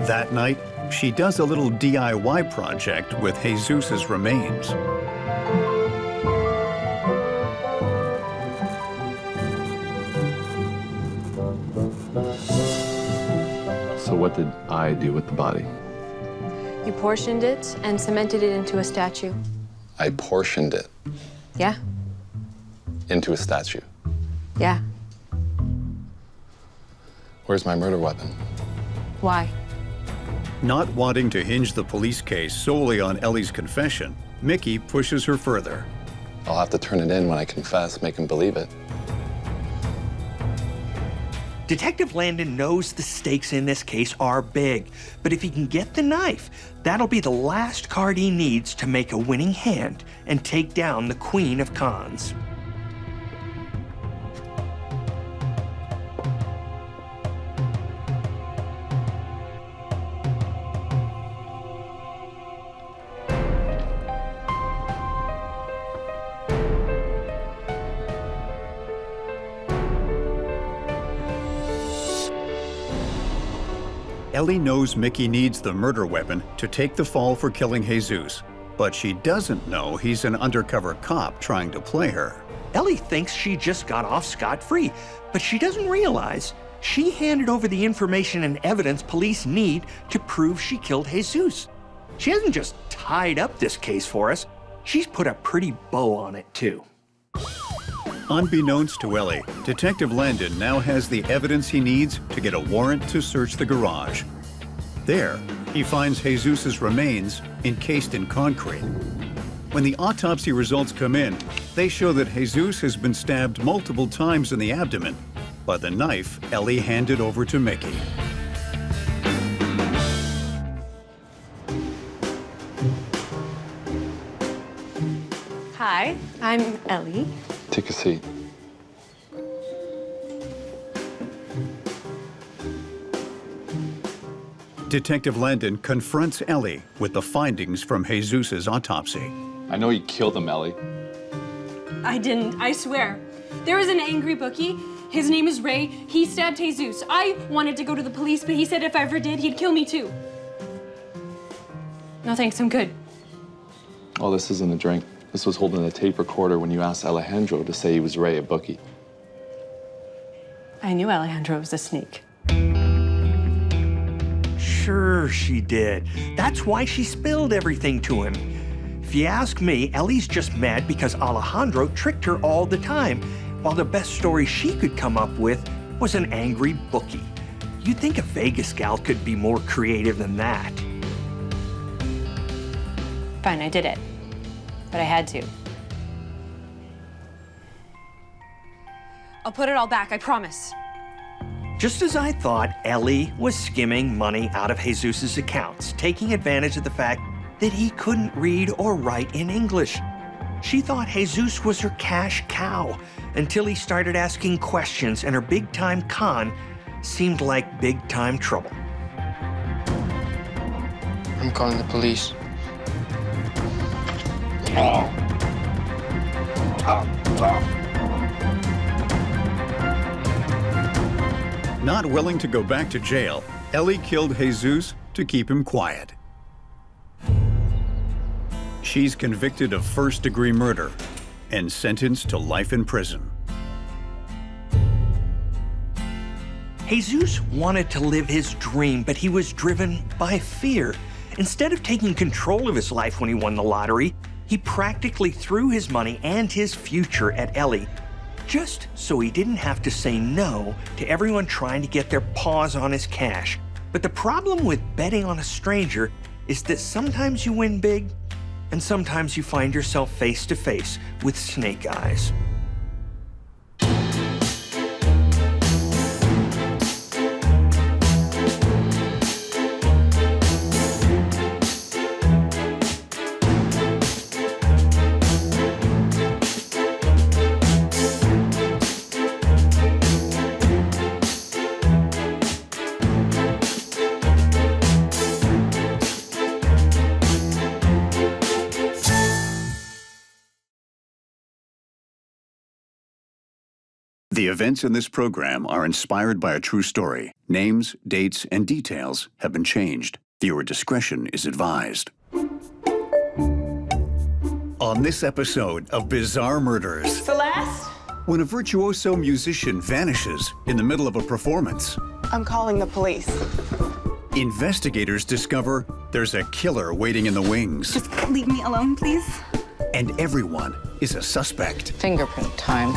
That night, she does a little DIY project with Jesus's remains. So what did I do with the body? You portioned it and cemented it into a statue. I portioned it. Yeah. into a statue. Yeah. Where's my murder weapon? Why? Not wanting to hinge the police case solely on Ellie's confession, Mickey pushes her further. I'll have to turn it in when I confess, make him believe it. Detective Landon knows the stakes in this case are big, but if he can get the knife, that'll be the last card he needs to make a winning hand and take down the Queen of Cons. Ellie knows Mickey needs the murder weapon to take the fall for killing Jesus, but she doesn't know he's an undercover cop trying to play her. Ellie thinks she just got off scot-free, but she doesn't realize she handed over the information and evidence police need to prove she killed Jesus. She hasn't just tied up this case for us, she's put a pretty bow on it too. Unbeknownst to Ellie, Detective Landon now has the evidence he needs to get a warrant to search the garage. There, he finds Jesus's remains encased in concrete. When the autopsy results come in, they show that Jesus has been stabbed multiple times in the abdomen by the knife Ellie handed over to Mickey. Hi, I'm Ellie. Take a seat. Detective Landon confronts Ellie with the findings from Jesus's autopsy. I know you killed him, Ellie. I didn't, I swear. There was an angry bookie. His name is Ray. He stabbed Jesus. I wanted to go to the police, but he said if I ever did, he'd kill me too. No thanks, I'm good. Oh, this isn't a drink. This was holding a tape recorder when you asked Alejandro to say he was Ray, a bookie. I knew Alejandro was a snake. Sure she did. That's why she spilled everything to him. If you ask me, Ellie's just mad because Alejandro tricked her all the time, while the best story she could come up with was an angry bookie. You'd think a Vegas gal could be more creative than that. Fine, I did it. But I had to. I'll put it all back, I promise. Just as I thought, Ellie was skimming money out of Jesus's accounts, taking advantage of the fact that he couldn't read or write in English. She thought Jesus was her cash cow until he started asking questions and her big-time con seemed like big-time trouble. I'm calling the police. Not willing to go back to jail, Ellie killed Jesus to keep him quiet. She's convicted of first-degree murder and sentenced to life in prison. Jesus wanted to live his dream, but he was driven by fear. Instead of taking control of his life when he won the lottery, he practically threw his money and his future at Ellie, just so he didn't have to say no to everyone trying to get their paws on his cash. But the problem with betting on a stranger is that sometimes you win big, and sometimes you find yourself face to face with snake eyes. The events in this program are inspired by a true story. Names, dates, and details have been changed. Viewer discretion is advised. On this episode of Bizarre Murders, Celeste? when a virtuoso musician vanishes in the middle of a performance, I'm calling the police. investigators discover there's a killer waiting in the wings. Just leave me alone, please. and everyone is a suspect. Fingerprint time.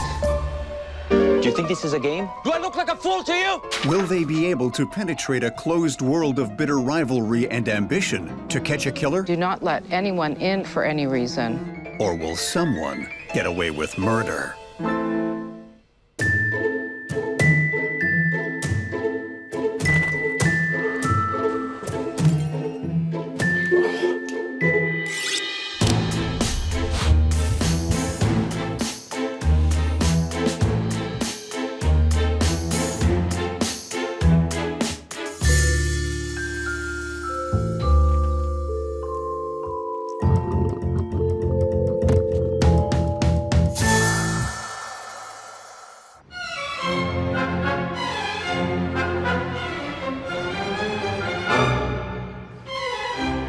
Do you think this is a game? Do I look like a fool to you? Will they be able to penetrate a closed world of bitter rivalry and ambition to catch a killer? Do not let anyone in for any reason. Or will someone get away with murder?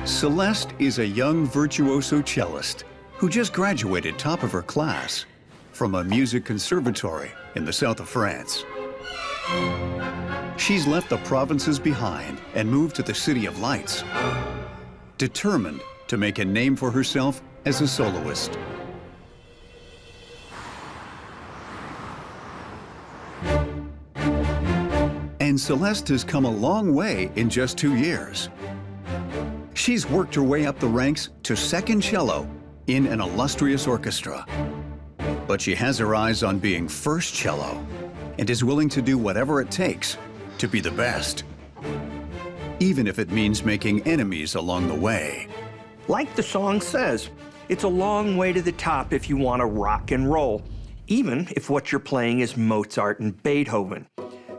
Celeste is a young virtuoso cellist who just graduated top of her class from a music conservatory in the south of France. She's left the provinces behind and moved to the City of Lights, determined to make a name for herself as a soloist. And Celeste has come a long way in just 2 years. She's worked her way up the ranks to second cello in an illustrious orchestra. But she has her eyes on being first cello and is willing to do whatever it takes to be the best, even if it means making enemies along the way. Like the song says, it's a long way to the top if you want to rock and roll, even if what you're playing is Mozart and Beethoven.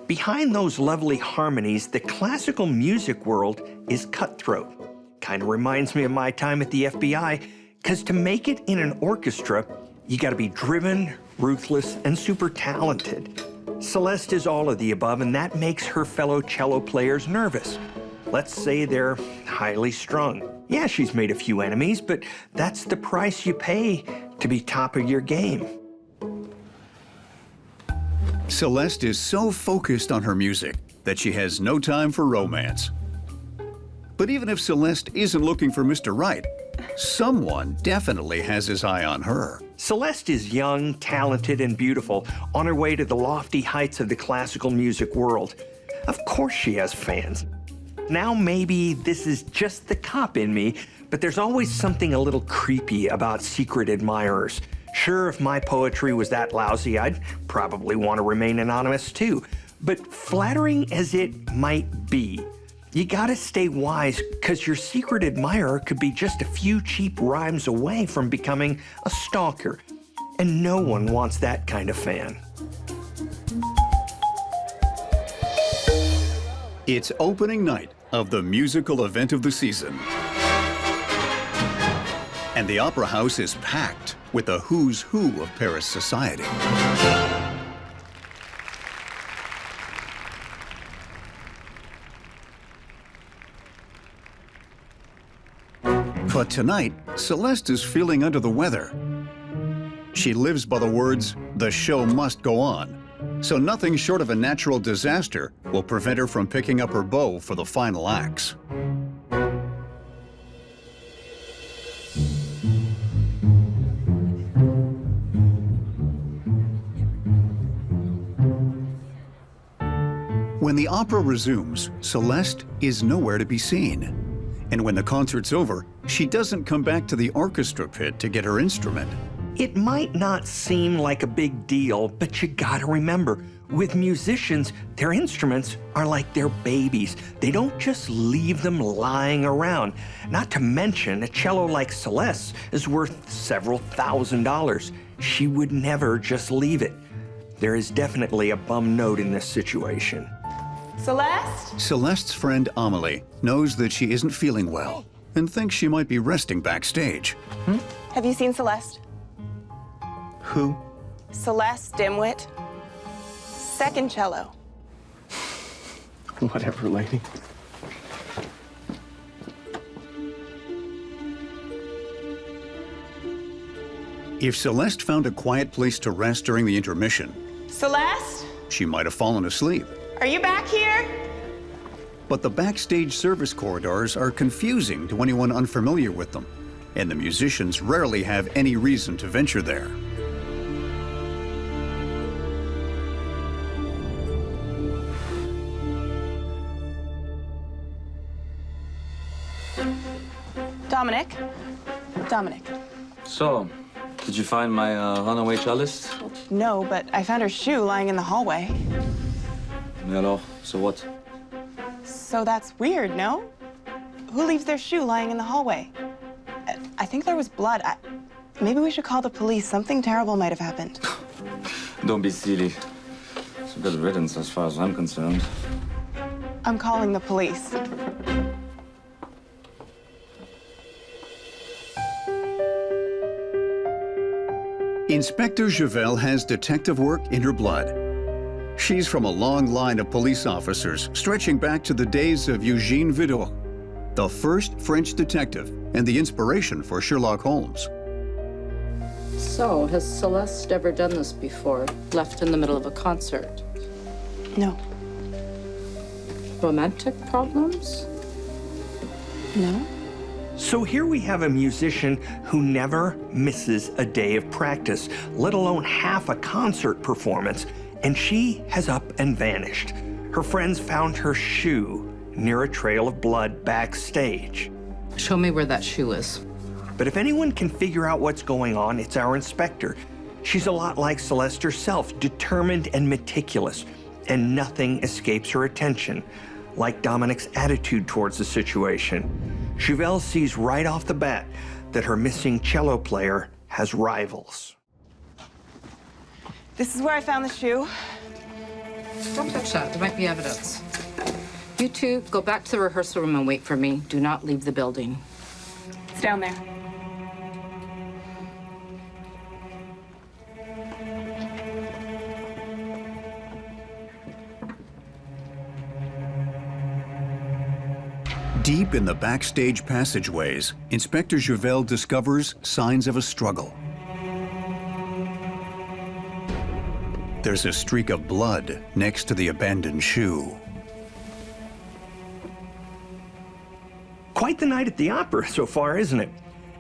Behind those lovely harmonies, the classical music world is cutthroat. Kind of reminds me of my time at the FBI, because to make it in an orchestra, you got to be driven, ruthless, and super talented. Celeste is all of the above, and that makes her fellow cello players nervous. Let's say they're highly strung. Yeah, she's made a few enemies, but that's the price you pay to be top of your game. Celeste is so focused on her music that she has no time for romance. But even if Celeste isn't looking for Mr. Right, someone definitely has his eye on her. Celeste is young, talented, and beautiful, on her way to the lofty heights of the classical music world. Of course she has fans. Now maybe this is just the cop in me, but there's always something a little creepy about secret admirers. Sure, if my poetry was that lousy, I'd probably want to remain anonymous too. But flattering as it might be, you gotta stay wise, because your secret admirer could be just a few cheap rhymes away from becoming a stalker. And no one wants that kind of fan. It's opening night of the musical event of the season. And the Opera House is packed with the who's who of Paris society. But tonight, Celeste is feeling under the weather. She lives by the words, "The show must go on," so nothing short of a natural disaster will prevent her from picking up her bow for the final acts. When the opera resumes, Celeste is nowhere to be seen. And when the concert's over, she doesn't come back to the orchestra pit to get her instrument. It might not seem like a big deal, but you gotta remember, with musicians, their instruments are like their babies. They don't just leave them lying around. Not to mention, a cello like Celeste is worth several $1,000s. She would never just leave it. There is definitely a bum note in this situation. Celeste? Celeste's friend Amelie knows that she isn't feeling well and thinks she might be resting backstage. Have you seen Celeste? Who? Celeste Dimwit. Second cello. Whatever, lady. If Celeste found a quiet place to rest during the intermission, Celeste? she might have fallen asleep. Are you back here? But the backstage service corridors are confusing to anyone unfamiliar with them. and the musicians rarely have any reason to venture there. Dominic? Dominic. So, did you find my runaway cellist? No, but I found her shoe lying in the hallway. Hello, so what? So that's weird, no? Who leaves their shoe lying in the hallway? I think there was blood. Maybe we should call the police. Something terrible might have happened. Don't be silly. It's a good riddance as far as I'm concerned. I'm calling the police. Inspector Javelle has detective work in her blood. She's from a long line of police officers stretching back to the days of Eugène Vidot, the first French detective and the inspiration for Sherlock Holmes. So, has Celeste ever done this before? Left in the middle of a concert? No. Romantic problems? No. So here we have a musician who never misses a day of practice, let alone half a concert performance, and she has up and vanished. Her friends found her shoe near a trail of blood backstage. Show me where that shoe is. But if anyone can figure out what's going on, it's our inspector. She's a lot like Celeste herself, determined and meticulous, and nothing escapes her attention. Like Dominic's attitude towards the situation, Javelle sees right off the bat that her missing cello player has rivals. This is where I found the shoe. Don't touch that. There might be evidence. You two, go back to the rehearsal room and wait for me. Do not leave the building. It's down there. Deep in the backstage passageways, Inspector Javelle discovers signs of a struggle. There's a streak of blood next to the abandoned shoe. Quite the night at the opera so far, isn't it?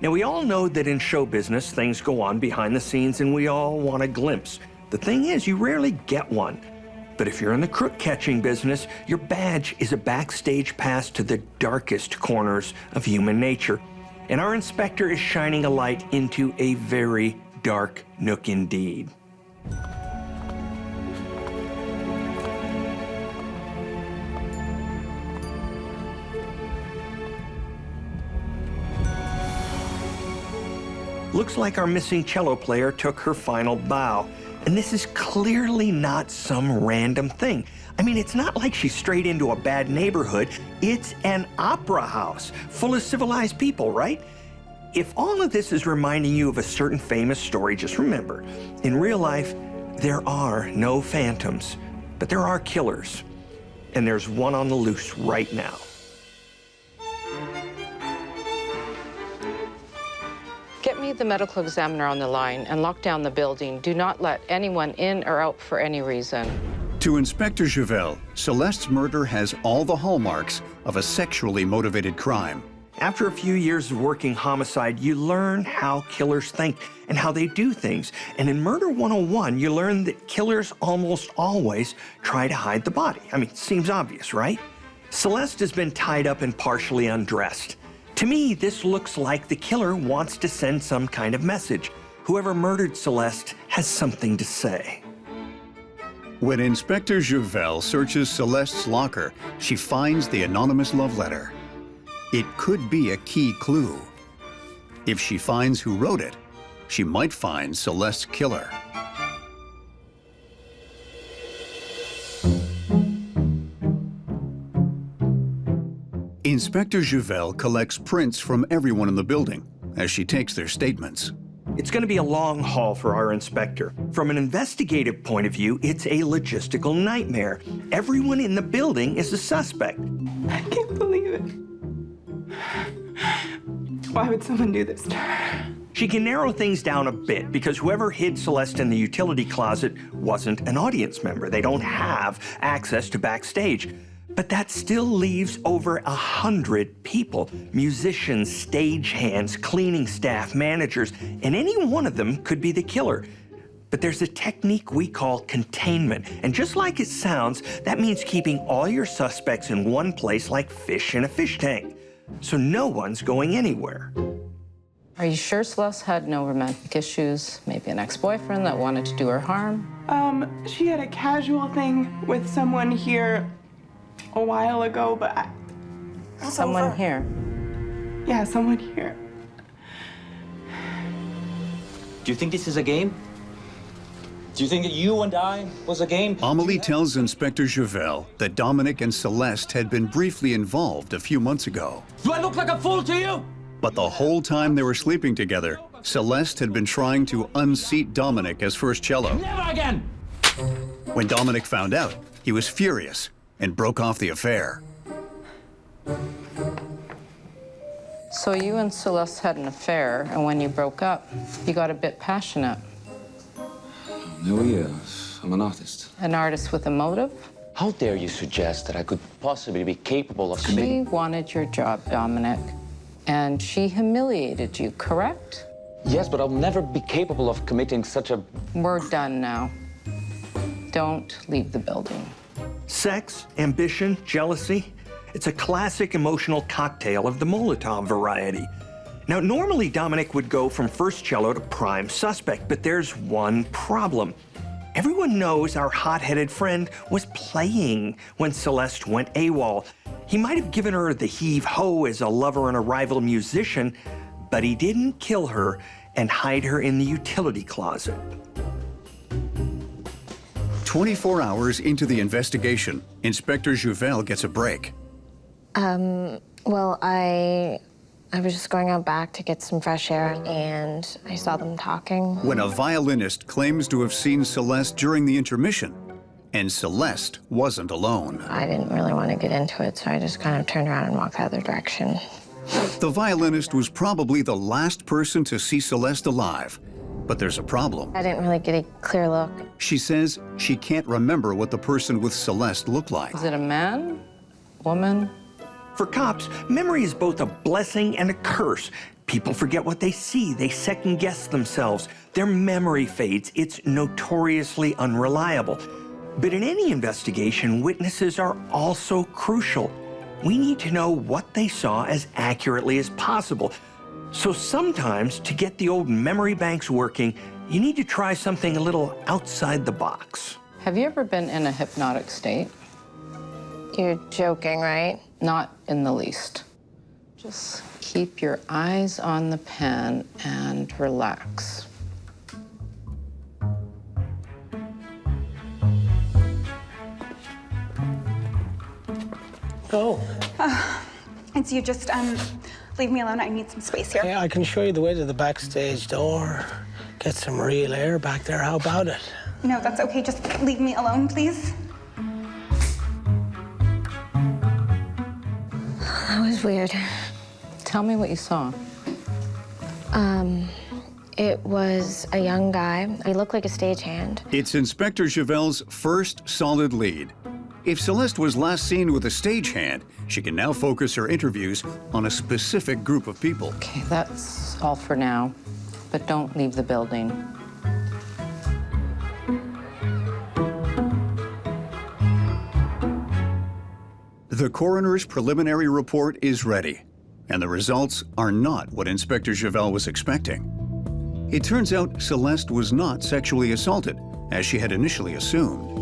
Now, we all know that in show business, things go on behind the scenes and we all want a glimpse. The thing is, you rarely get one. But if you're in the crook-catching business, your badge is a backstage pass to the darkest corners of human nature. And our inspector is shining a light into a very dark nook indeed. Looks like our missing cello player took her final bow. And this is clearly not some random thing. I mean, it's not like she strayed into a bad neighborhood. It's an opera house full of civilized people, right? If all of this is reminding you of a certain famous story, just remember, in real life, there are no phantoms, but there are killers. And there's one on the loose right now. Get me the medical examiner on the line and lock down the building. Do not let anyone in or out for any reason. To Inspector Javelle, Celeste's murder has all the hallmarks of a sexually motivated crime. After a few years of working homicide, you learn how killers think and how they do things. And in Murder 101, you learn that killers almost always try to hide the body. I mean, it seems obvious, right? Celeste has been tied up and partially undressed. To me, this looks like the killer wants to send some kind of message. Whoever murdered Celeste has something to say. When Inspector Javelle searches Celeste's locker, she finds the anonymous love letter. It could be a key clue. If she finds who wrote it, she might find Celeste's killer. Inspector Javelle collects prints from everyone in the building as she takes their statements. It's going to be a long haul for our inspector. From an investigative point of view, it's a logistical nightmare. Everyone in the building is a suspect. I can't believe it. Why would someone do this to her? She can narrow things down a bit because whoever hid Celeste in the utility closet wasn't an audience member. They don't have access to backstage. But that still leaves over 100 people. Musicians, stagehands, cleaning staff, managers, and any one of them could be the killer. But there's a technique we call containment. And just like it sounds, that means keeping all your suspects in one place like fish in a fish tank. So no one's going anywhere. Are you sure Celeste had no romantic issues? Maybe an ex-boyfriend that wanted to do her harm? She had a casual thing with someone here a while ago, but Someone here? Yeah, someone here. Do you think this is a game? Do you think that you and I was a game? Amelie tells Inspector Javel that Dominic and Celeste had been briefly involved a few months ago. Do I look like a fool to you? But the whole time they were sleeping together, Celeste had been trying to unseat Dominic as first cello. Never again! When Dominic found out, he was furious and broke off the affair. So you and Celeste had an affair, and when you broke up, you got a bit passionate. No, yes. I'm an artist. An artist with a motive? How dare you suggest that I could possibly be capable of She committing... wanted your job, Dominic, and she humiliated you, correct? Yes, but I'll never be capable of committing such a... We're done now. Don't leave the building. Sex, ambition, jealousy. It's a classic emotional cocktail of the Molotov variety. Now, normally Dominic would go from first cello to prime suspect, but there's one problem. Everyone knows our hot-headed friend was playing when Celeste went AWOL. He might have given her the heave-ho as a lover and a rival musician, but he didn't kill her and hide her in the utility closet. 24 hours into the investigation, Inspector Javel gets a break. Well, I was just going out back to get some fresh air, and I saw them talking. When a violinist claims to have seen Celeste during the intermission, and Celeste wasn't alone. I didn't really want to get into it, so I just kind of turned around and walked the other direction. The violinist was probably the last person to see Celeste alive, but there's a problem. I didn't really get a clear look. She says she can't remember what the person with Celeste looked like. Is it a man? Woman? For cops, memory is both a blessing and a curse. People forget what they see. They second-guess themselves. Their memory fades. It's notoriously unreliable. But in any investigation, witnesses are also crucial. We need to know what they saw as accurately as possible. So sometimes, to get the old memory banks working, you need to try something a little outside the box. Have you ever been in a hypnotic state? You're joking, right? Not in the least. Just keep your eyes on the pen and relax. Oh. It's you. Just, leave me alone. I need some space here. Yeah, I can show you the way to the backstage door. Get some real air back there. How about it? No, that's okay. Just leave me alone, please. That was weird. Tell me what you saw. It was a young guy. He looked like a stagehand. It's Inspector Javel's first solid lead. If Celeste was last seen with a stagehand, she can now focus her interviews on a specific group of people. Okay, that's all for now, but don't leave the building. The coroner's preliminary report is ready, and the results are not what Inspector Javel was expecting. It turns out Celeste was not sexually assaulted, as she had initially assumed.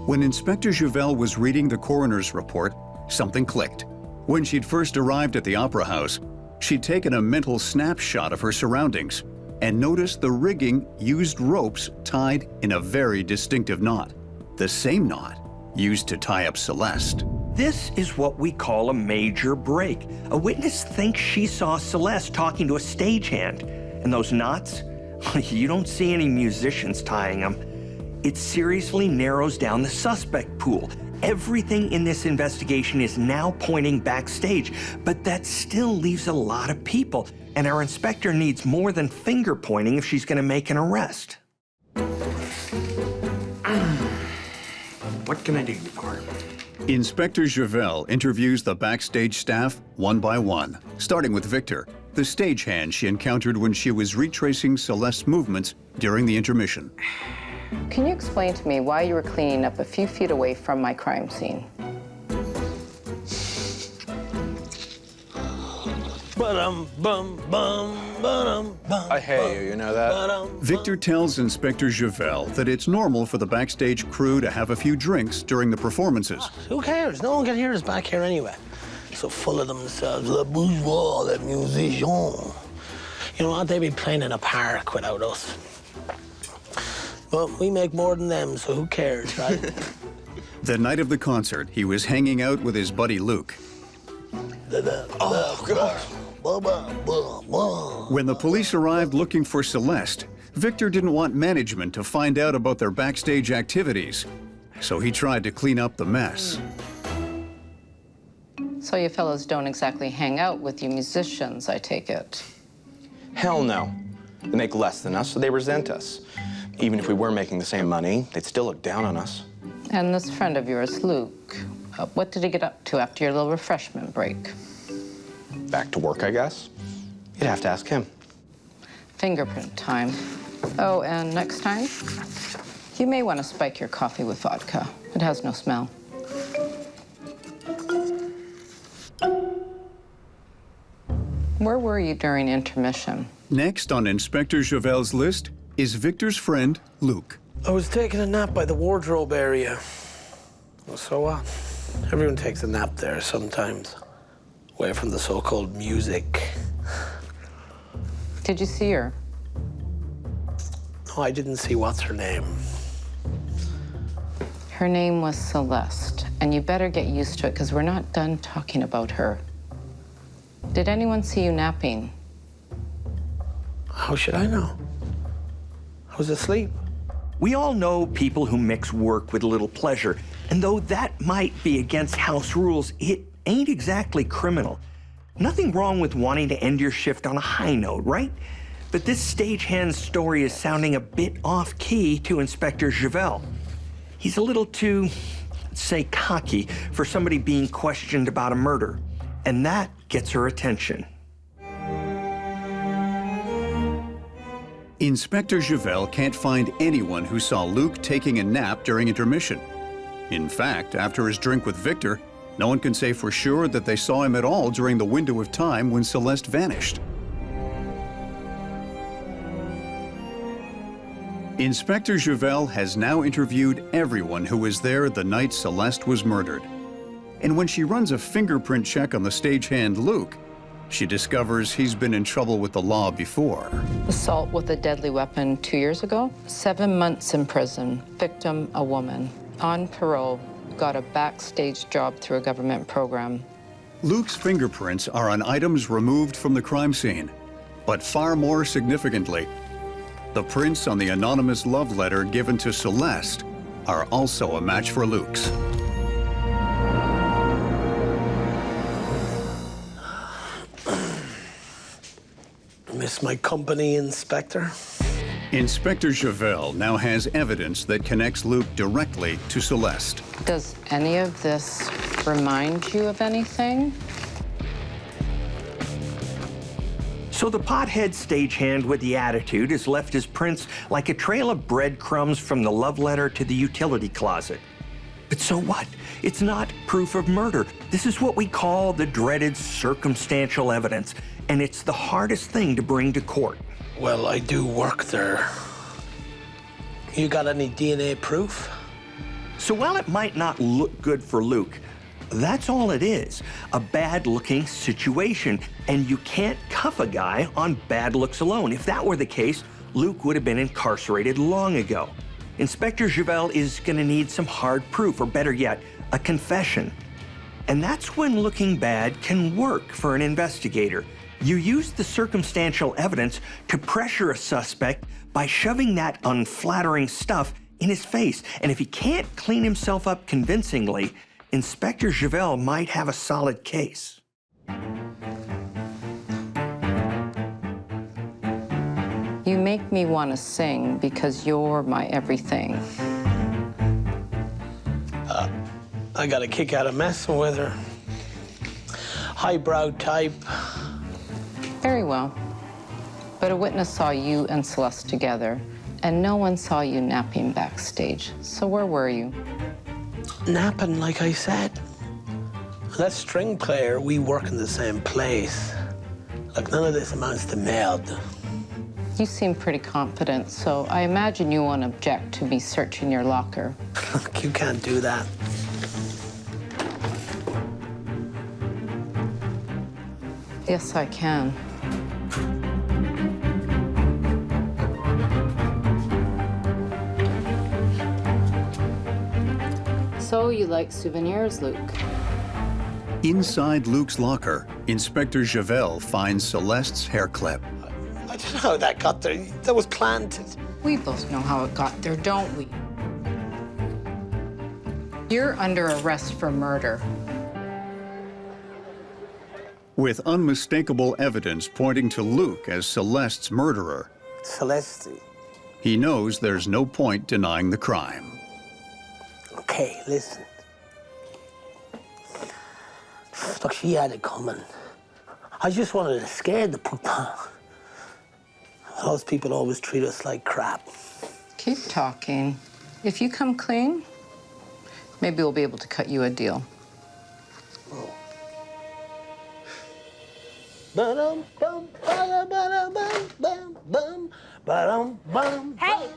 When Inspector Javel was reading the coroner's report, something clicked. When she'd first arrived at the Opera House, she'd taken a mental snapshot of her surroundings and noticed the rigging used ropes tied in a very distinctive knot, the same knot used to tie up Celeste. This is what we call a major break. A witness thinks she saw Celeste talking to a stagehand. And those knots, you don't see any musicians tying them. It seriously narrows down the suspect pool. Everything in this investigation is now pointing backstage, but that still leaves a lot of people. And our inspector needs more than finger pointing if she's going to make an arrest. What can I do you for? Inspector Javel interviews the backstage staff one by one, starting with Victor, the stagehand she encountered when she was retracing Celeste's movements during the intermission. Can you explain to me why you were cleaning up a few feet away from my crime scene? I hate you know that? Victor tells Inspector Javel that it's normal for the backstage crew to have a few drinks during the performances. Who cares? No one can hear us back here anyway. So full of themselves, le bourgeois, le musicien. You know what? They'd be playing in a park without us. But we make more than them, so who cares, right? The night of the concert, he was hanging out with his buddy Luke. Oh, God. When the police arrived looking for Celeste, Victor didn't want management to find out about their backstage activities, so he tried to clean up the mess. So you fellows don't exactly hang out with you musicians, I take it. Hell no. They make less than us, so they resent us. Even if we were making the same money, they'd still look down on us. And this friend of yours, Luke, what did he get up to after your little refreshment break? Back to work, I guess. You'd have to ask him. Fingerprint time. Oh, and next time, you may want to spike your coffee with vodka. It has no smell. Where were you during intermission? Next on Inspector Javel's list is Victor's friend, Luke. I was taking a nap by the wardrobe area. Well, so what? Everyone takes a nap there sometimes. Away from the so-called music. Did you see her? No, I didn't see what's her name. Her name was Celeste, and you better get used to it because we're not done talking about her. Did anyone see you napping? How should I know? I was asleep. We all know people who mix work with a little pleasure, and though that might be against house rules, it ain't exactly criminal. Nothing wrong with wanting to end your shift on a high note, right? But this stagehand's story is sounding a bit off-key to Inspector Javel. He's a little too, let's say, cocky for somebody being questioned about a murder, and that gets her attention. Inspector Javel can't find anyone who saw Luke taking a nap during intermission. In fact, after his drink with Victor, no one can say for sure that they saw him at all during the window of time when Celeste vanished. Inspector Javel has now interviewed everyone who was there the night Celeste was murdered. And when she runs a fingerprint check on the stagehand Luke, she discovers he's been in trouble with the law before. Assault with a deadly weapon 2 years ago. 7 months in prison. Victim, a woman. On parole. Got a backstage job through a government program. Luke's fingerprints are on items removed from the crime scene. But far more significantly, the prints on the anonymous love letter given to Celeste are also a match for Luke's. Miss my company, Inspector? Inspector Javel now has evidence that connects Luke directly to Celeste. Does any of this remind you of anything? So the pothead stagehand with the attitude has left his prints like a trail of breadcrumbs from the love letter to the utility closet. But so what? It's not proof of murder. This is what we call the dreaded circumstantial evidence, and it's the hardest thing to bring to court. Well, I do work there. You got any DNA proof? So while it might not look good for Luke, that's all it is, a bad-looking situation, and you can't cuff a guy on bad looks alone. If that were the case, Luke would have been incarcerated long ago. Inspector Javel is gonna need some hard proof, or better yet, a confession. And that's when looking bad can work for an investigator. You use the circumstantial evidence to pressure a suspect by shoving that unflattering stuff in his face. And if he can't clean himself up convincingly, Inspector Javel might have a solid case. You make me want to sing because you're my everything. I got a kick out of messing with her. Highbrow type. Very well. But a witness saw you and Celeste together, and no one saw you napping backstage. So where were you? Napping, like I said. That string player, we work in the same place. Like, none of this amounts to murder. You seem pretty confident, so I imagine you won't object to me searching your locker. Look, you can't do that. Yes, I can. So you like souvenirs, Luke? Inside Luke's locker, Inspector Javel finds Celeste's hair clip. I don't know how that got there. That was planted. We both know how it got there, don't we? You're under arrest for murder. With unmistakable evidence pointing to Luke as Celeste's murderer, Celeste. he knows there's no point denying the crime. Okay, listen. Look, she had it coming. I just wanted to scare the people. Those people always treat us like crap. Keep talking. If you come clean, maybe we'll be able to cut you a deal. Oh. Hey,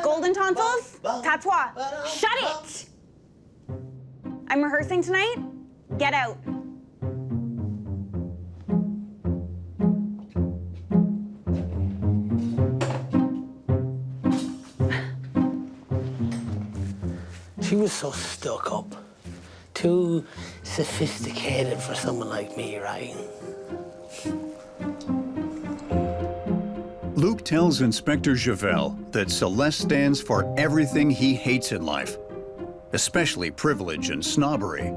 golden tonsils, patois, shut it! I'm rehearsing tonight. Get out. She was so stuck up. Too sophisticated for someone like me, right? Luke tells Inspector Javel that Celeste stands for everything he hates in life, especially privilege and snobbery.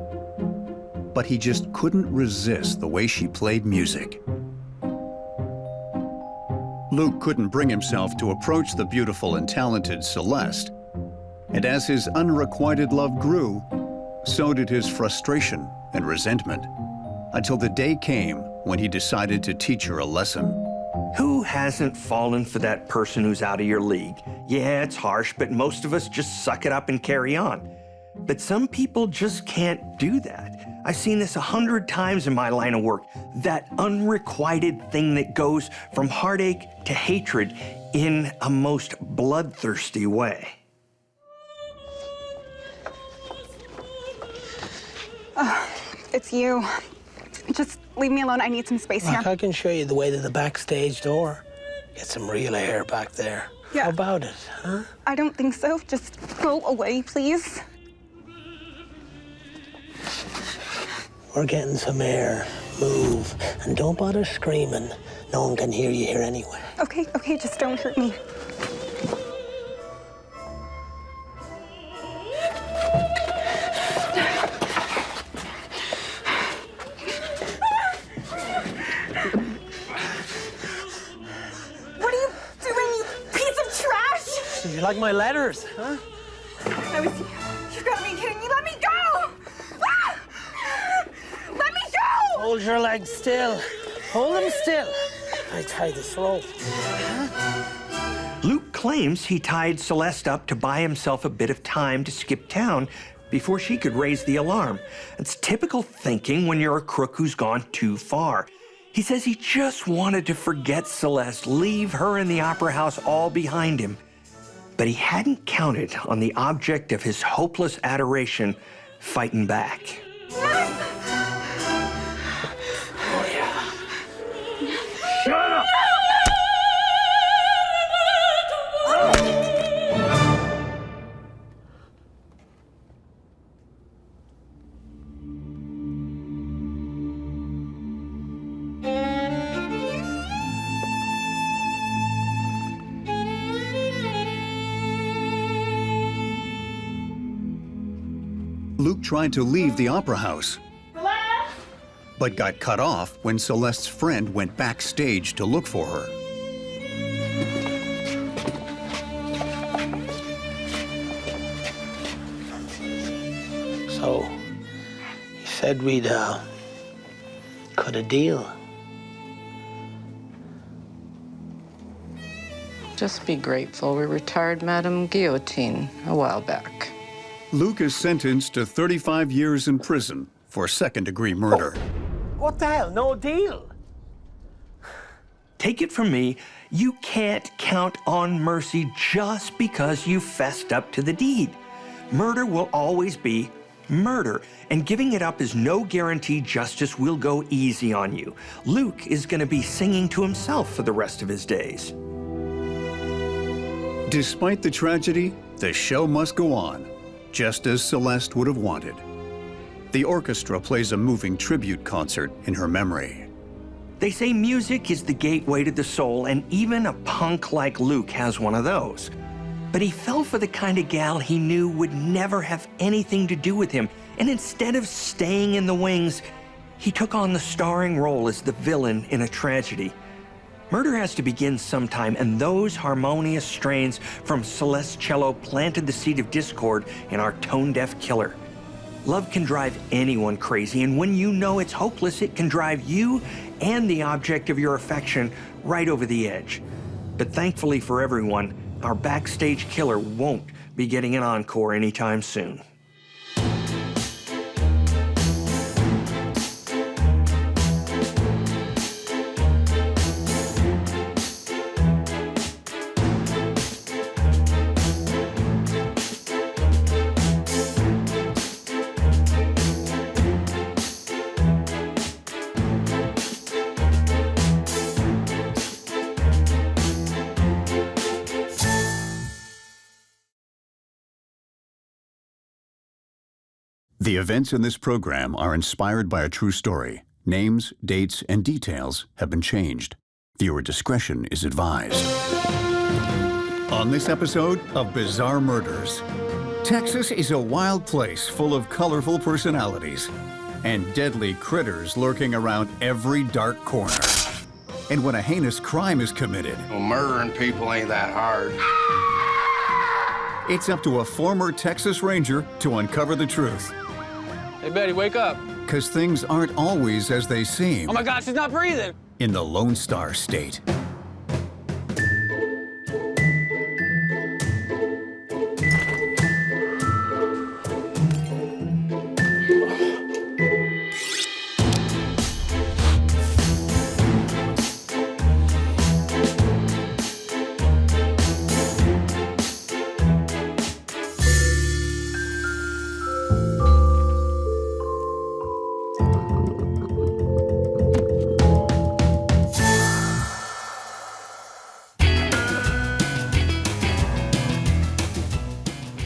But he just couldn't resist the way she played music. Luke couldn't bring himself to approach the beautiful and talented Celeste. And as his unrequited love grew, so did his frustration and resentment, until the day came when he decided to teach her a lesson. Who hasn't fallen for that person who's out of your league? Yeah, it's harsh, but most of us just suck it up and carry on. But some people just can't do that. I've seen this 100 times in my line of work. That unrequited thing that goes from heartache to hatred in a most bloodthirsty way. It's you. Just leave me alone. I need some space here. Look, I can show you the way to the backstage door. Get some real air back there. Yeah. How about it, huh? I don't think so. Just go away, please. We're getting some air. Move. And don't bother screaming. No one can hear you here anyway. Okay, okay, just don't hurt me. What are you doing, you piece of trash? Did you like my letters, huh? That was you. You've got to be kidding me. Let me go! Ah! Let me go! Hold your legs still. Hold them still. I tied this rope. Luke claims he tied Celeste up to buy himself a bit of time to skip town before she could raise the alarm. It's typical thinking when you're a crook who's gone too far. He says he just wanted to forget Celeste, leave her in the opera house all behind him. But he hadn't counted on the object of his hopeless adoration fighting back. Shut up! Luke tried to leave the opera house, but got cut off when Celeste's friend went backstage to look for her. So, said we'd cut a deal. Just be grateful we retired Madame Guillotine a while back. Luke is sentenced to 35 years in prison for second-degree murder. What the hell? No deal? Take it from me, you can't count on mercy just because you fessed up to the deed. Murder will always be murder, and giving it up is no guarantee justice will go easy on you. Luke is going to be singing to himself for the rest of his days. Despite the tragedy, the show must go on, just as Celeste would have wanted. The orchestra plays a moving tribute concert in her memory. They say music is the gateway to the soul, and even a punk like Luke has one of those. But he fell for the kind of gal he knew would never have anything to do with him, and instead of staying in the wings, he took on the starring role as the villain in a tragedy. Murder has to begin sometime, and those harmonious strains from Celeste's cello planted the seed of discord in our tone-deaf killer. Love can drive anyone crazy, and when you know it's hopeless, it can drive you and the object of your affection right over the edge. But thankfully for everyone, our backstage killer won't be getting an encore anytime soon. The events in this program are inspired by a true story. Names, dates, and details have been changed. Viewer discretion is advised. On this episode of Bizarre Murders, Texas is a wild place full of colorful personalities and deadly critters lurking around every dark corner. And when a heinous crime is committed, well, murdering people ain't that hard. It's up to a former Texas Ranger to uncover the truth. Hey, Betty, wake up. Because things aren't always as they seem. Oh my God, she's not breathing. In the Lone Star State.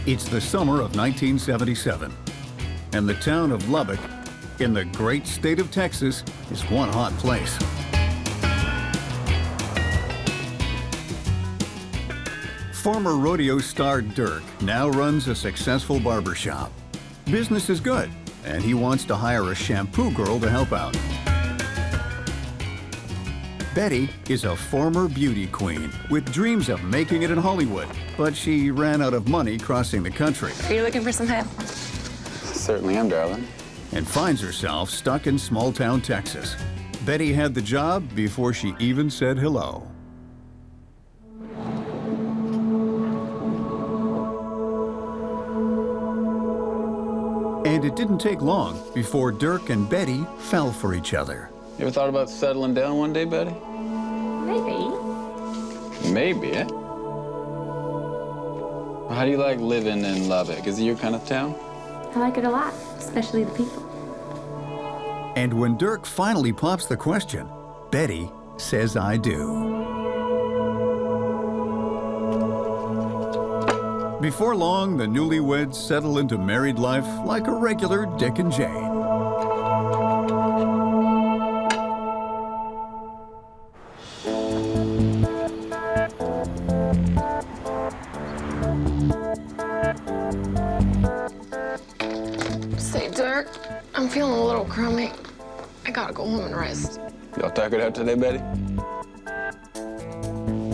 It's the summer of 1977, and the town of Lubbock, in the great state of Texas, is one hot place. Former rodeo star Dirk now runs a successful barbershop. Business is good, and he wants to hire a shampoo girl to help out. Betty is a former beauty queen with dreams of making it in Hollywood, but she ran out of money crossing the country. Are you looking for some help? Certainly am, darling. And finds herself stuck in small-town Texas. Betty had the job before she even said hello. And it didn't take long before Dirk and Betty fell for each other. You ever thought about settling down one day, Betty? Maybe. Maybe, eh? How do you like living in Lubbock? Is it your kind of town? I like it a lot, especially the people. And when Dirk finally pops the question, Betty says, I do. Before long, the newlyweds settle into married life like a regular Dick and Jane. Say, Dirk, I'm feeling a little crummy. I gotta go home and rest. Y'all talk it out today, Betty?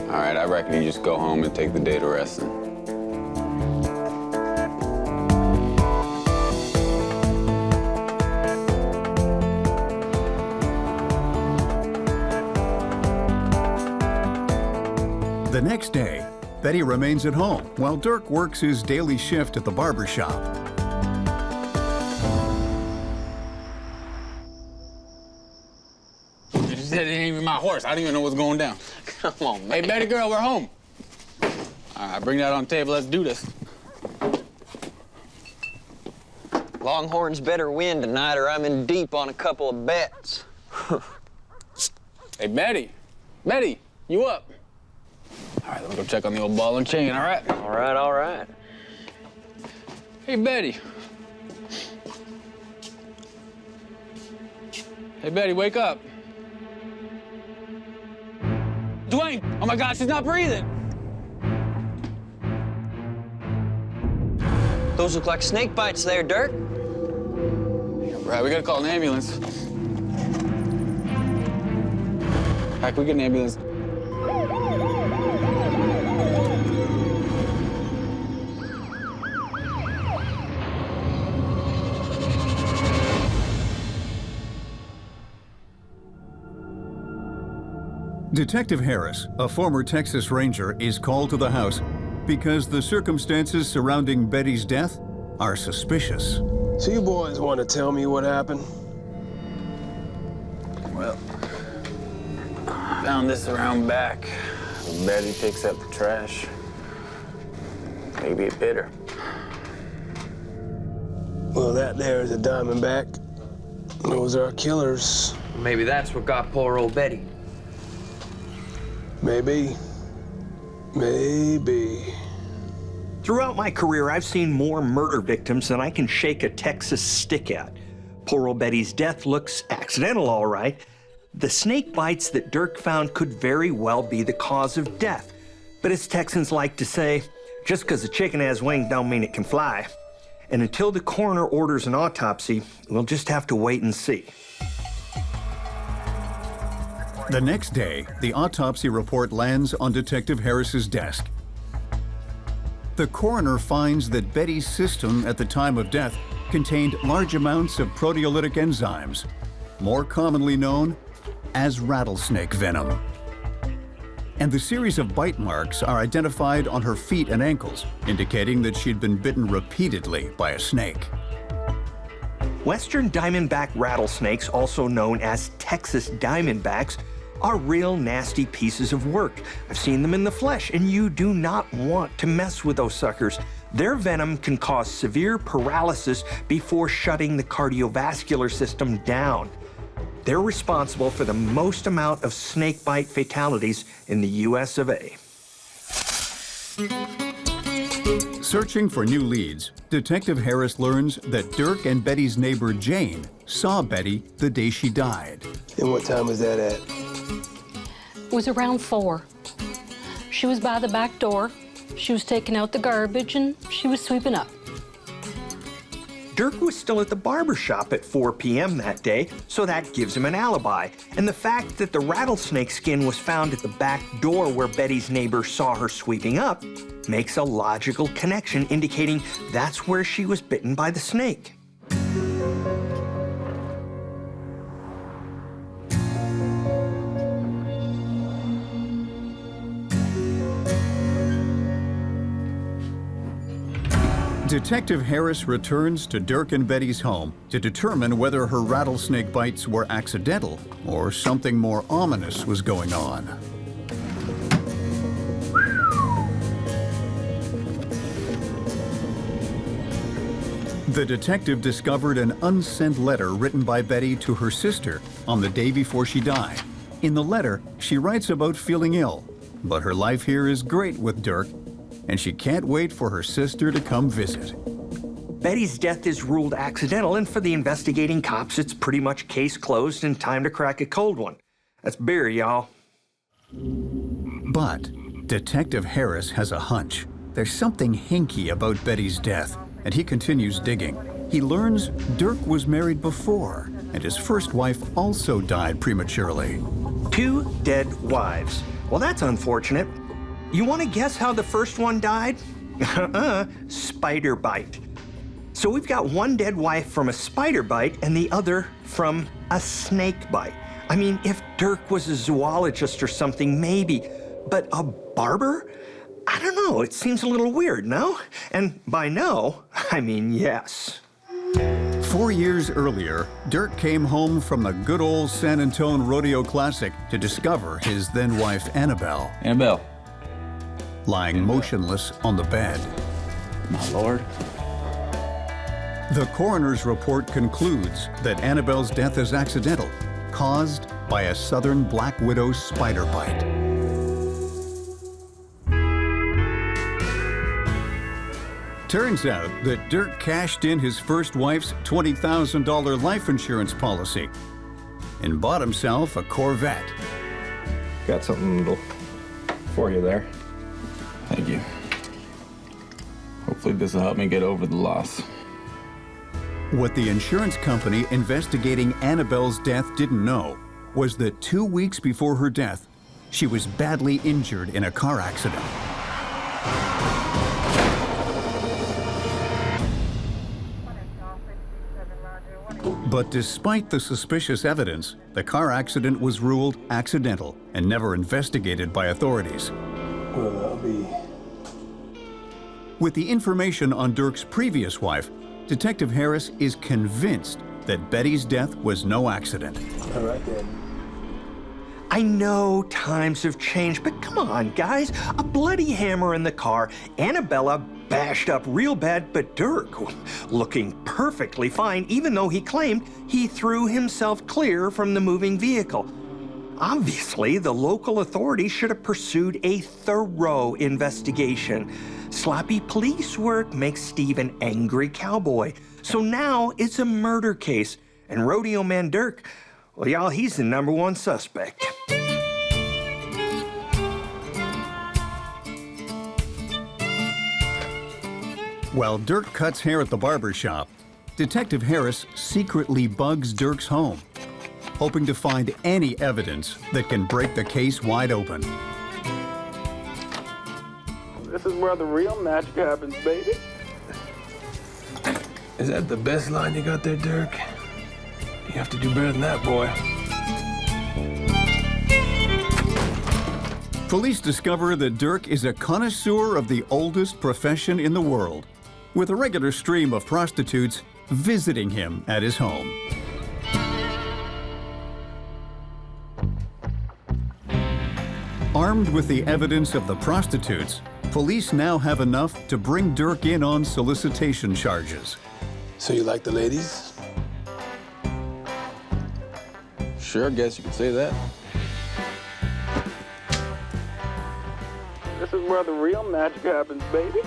All right, I reckon you just go home and take the day to resting. The next day, Betty remains at home while Dirk works his daily shift at the barber shop. You just said it ain't even my horse. I don't even know what's going down. Come on, man. Hey, Betty girl, we're home. All right, bring that on the table. Let's do this. Longhorns better win tonight or I'm in deep on a couple of bets. Hey, Betty. Betty, you up? All right, let me go check on the old ball and chain, all right? All right, all right. Hey, Betty. Hey, Betty, wake up. Dwayne! Oh, my God, she's not breathing. Those look like snake bites there, Dirk. Right, we gotta call an ambulance. How can we get an ambulance? Detective Harris, a former Texas Ranger, is called to the house because the circumstances surrounding Betty's death are suspicious. So you boys want to tell me what happened? Well, found this around back. Betty picks up the trash. Maybe it bit her. Well, that there is a diamondback. Those are our killers. Maybe that's what got poor old Betty. Maybe. Maybe. Throughout my career, I've seen more murder victims than I can shake a Texas stick at. Poor old Betty's death looks accidental, all right. The snake bites that Dirk found could very well be the cause of death. But as Texans like to say, just because a chicken has wings don't mean it can fly. And until the coroner orders an autopsy, we'll just have to wait and see. The next day, the autopsy report lands on Detective Harris's desk. The coroner finds that Betty's system at the time of death contained large amounts of proteolytic enzymes, more commonly known as rattlesnake venom. And the series of bite marks are identified on her feet and ankles, indicating that she'd been bitten repeatedly by a snake. Western diamondback rattlesnakes, also known as Texas diamondbacks, are real nasty pieces of work. I've seen them in the flesh, and you do not want to mess with those suckers. Their venom can cause severe paralysis before shutting the cardiovascular system down. They're responsible for the most amount of snakebite fatalities in the US of A. Searching for new leads, Detective Harris learns that Dirk and Betty's neighbor Jane saw Betty the day she died. And what time was that at? It was around 4. She was by the back door. She was taking out the garbage and she was sweeping up. Dirk was still at the barber shop at 4 p.m. that day, so that gives him an alibi. And the fact that the rattlesnake skin was found at the back door where Betty's neighbor saw her sweeping up makes a logical connection, indicating that's where she was bitten by the snake. Detective Harris returns to Dirk and Betty's home to determine whether her rattlesnake bites were accidental or something more ominous was going on. The detective discovered an unsent letter written by Betty to her sister on the day before she died. In the letter, she writes about feeling ill, but her life here is great with Dirk, and she can't wait for her sister to come visit. Betty's death is ruled accidental, and for the investigating cops, it's pretty much case closed and time to crack a cold one. That's beer, y'all. But Detective Harris has a hunch. There's something hinky about Betty's death, and he continues digging. He learns Dirk was married before, and his first wife also died prematurely. 2 dead wives. Well, that's unfortunate. You want to guess how the first one died? Spider bite. So we've got one dead wife from a spider bite and the other from a snake bite. I mean, if Dirk was a zoologist or something, maybe. But a barber? I don't know, it seems a little weird, no? And by no, I mean yes. 4 years earlier, Dirk came home from the good old San Antonio Rodeo Classic to discover his then-wife, Annabelle. Annabelle. Lying motionless on the bed. My lord. The coroner's report concludes that Annabelle's death is accidental, caused by a southern black widow spider bite. Turns out that Dirk cashed in his first wife's $20,000 life insurance policy and bought himself a Corvette. Got something for you there. Thank you. Hopefully this will help me get over the loss. What the insurance company investigating Annabelle's death didn't know was that 2 weeks before her death, she was badly injured in a car accident. But despite the suspicious evidence, the car accident was ruled accidental and never investigated by authorities. Well, that'll be... With the information on Dirk's previous wife, Detective Harris is convinced that Betty's death was no accident. All right, then. I know times have changed, but come on, guys. A bloody hammer in the car, Annabella bashed up real bad, but Dirk looking perfectly fine, even though he claimed he threw himself clear from the moving vehicle. Obviously, the local authorities should have pursued a thorough investigation. Sloppy police work makes Steve an angry cowboy. So now it's a murder case, and Rodeo Man Dirk, well, y'all, he's the #1 suspect. While Dirk cuts hair at the barber shop, Detective Harris secretly bugs Dirk's home, hoping to find any evidence that can break the case wide open. This is where the real magic happens, baby. Is that the best line you got there, Dirk? You have to do better than that, boy. Police discover that Dirk is a connoisseur of the oldest profession in the world, with a regular stream of prostitutes visiting him at his home. Armed with the evidence of the prostitutes, police now have enough to bring Dirk in on solicitation charges. So you like the ladies? Sure, I guess you could say that. This is where the real magic happens, baby.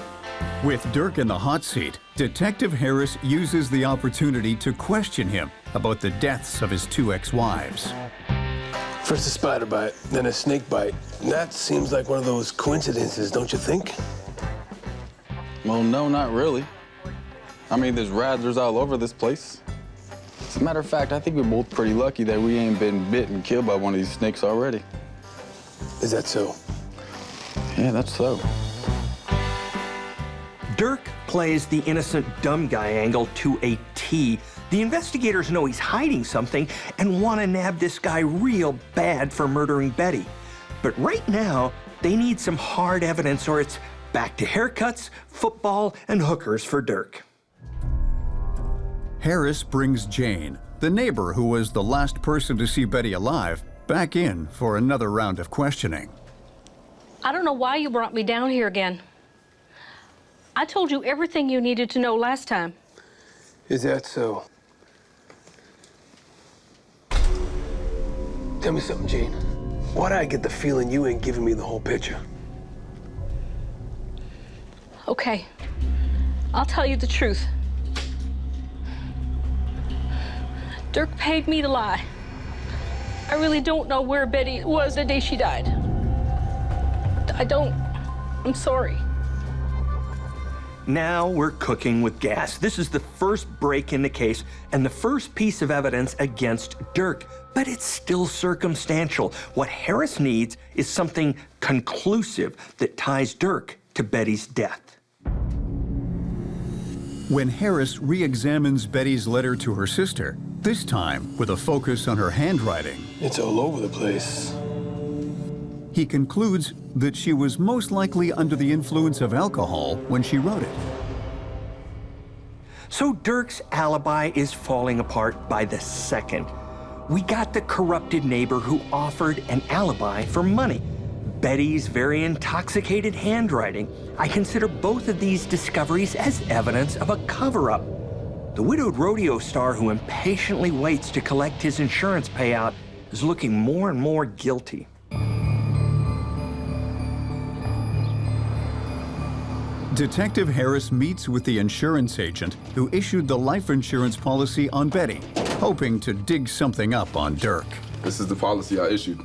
With Dirk in the hot seat, Detective Harris uses the opportunity to question him about the deaths of his 2 ex-wives. First a spider bite, then a snake bite. And that seems like one of those coincidences, don't you think? Well, no, not really. I mean, there's razzers all over this place. As a matter of fact, I think we're both pretty lucky that we ain't been bit and killed by one of these snakes already. Is that so? Yeah, that's so. Dirk plays the innocent dumb guy angle to a T. The investigators know he's hiding something and want to nab this guy real bad for murdering Betty. But right now, they need some hard evidence or it's back to haircuts, football, and hookers for Dirk. Harris brings Jane, the neighbor who was the last person to see Betty alive, back in for another round of questioning. I don't know why you brought me down here again. I told you everything you needed to know last time. Is that so? Tell me something, Jane. Why do I get the feeling you ain't giving me the whole picture? Okay, I'll tell you the truth. Dirk paid me to lie. I really don't know where Betty was the day she died. I don't. I'm sorry. Now we're cooking with gas. This is the first break in the case and the first piece of evidence against Dirk, but it's still circumstantial. What Harris needs is something conclusive that ties Dirk to Betty's death. When Harris re-examines Betty's letter to her sister, this time with a focus on her handwriting, It's all over the place. He concludes that she was most likely under the influence of alcohol when she wrote it. So Dirk's alibi is falling apart by the second. We got the corrupted neighbor who offered an alibi for money. Betty's very intoxicated handwriting. I consider both of these discoveries as evidence of a cover-up. The widowed rodeo star who impatiently waits to collect his insurance payout is looking more and more guilty. Detective Harris meets with the insurance agent who issued the life insurance policy on Betty, hoping to dig something up on Dirk. This is the policy I issued.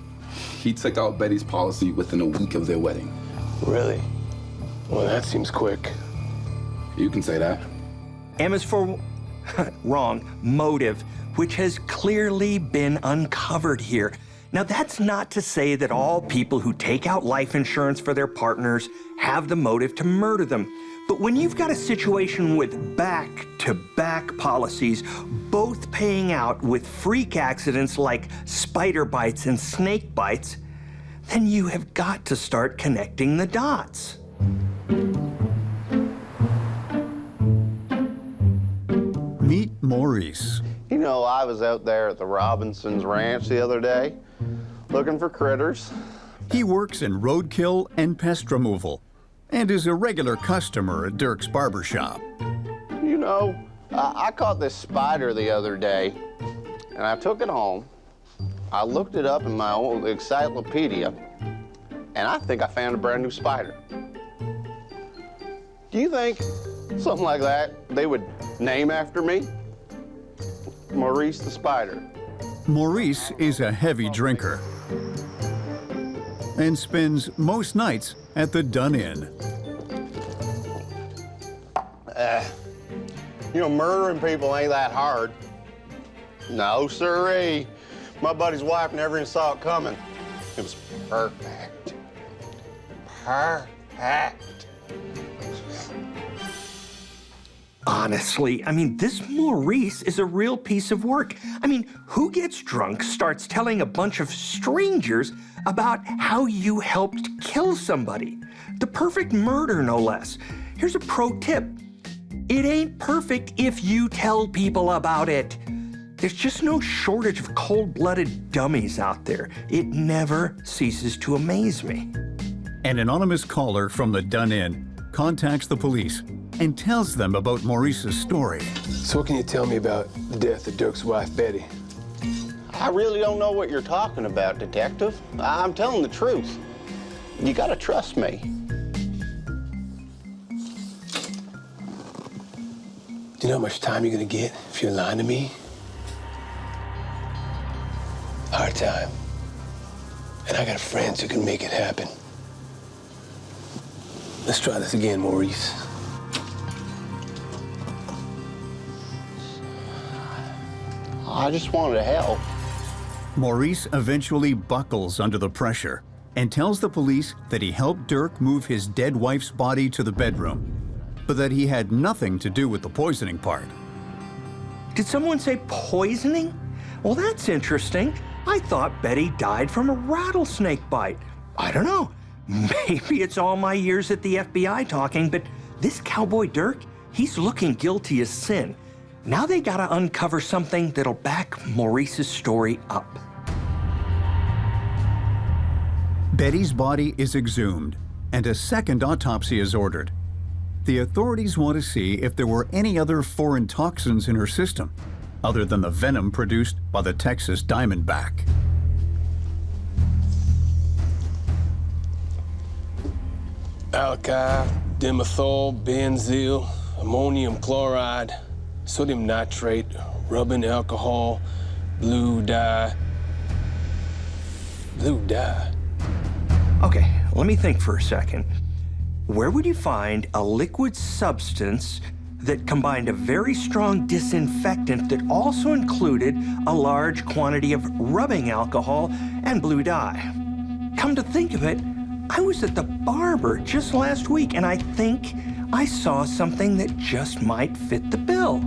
He took out Betty's policy within a week of their wedding. Really? Well, that seems quick. You can say that. M is for wrong, motive, which has clearly been uncovered here. Now, that's not to say that all people who take out life insurance for their partners have the motive to murder them. But when you've got a situation with back-to-back policies, both paying out with freak accidents like spider bites and snake bites, then you have got to start connecting the dots. Meet Maurice. You know, I was out there at the Robinsons' ranch the other day, looking for critters. He works in roadkill and pest removal, and is a regular customer at Dirk's barbershop. You know, I caught this spider the other day, and I took it home. I looked it up in my old encyclopedia, and I think I found a brand new spider. Do you think something like that they would name after me? Maurice the Spider. Maurice is a heavy drinker and spends most nights at the Dun Inn. You know, murdering people ain't that hard. No, sirree. My buddy's wife never even saw it coming. It was perfect. Perfect. Honestly, I mean, this Maurice is a real piece of work. I mean, who gets drunk, starts telling a bunch of strangers about how you helped kill somebody? The perfect murder, no less. Here's a pro tip. It ain't perfect if you tell people about it. There's just no shortage of cold-blooded dummies out there. It never ceases to amaze me. An anonymous caller from the Dun Inn contacts the police and tells them about Maurice's story. So what can you tell me about the death of Dirk's wife, Betty? I really don't know what you're talking about, Detective. I'm telling the truth. You gotta trust me. Do you know how much time you're gonna get if you're lying to me? Hard time. And I got friends who can make it happen. Let's try this again, Maurice. I just wanted to help. Maurice eventually buckles under the pressure and tells the police that he helped Dirk move his dead wife's body to the bedroom, but that he had nothing to do with the poisoning part. Did someone say poisoning? Well, that's interesting. I thought Betty died from a rattlesnake bite. I don't know. Maybe it's all my years at the FBI talking, but this cowboy Dirk, he's looking guilty as sin. Now they gotta uncover something that'll back Maurice's story up. Betty's body is exhumed, and a second autopsy is ordered. The authorities want to see if there were any other foreign toxins in her system, other than the venom produced by the Texas diamondback. Alkyl, dimethyl, benzyl, ammonium chloride, sodium nitrate, rubbing alcohol, blue dye. Blue dye? Okay, let me think for a second. Where would you find a liquid substance that combined a very strong disinfectant that also included a large quantity of rubbing alcohol and blue dye? Come to think of it, I was at the barber just last week, and I think I saw something that just might fit the bill.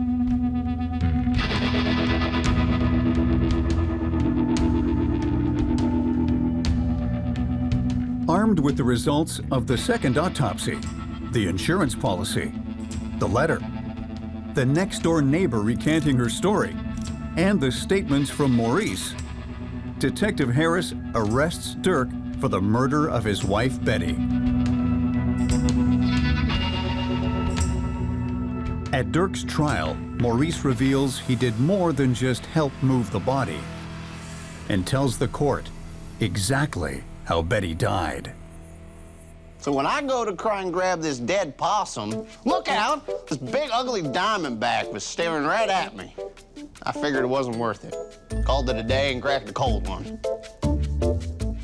Armed with the results of the second autopsy, the insurance policy, the letter, the next-door neighbor recanting her story, and the statements from Maurice, Detective Harris arrests Dirk for the murder of his wife, Betty. At Dirk's trial, Maurice reveals he did more than just help move the body and tells the court exactly how Betty died. So when I go to try and grab this dead possum, look out! This big ugly diamondback was staring right at me. I figured it wasn't worth it. Called it a day and cracked a cold one.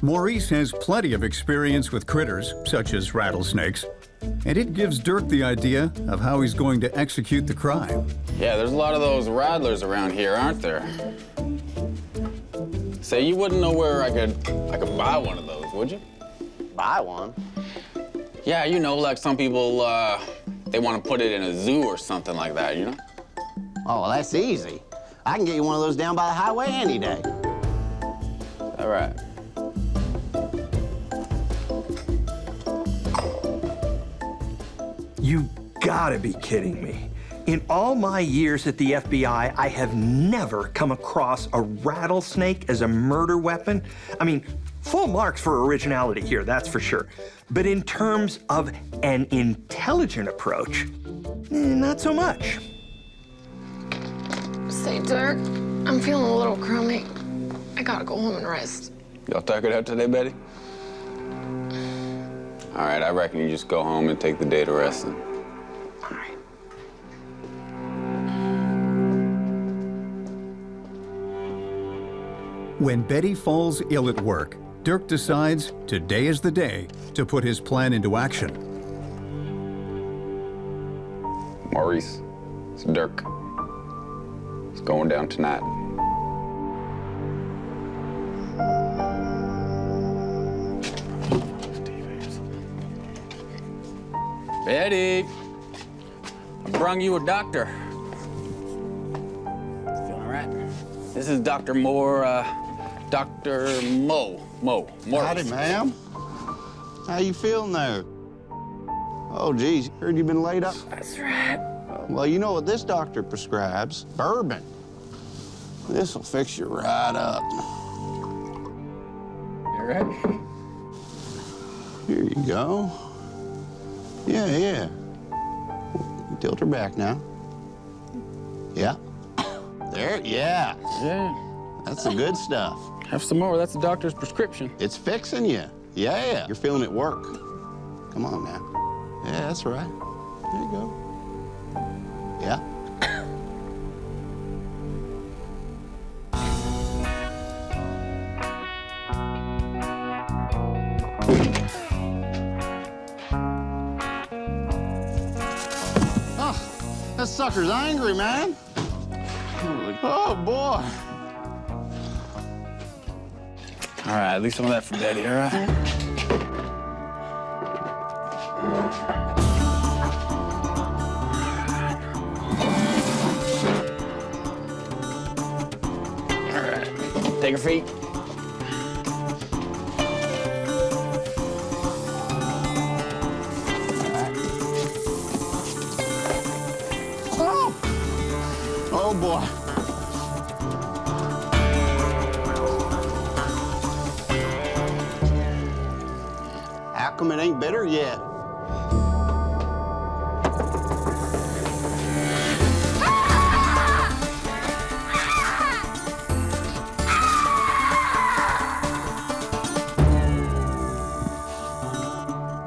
Maurice has plenty of experience with critters, such as rattlesnakes, and it gives Dirk the idea of how he's going to execute the crime. Yeah, there's a lot of those rattlers around here, aren't there? Say, you wouldn't know where I could buy one of those, would you? Buy one? Yeah, you know, like some people, they want to put it in a zoo or something like that, you know? Oh, well, that's easy. I can get you one of those down by the highway any day. All right. You gotta be kidding me. In all my years at the FBI, I have never come across a rattlesnake as a murder weapon. I mean, full marks for originality here, that's for sure. But in terms of an intelligent approach, not so much. Say, Dirk, I'm feeling a little crummy. I gotta go home and rest. Y'all tuck it out today, Betty? All right, I reckon you just go home and take the day to rest then. All right. When Betty falls ill at work, Dirk decides today is the day to put his plan into action. Maurice, it's Dirk. He's going down tonight. Betty, I brung you a doctor. Feeling all right? This is Dr. Moore, Dr. Moe Morris. Howdy, ma'am. How you feeling there? Oh, geez, heard you been laid up? That's right. Well, you know what this doctor prescribes? Bourbon. This'll fix you right up. You ready? Here you go. Yeah. Tilt her back now. Yeah. There, yeah. That's the good stuff. Have some more. That's the doctor's prescription. It's fixing you. Yeah. You're feeling it work. Come on now. Yeah, that's right. There you go. Yeah. Oh, that sucker's angry, man. Oh, boy. All right, leave some of that for Daddy, all right? Take her feet. Oh, boy. How come it ain't bitter yet?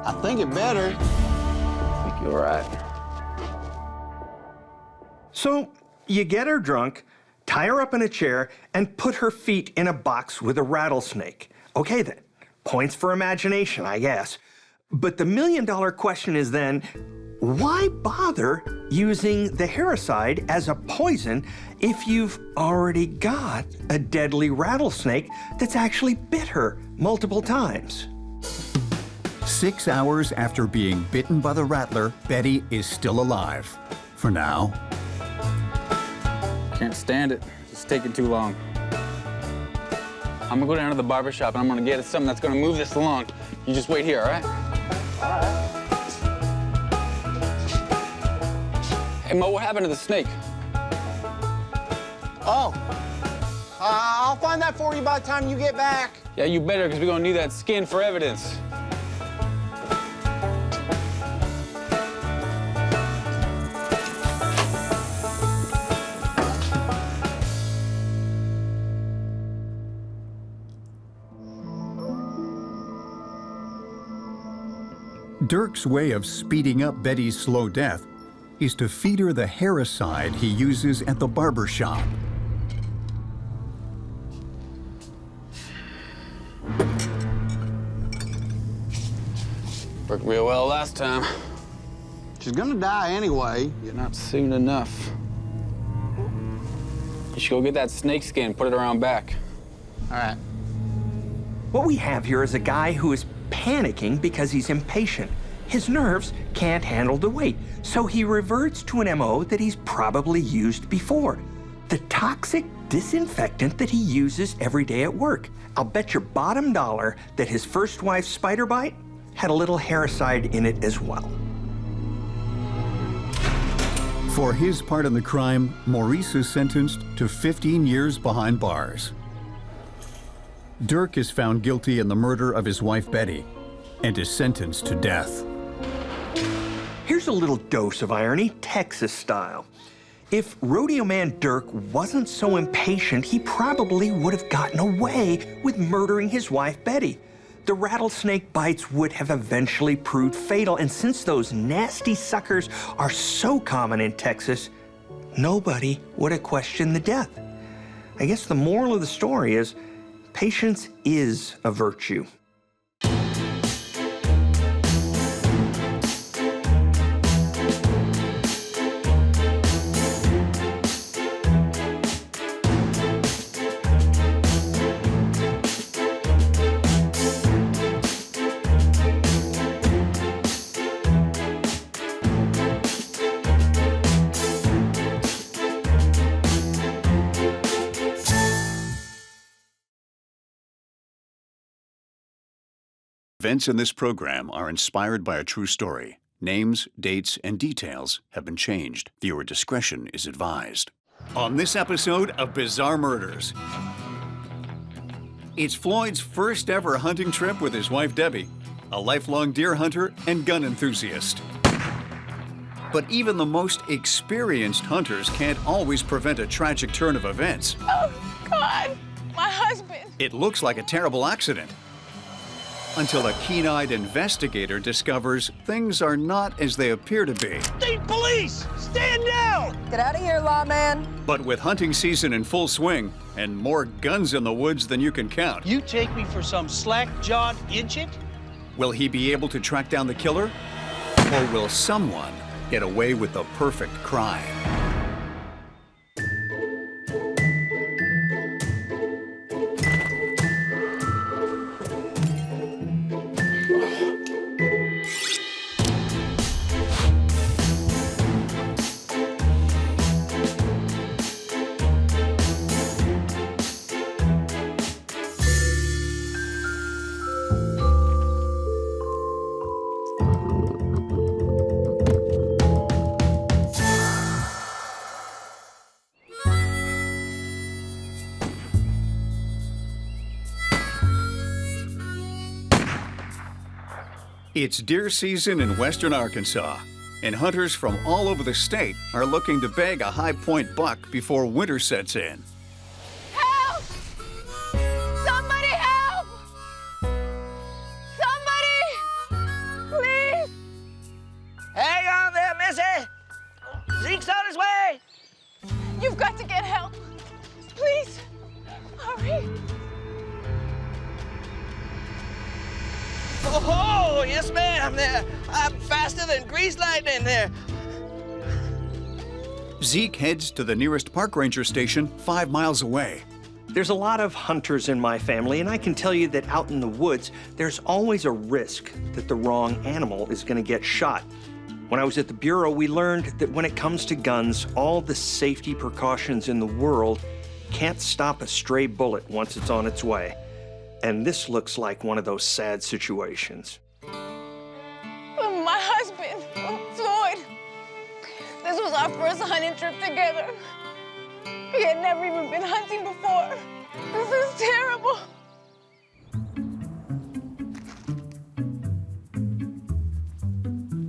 I think it better. I think you're right. So you get her drunk, tie her up in a chair, and put her feet in a box with a rattlesnake. Okay then, points for imagination, I guess. But the million-dollar question is then, why bother using the Harricide as a poison if you've already got a deadly rattlesnake that's actually bit her multiple times? 6 hours after being bitten by the rattler, Betty is still alive. For now. Can't stand it. It's taking too long. I'm gonna go down to the barber shop and I'm gonna get us something that's gonna move this along. You just wait here, all right? All right. Hey, Mo, what happened to the snake? Oh. I'll find that for you by the time you get back. Yeah, you better, because we're gonna need that skin for evidence. Dirk's way of speeding up Betty's slow death is to feed her the haricide he uses at the barber shop. Worked real well last time. She's gonna die anyway. You're not soon enough. You should go get that snake skin, put it around back. All right. What we have here is a guy who is panicking because he's impatient. His nerves can't handle the weight, so he reverts to an MO that he's probably used before. The toxic disinfectant that he uses every day at work. I'll bet your bottom dollar that his first wife's spider bite had a little haricide in it as well. For his part in the crime, Maurice is sentenced to 15 years behind bars. Dirk is found guilty in the murder of his wife Betty and is sentenced to death. Here's a little dose of irony, Texas style. If rodeo man Dirk wasn't so impatient, he probably would have gotten away with murdering his wife Betty. The rattlesnake bites would have eventually proved fatal, and since those nasty suckers are so common in Texas, nobody would have questioned the death. I guess the moral of the story is patience is a virtue. Events in this program are inspired by a true story. Names, dates, and details have been changed. Viewer discretion is advised. On this episode of Bizarre Murders, it's Floyd's first ever hunting trip with his wife Debbie, a lifelong deer hunter and gun enthusiast. But even the most experienced hunters can't always prevent a tragic turn of events. Oh, God, my husband. It looks like a terrible accident, until a keen-eyed investigator discovers things are not as they appear to be. State police! Stand down! Get out of here, lawman. But with hunting season in full swing and more guns in the woods than you can count, You take me for some slack-jawed idiot? will he be able to track down the killer? Or will someone get away with the perfect crime? It's deer season in western Arkansas, and hunters from all over the state are looking to bag a high point buck before winter sets in. Help! Somebody help! Somebody! Please! Hang on there, missy! Zeke's on his way! You've got to get help. Please, hurry. Oh, yes, ma'am. I'm faster than grease lightning there. Zeke heads to the nearest park ranger station 5 miles away. There's a lot of hunters in my family, and I can tell you that out in the woods, there's always a risk that the wrong animal is going to get shot. When I was at the Bureau, we learned that when it comes to guns, all the safety precautions in the world can't stop a stray bullet once it's on its way. And this looks like one of those sad situations. My husband, Floyd. This was our first hunting trip together. He had never even been hunting before. This is terrible.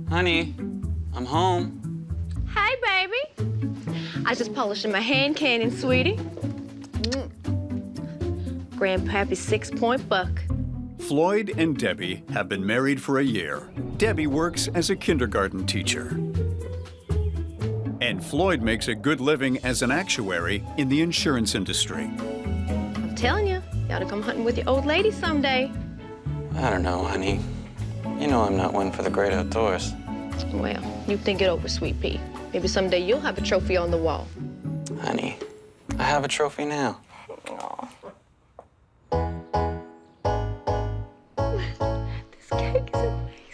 Honey, I'm home. Hi, baby. I just polishing my hand cannon, sweetie. Grandpappy's 6-point buck. Floyd and Debbie have been married for a year. Debbie works as a kindergarten teacher. And Floyd makes a good living as an actuary in the insurance industry. I'm telling you, you ought to come hunting with your old lady someday. I don't know, honey. You know I'm not one for the great outdoors. Well, you think it over, sweet pea. Maybe someday you'll have a trophy on the wall. Honey, I have a trophy now. Aw. This cake is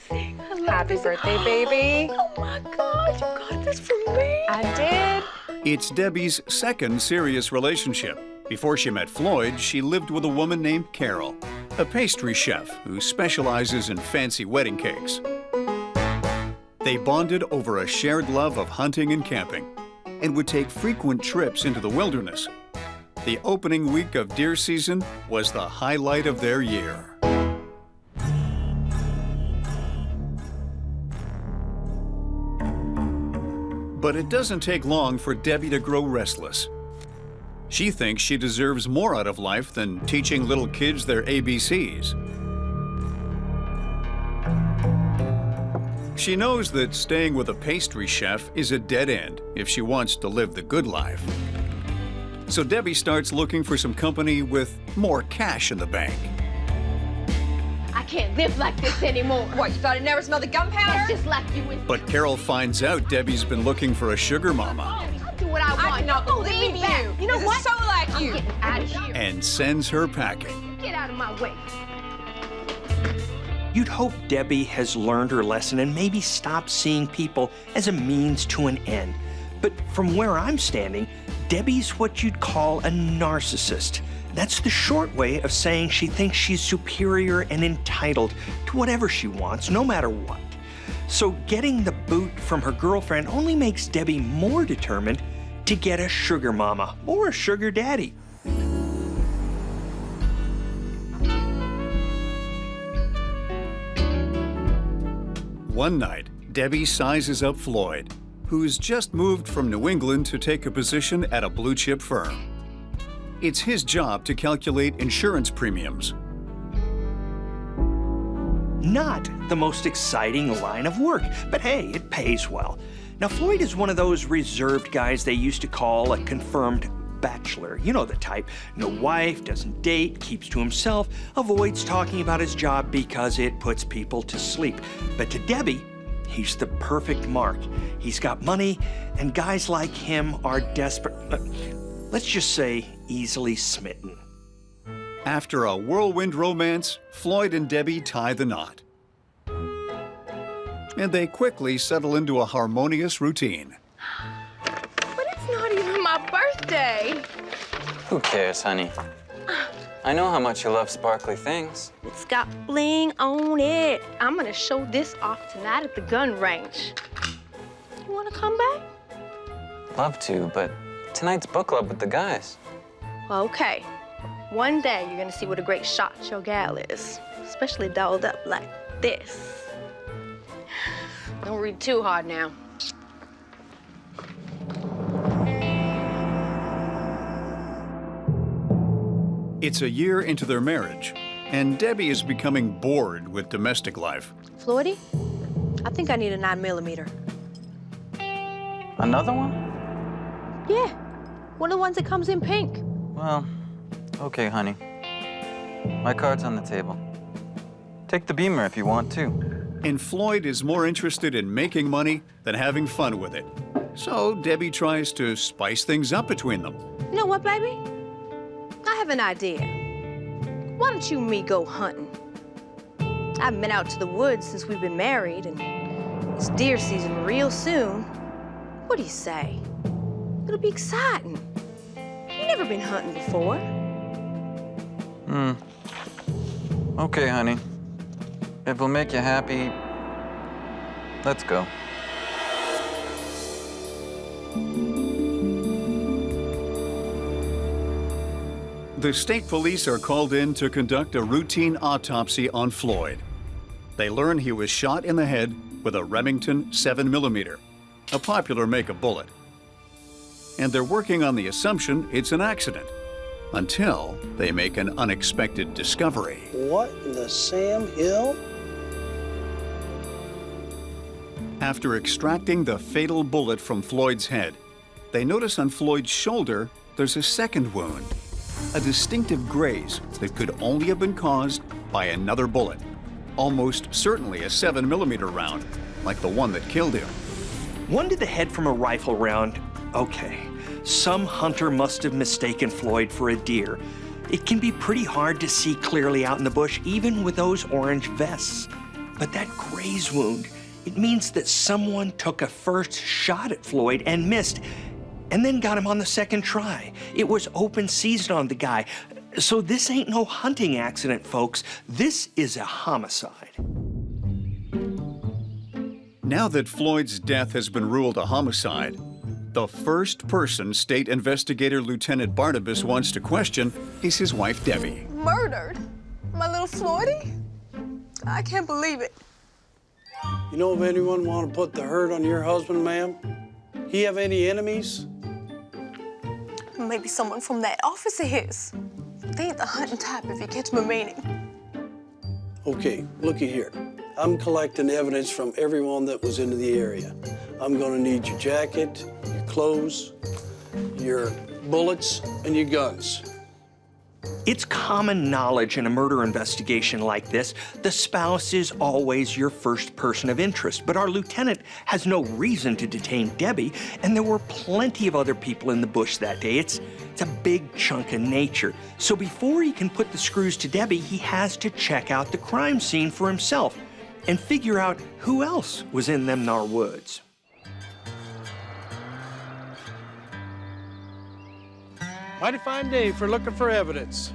amazing. I love Happy this. birthday, baby. Oh my God, you got this for me. I did. It's Debbie's second serious relationship. Before she met Floyd, she lived with a woman named Carol, a pastry chef who specializes in fancy wedding cakes. They bonded over a shared love of hunting and camping and would take frequent trips into the wilderness. The opening week of deer season was the highlight of their year. But it doesn't take long for Debbie to grow restless. She thinks she deserves more out of life than teaching little kids their ABCs. She knows that staying with a pastry chef is a dead end if she wants to live the good life. So Debbie starts looking for some company with more cash in the bank. I can't live like this anymore. What, you thought I'd never smell the gunpowder? That's just like you with But Carol finds out Debbie's been looking for a sugar mama I'll do what I want. I cannot believe Leave that. you. You know This what? is so like I'm you. getting out of here. and sends her packing. Get out of my way. You'd hope Debbie has learned her lesson and maybe stopped seeing people as a means to an end. But from where I'm standing, Debbie's what you'd call a narcissist. That's the short way of saying she thinks she's superior and entitled to whatever she wants, no matter what. So getting the boot from her girlfriend only makes Debbie more determined to get a sugar mama or a sugar daddy. One night, Debbie sizes up Floyd, who's just moved from New England to take a position at a blue-chip firm. It's his job to calculate insurance premiums. Not the most exciting line of work, but hey, it pays well. Now, Floyd is one of those reserved guys they used to call a confirmed bachelor. You know the type. No wife, doesn't date, keeps to himself, avoids talking about his job because it puts people to sleep. But to Debbie, he's the perfect mark. He's got money, and guys like him are desperate. Let's just say easily smitten. After a whirlwind romance, Floyd and Debbie tie the knot. And they quickly settle into a harmonious routine. But it's not even my birthday. Who cares, honey? I know how much you love sparkly things. It's got bling on it. I'm gonna show this off tonight at the gun range. You wanna come back? Love to, but tonight's book club with the guys. Well, okay. One day you're gonna see what a great shot your gal is, especially dolled up like this. Don't read too hard now. It's a year into their marriage, and Debbie is becoming bored with domestic life. Floydie, I think I need a 9mm. Another one? Yeah, one of the ones that comes in pink. Well, okay, honey. My card's on the table. Take the Beamer if you want to. And Floyd is more interested in making money than having fun with it. So Debbie tries to spice things up between them. You know what, baby? I have an idea. Why don't you and me go hunting? I haven't been out to the woods since we've been married, and it's deer season real soon. What do you say? It'll be exciting. You never been hunting before. Okay, honey. If it'll make you happy, let's go. The state police are called in to conduct a routine autopsy on Floyd. They learn he was shot in the head with a Remington 7mm, a popular make of bullet. And they're working on the assumption it's an accident, until they make an unexpected discovery. What in the Sam Hill? After extracting the fatal bullet from Floyd's head, they notice on Floyd's shoulder there's a second wound, a distinctive graze that could only have been caused by another bullet, almost certainly a 7mm round, like the one that killed him. One to the head from a rifle round, okay. Some hunter must have mistaken Floyd for a deer. It can be pretty hard to see clearly out in the bush, even with those orange vests. But that graze wound, it means that someone took a first shot at Floyd and missed, and then got him on the second try. It was open season on the guy. So this ain't no hunting accident, folks. This is a homicide. Now that Floyd's death has been ruled a homicide, the first person State Investigator Lieutenant Barnabas wants to question is his wife, Debbie. Murdered? My little Floydie? I can't believe it. You know if anyone want to put the hurt on your husband, ma'am? He have any enemies? Maybe someone from that office of his. They ain't the hunting type, if you catch my meaning. Okay, looky here. I'm collecting evidence from everyone that was into the area. I'm gonna need your jacket, your clothes, your bullets, and your guns. It's common knowledge in a murder investigation like this, the spouse is always your first person of interest. But our lieutenant has no reason to detain Debbie, and there were plenty of other people in the bush that day. It's a big chunk of nature. So before he can put the screws to Debbie, he has to check out the crime scene for himself and figure out who else was in them nar woods. Mighty fine day for looking for evidence.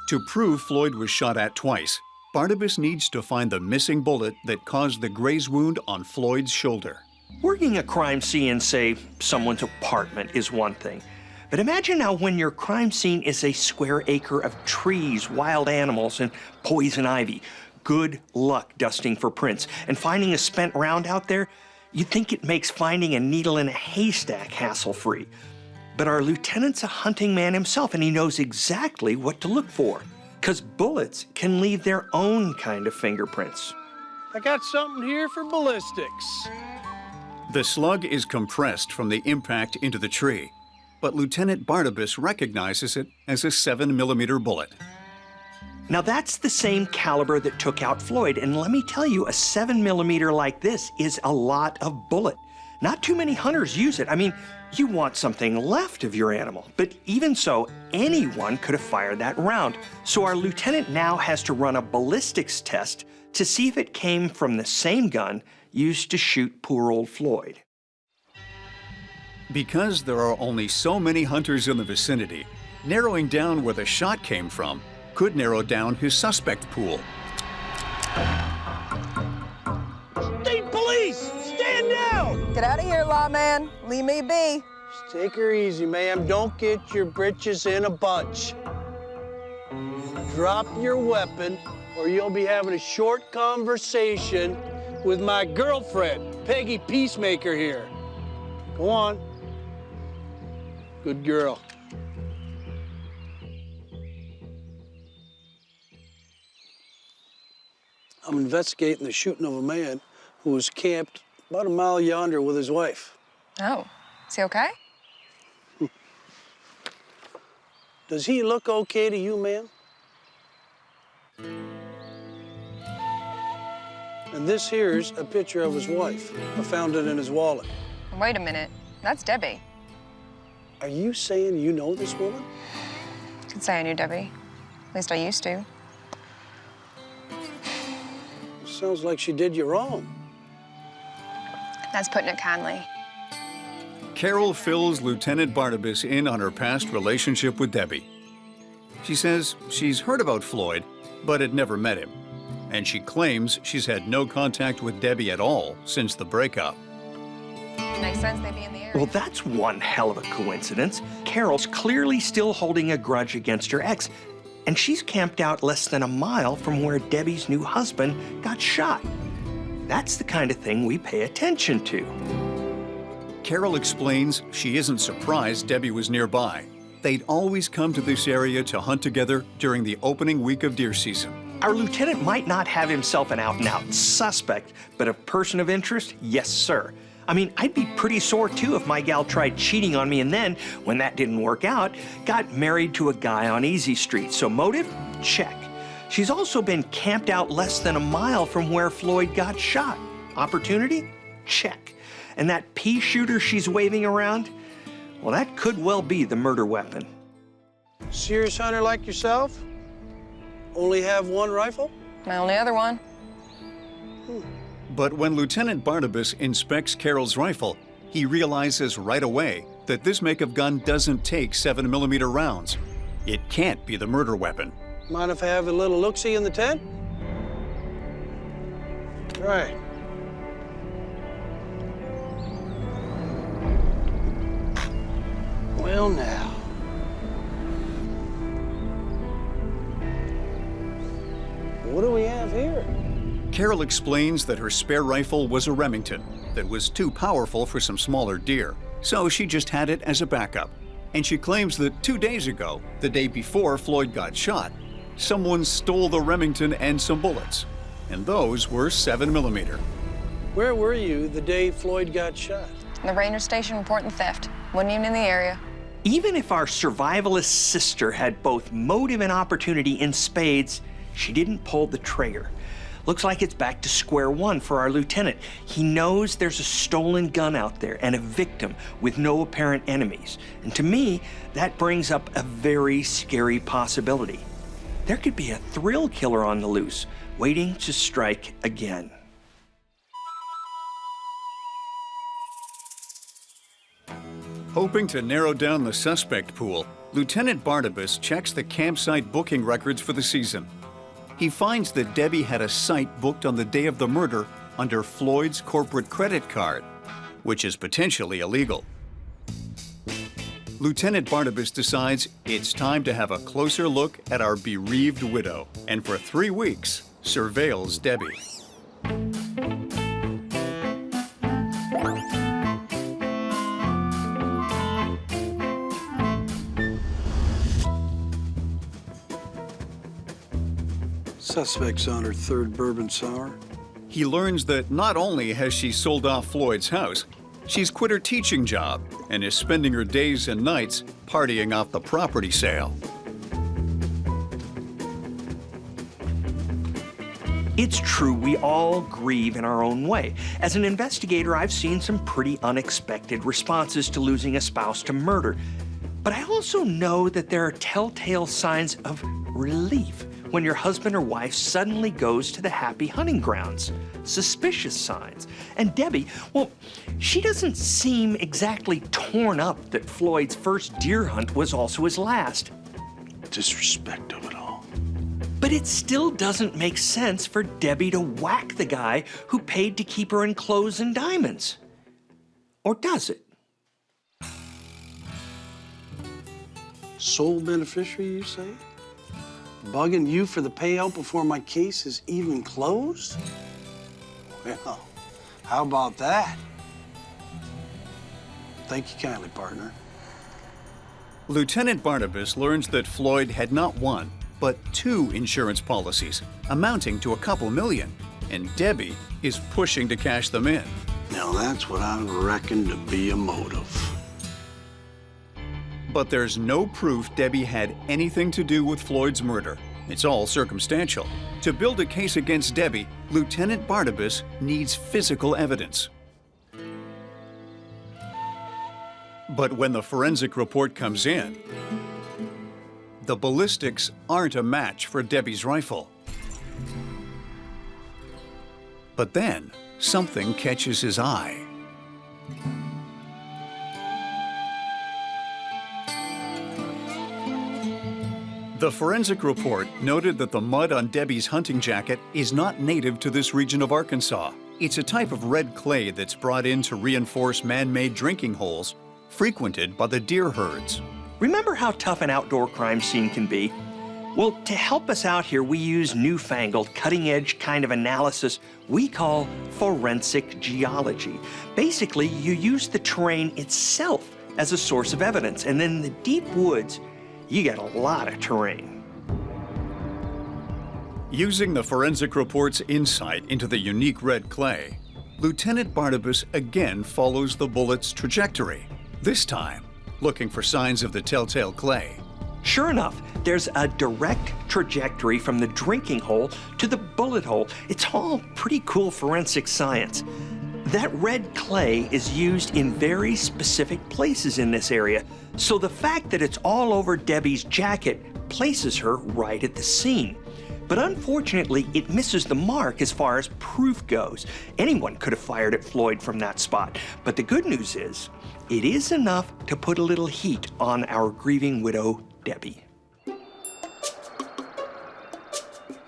To prove Floyd was shot at twice, Barnabas needs to find the missing bullet that caused the graze wound on Floyd's shoulder. Working a crime scene in, say, someone's apartment is one thing. But imagine now when your crime scene is a square acre of trees, wild animals, and poison ivy. Good luck dusting for prints. And finding a spent round out there, you'd think it makes finding a needle in a haystack hassle-free. But our lieutenant's a hunting man himself, and he knows exactly what to look for. 'Cause bullets can leave their own kind of fingerprints. I got something here for ballistics. The slug is compressed from the impact into the tree, but Lieutenant Barnabas recognizes it as a 7mm bullet. Now that's the same caliber that took out Floyd, and let me tell you, a 7mm like this is a lot of bullet. Not too many hunters use it. I mean, you want something left of your animal, but even so, anyone could have fired that round. So our lieutenant now has to run a ballistics test to see if it came from the same gun used to shoot poor old Floyd. Because there are only so many hunters in the vicinity, narrowing down where the shot came from could narrow down his suspect pool. State police, stand down! Get out of here, lawman. Leave me be. Just take her easy, ma'am. Don't get your britches in a bunch. Drop your weapon, or you'll be having a short conversation with my girlfriend, Peggy Peacemaker here. Go on. Good girl. I'm investigating the shooting of a man who was camped about a mile yonder with his wife. Oh, is he okay? Does he look okay to you, ma'am? And this here's a picture of his wife. I found it in his wallet. Wait a minute. That's Debbie. Are you saying you know this woman? I could say I knew Debbie. At least I used to. Sounds like she did you wrong. That's putting it kindly. Carol fills Lieutenant Barnabas in on her past relationship with Debbie. She says she's heard about Floyd, but had never met him. And she claims she's had no contact with Debbie at all since the breakup. Makes sense they'd be in the area. Well, that's one hell of a coincidence. Carol's clearly still holding a grudge against her ex, and she's camped out less than a mile from where Debbie's new husband got shot. That's the kind of thing we pay attention to. Carol explains she isn't surprised Debbie was nearby. They'd always come to this area to hunt together during the opening week of deer season. Our lieutenant might not have himself an out-and-out suspect, but a person of interest, yes, sir. I mean, I'd be pretty sore, too, if my gal tried cheating on me and then, when that didn't work out, got married to a guy on Easy Street. So motive? Check. She's also been camped out less than a mile from where Floyd got shot. Opportunity? Check. And that pea shooter she's waving around? Well, that could well be the murder weapon. Serious hunter like yourself? Only have one rifle? My only other one. But when Lieutenant Barnabas inspects Carol's rifle, he realizes right away that this make of gun doesn't take 7mm rounds. It can't be the murder weapon. Mind if I have a little look-see in the tent? Right. Well, now. What do we have here? Carol explains that her spare rifle was a Remington that was too powerful for some smaller deer, so she just had it as a backup. And she claims that 2 days ago, the day before Floyd got shot, someone stole the Remington and some bullets, and those were 7mm. Where were you the day Floyd got shot? The Ranger Station reporting theft. Wasn't even in the area. Even if our survivalist sister had both motive and opportunity in spades, she didn't pull the trigger. Looks like it's back to square one for our lieutenant. He knows there's a stolen gun out there and a victim with no apparent enemies. And to me, that brings up a very scary possibility. There could be a thrill killer on the loose, waiting to strike again. Hoping to narrow down the suspect pool, Lieutenant Barnabas checks the campsite booking records for the season. He finds that Debbie had a site booked on the day of the murder under Floyd's corporate credit card, which is potentially illegal. Lieutenant Barnabas decides it's time to have a closer look at our bereaved widow, and for 3 weeks, surveils Debbie. Suspect's on her third bourbon sour. He learns that not only has she sold off Floyd's house, she's quit her teaching job and is spending her days and nights partying off the property sale. It's true, we all grieve in our own way. As an investigator, I've seen some pretty unexpected responses to losing a spouse to murder. But I also know that there are telltale signs of relief when your husband or wife suddenly goes to the happy hunting grounds. Suspicious signs. And Debbie, well, she doesn't seem exactly torn up that Floyd's first deer hunt was also his last. Disrespect of it all. But it still doesn't make sense for Debbie to whack the guy who paid to keep her in clothes and diamonds. Or does it? Sole beneficiary, you say? Bugging you for the payout before my case is even closed? Well, how about that? Thank you kindly, partner. Lieutenant Barnabas learns that Floyd had not one, but 2 insurance policies, amounting to a couple million, and Debbie is pushing to cash them in. Now that's what I reckon to be a motive. But there's no proof Debbie had anything to do with Floyd's murder. It's all circumstantial. To build a case against Debbie, Lieutenant Barnabas needs physical evidence. But when the forensic report comes in, the ballistics aren't a match for Debbie's rifle. But then, something catches his eye. The forensic report noted that the mud on Debbie's hunting jacket is not native to this region of Arkansas. It's a type of red clay that's brought in to reinforce man-made drinking holes frequented by the deer herds. Remember how tough an outdoor crime scene can be? Well, to help us out here, we use newfangled, cutting-edge kind of analysis we call forensic geology. Basically, you use the terrain itself as a source of evidence, and then in the deep woods, you get a lot of terrain. Using the forensic report's insight into the unique red clay, Lieutenant Barnabas again follows the bullet's trajectory, this time looking for signs of the telltale clay. Sure enough, there's a direct trajectory from the drinking hole to the bullet hole. It's all pretty cool forensic science. That red clay is used in very specific places in this area, so the fact that it's all over Debbie's jacket places her right at the scene. But unfortunately, it misses the mark as far as proof goes. Anyone could have fired at Floyd from that spot. But the good news is, it is enough to put a little heat on our grieving widow, Debbie.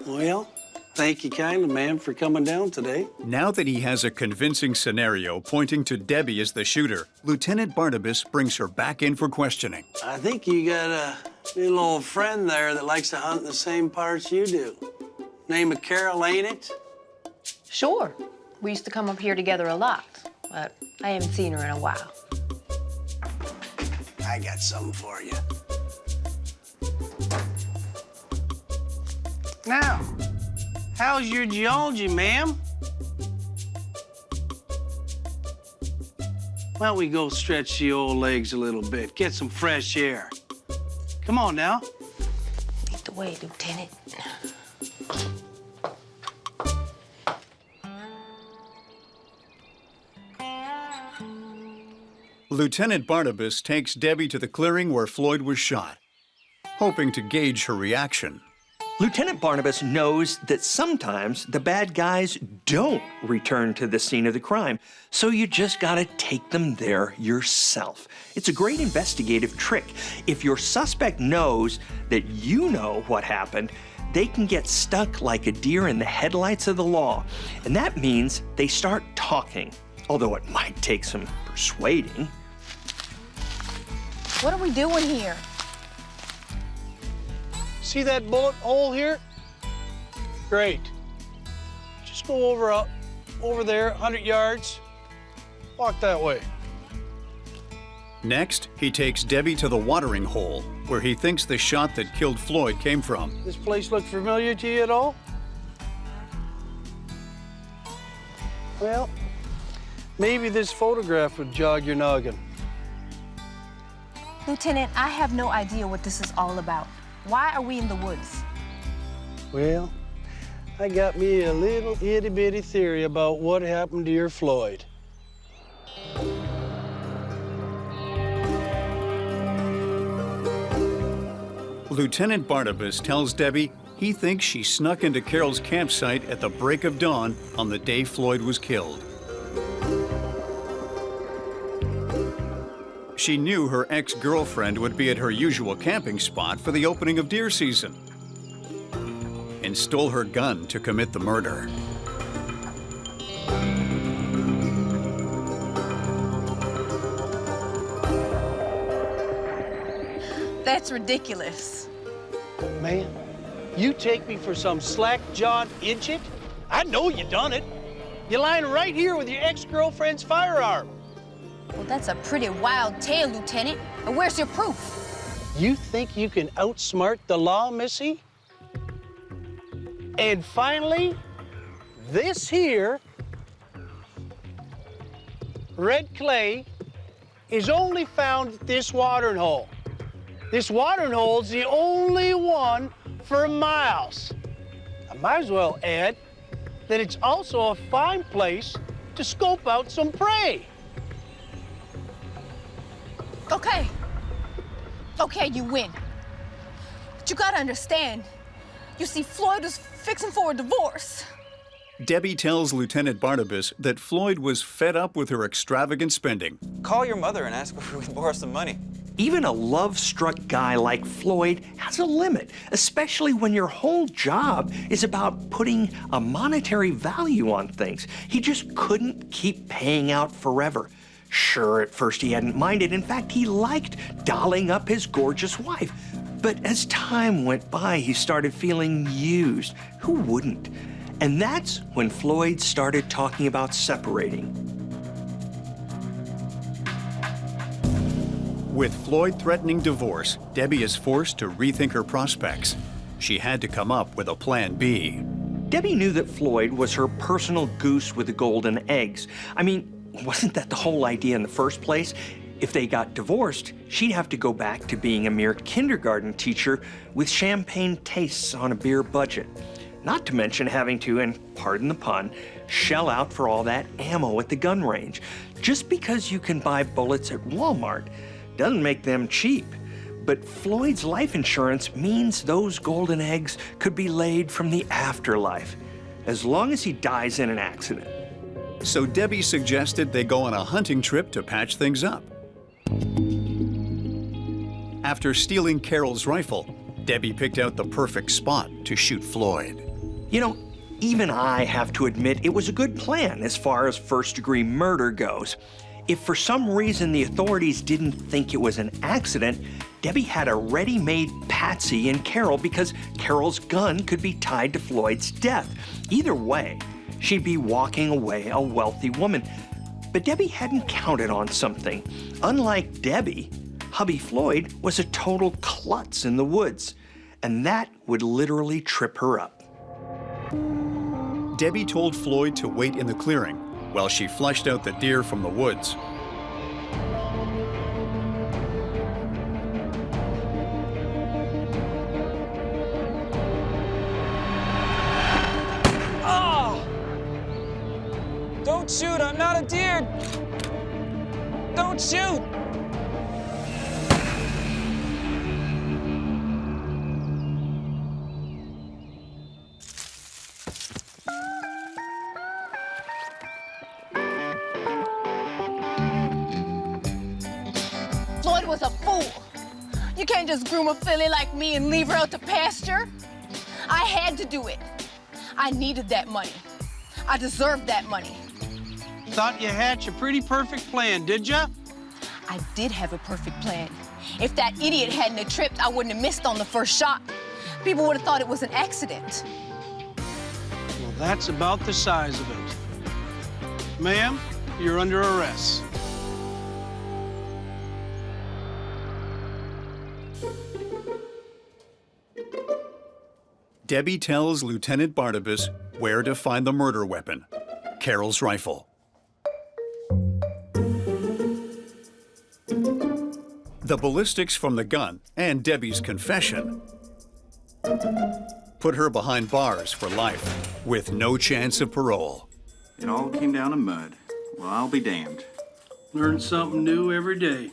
Well, thank you kindly, ma'am, for coming down today. Now that he has a convincing scenario pointing to Debbie as the shooter, Lieutenant Barnabas brings her back in for questioning. I think you got a little old friend there that likes to hunt in the same parts you do. Name of Carol, ain't it? Sure. We used to come up here together a lot, but I haven't seen her in a while. I got something for you. Now, how's your geology, ma'am? Why don't we go stretch the old legs a little bit, get some fresh air? Come on now. Lead the way, Lieutenant. Lieutenant Barnabas takes Debbie to the clearing where Floyd was shot, hoping to gauge her reaction. Lieutenant Barnabas knows that sometimes the bad guys don't return to the scene of the crime, so you just gotta take them there yourself. It's a great investigative trick. If your suspect knows that you know what happened, they can get stuck like a deer in the headlights of the law, and that means they start talking, although it might take some persuading. What are we doing here? See that bullet hole here? Great. Just go over there, 100 yards. Walk that way. Next, he takes Debbie to the watering hole, where he thinks the shot that killed Floyd came from. This place look familiar to you at all? Well, maybe this photograph would jog your noggin. Lieutenant, I have no idea what this is all about. Why are we in the woods? Well, I got me a little itty-bitty theory about what happened to your Floyd. Lieutenant Barnabas tells Debbie he thinks she snuck into Carol's campsite at the break of dawn on the day Floyd was killed. She knew her ex-girlfriend would be at her usual camping spot for the opening of deer season and stole her gun to commit the murder. That's ridiculous. Man, you take me for some slack-jawed idiot? I know you done it. You're lying right here with your ex-girlfriend's firearm. Well, that's a pretty wild tale, Lieutenant. And where's your proof? You think you can outsmart the law, Missy? And finally, this here red clay is only found at this watering hole. This watering hole's the only one for miles. I might as well add that it's also a fine place to scope out some prey. Okay, you win. But you gotta understand, you see, Floyd was fixing for a divorce. Debbie tells Lieutenant Barnabas that Floyd was fed up with her extravagant spending. Call your mother and ask her if we can borrow some money. Even a love-struck guy like Floyd has a limit, especially when your whole job is about putting a monetary value on things. He just couldn't keep paying out forever. Sure, at first he hadn't minded. In fact, he liked dolling up his gorgeous wife. But as time went by, he started feeling used. Who wouldn't? And that's when Floyd started talking about separating. With Floyd threatening divorce, Debbie is forced to rethink her prospects. She had to come up with a plan B. Debbie knew that Floyd was her personal goose with the golden eggs. I mean, wasn't that the whole idea in the first place? If they got divorced, she'd have to go back to being a mere kindergarten teacher with champagne tastes on a beer budget. Not to mention having to, and pardon the pun, shell out for all that ammo at the gun range. Just because you can buy bullets at Walmart doesn't make them cheap. But Floyd's life insurance means those golden eggs could be laid from the afterlife, as long as he dies in an accident. So Debbie suggested they go on a hunting trip to patch things up. After stealing Carol's rifle, Debbie picked out the perfect spot to shoot Floyd. You know, even I have to admit it was a good plan as far as first-degree murder goes. If for some reason the authorities didn't think it was an accident, Debbie had a ready-made patsy in Carol because Carol's gun could be tied to Floyd's death. Either way, she'd be walking away a wealthy woman. But Debbie hadn't counted on something. Unlike Debbie, hubby Floyd was a total klutz in the woods, and that would literally trip her up. Debbie told Floyd to wait in the clearing while she flushed out the deer from the woods. Oh! Don't shoot, I'm not a deer! Don't shoot! Floyd was a fool. You can't just groom a filly like me and leave her out to pasture. I had to do it. I needed that money. I deserved that money. Thought you hatched a pretty perfect plan, did ya? I did have a perfect plan. If that idiot hadn't have tripped, I wouldn't have missed on the first shot. People would have thought it was an accident. Well, that's about the size of it. Ma'am, you're under arrest. Debbie tells Lieutenant Barnabas where to find the murder weapon, Carol's rifle. The ballistics from the gun and Debbie's confession put her behind bars for life with no chance of parole. It all came down to mud. Well, I'll be damned. Learn something new every day.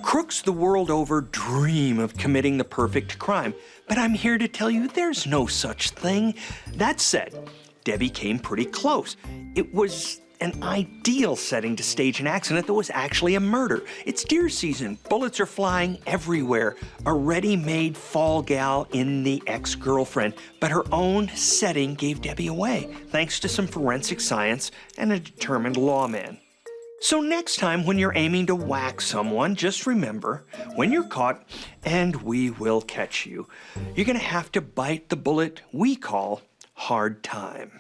Crooks the world over dream of committing the perfect crime, but I'm here to tell you there's no such thing. That said, Debbie came pretty close. It was an ideal setting to stage an accident that was actually a murder. It's deer season. Bullets are flying everywhere. A ready-made fall gal in the ex-girlfriend, but her own setting gave Debbie away, thanks to some forensic science and a determined lawman. So next time when you're aiming to whack someone, just remember, when you're caught, and we will catch you, you're gonna have to bite the bullet we call hard time.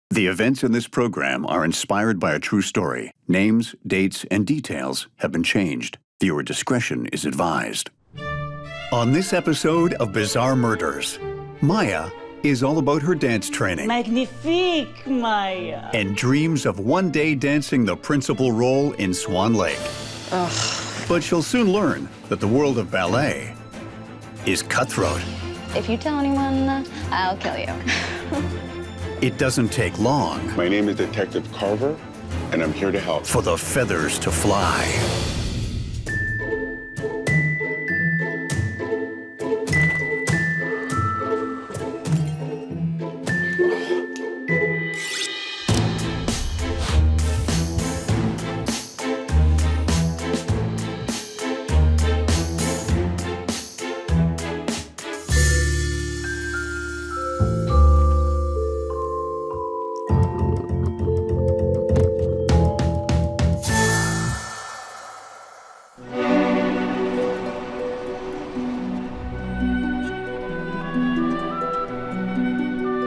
The events in this program are inspired by a true story. Names, dates, and details have been changed. Viewer discretion is advised. On this episode of Bizarre Murders, Maya is all about her dance training Magnifique, Maya. and dreams of one day dancing the principal role in Swan Lake. But she'll soon learn that the world of ballet is cutthroat. If you tell anyone, I'll kill you. It doesn't take long. My name is Detective Carver, and I'm here to help. For the feathers to fly.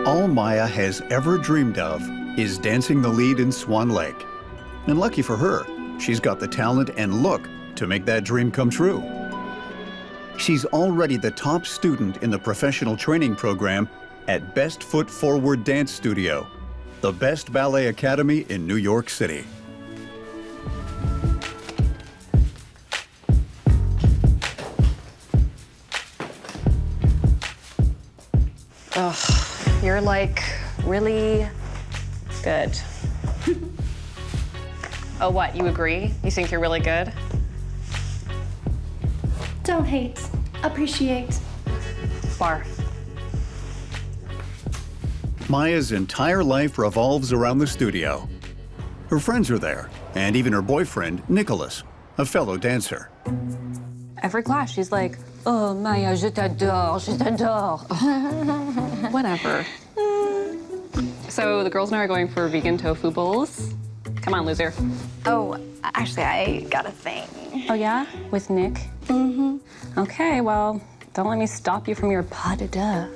All Maya has ever dreamed of is dancing the lead in Swan Lake. And lucky for her, she's got the talent and look to make that dream come true. She's already the top student in the professional training program at Best Foot Forward Dance Studio, the best ballet academy in New York City. Ugh, you're like really good. Oh, what? You agree? You think you're really good? Don't hate, appreciate. Bar. Maya's entire life revolves around the studio. Her friends are there, and even her boyfriend, Nicholas, a fellow dancer. Every class, she's like, oh, Maya, je t'adore, je t'adore. Whatever. So the girls and I are going for vegan tofu bowls. Come on, loser. Oh, actually, I got a thing. Oh, yeah? With Nick? Mm-hmm. Okay, well, don't let me stop you from your pas de deux.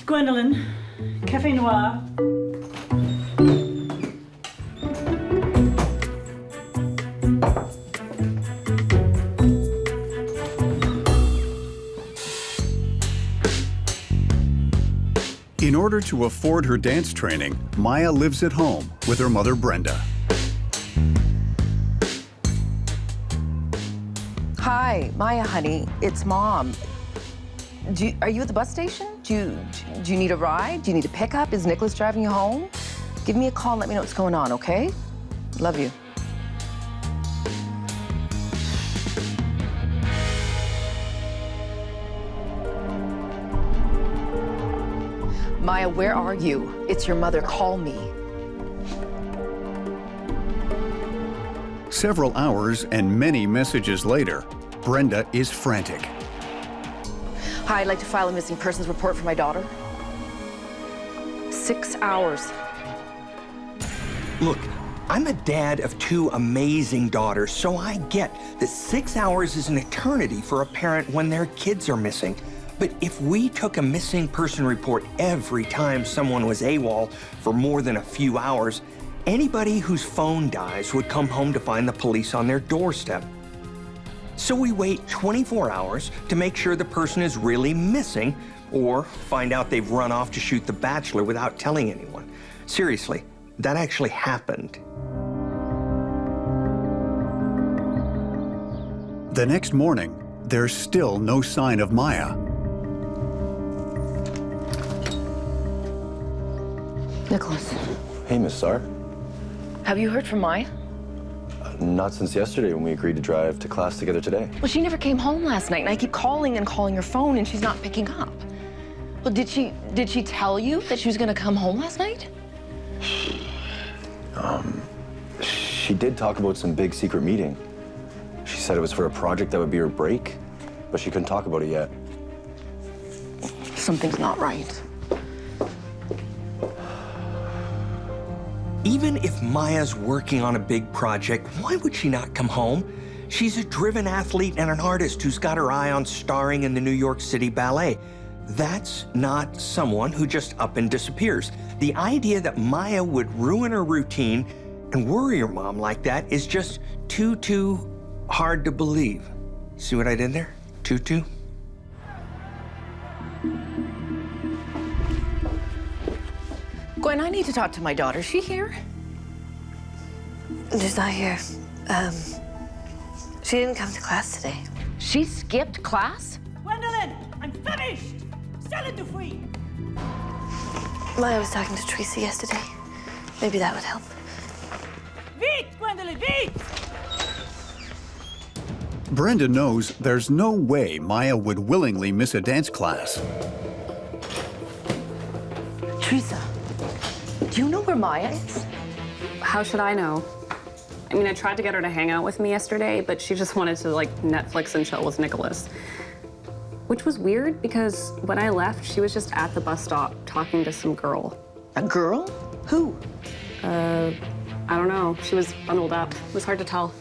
Gwendolyn, Cafe Noir. In order to afford her dance training, Maya lives at home with her mother, Brenda. Hi, Maya, honey. It's Mom. Are you at the bus station? Do you need a ride? Do you need a pickup? Is Nicholas driving you home? Give me a call and let me know what's going on, okay? Love you. Maya, where are you? It's your mother. Call me. Several hours and many messages later, Brenda is frantic. Hi, I'd like to file a missing persons report for my daughter. 6 hours. Look, I'm a dad of 2 amazing daughters, so I get that 6 hours is an eternity for a parent when their kids are missing. But if we took a missing person report every time someone was AWOL for more than a few hours, anybody whose phone dies would come home to find the police on their doorstep. So we wait 24 hours to make sure the person is really missing, or find out they've run off to shoot The Bachelor without telling anyone. Seriously, that actually happened. The next morning, there's still no sign of Maya. Nicholas, Hey, Miss Sar. have you heard from Maya? Not since yesterday when we agreed to drive to class together today. Well, she never came home last night, and I keep calling and calling her phone, and she's not picking up. Well, did she tell you that she was gonna come home last night? She did talk about some big secret meeting. She said it was for a project that would be her break, but she couldn't talk about it yet. Something's not right. Even if Maya's working on a big project, why would she not come home? She's a driven athlete and an artist who's got her eye on starring in the New York City Ballet. That's not someone who just up and disappears. The idea that Maya would ruin her routine and worry her mom like that is just too hard to believe. See what I did there? Too? Gwen, I need to talk to my daughter. Is she here? She's not here. She didn't come to class today. She skipped class? Gwendolyn, I'm finished! Sell it to free! Maya was talking to Teresa yesterday. Maybe that would help. Vite, Gwendolyn, vite! Brenda knows there's no way Maya would willingly miss a dance class. Teresa, do you know where Maya is? How should I know? I mean, I tried to get her to hang out with me yesterday, but she just wanted to, like, Netflix and chill with Nicholas. Which was weird, because when I left, she was just at the bus stop talking to some girl. A girl? Who? I don't know. She was bundled up. It was hard to tell.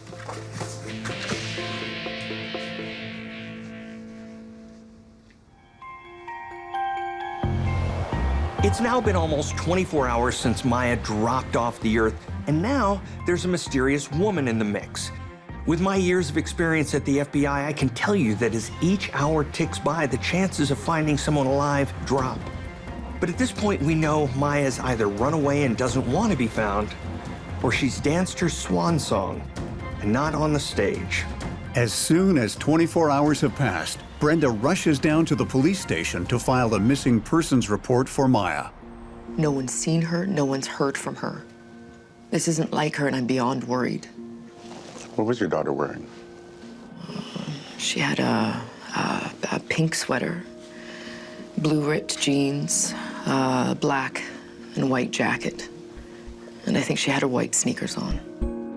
It's now been almost 24 hours since Maya dropped off the earth, and now there's a mysterious woman in the mix. With my years of experience at the FBI, I can tell you that as each hour ticks by, the chances of finding someone alive drop. But at this point, we know Maya's either run away and doesn't want to be found, or she's danced her swan song and not on the stage. As soon as 24 hours have passed, Brenda rushes down to the police station to file a missing persons report for Maya. No one's seen her, no one's heard from her. This isn't like her, and I'm beyond worried. What was your daughter wearing? She had a pink sweater, blue ripped jeans, black and white jacket. And I think she had her white sneakers on.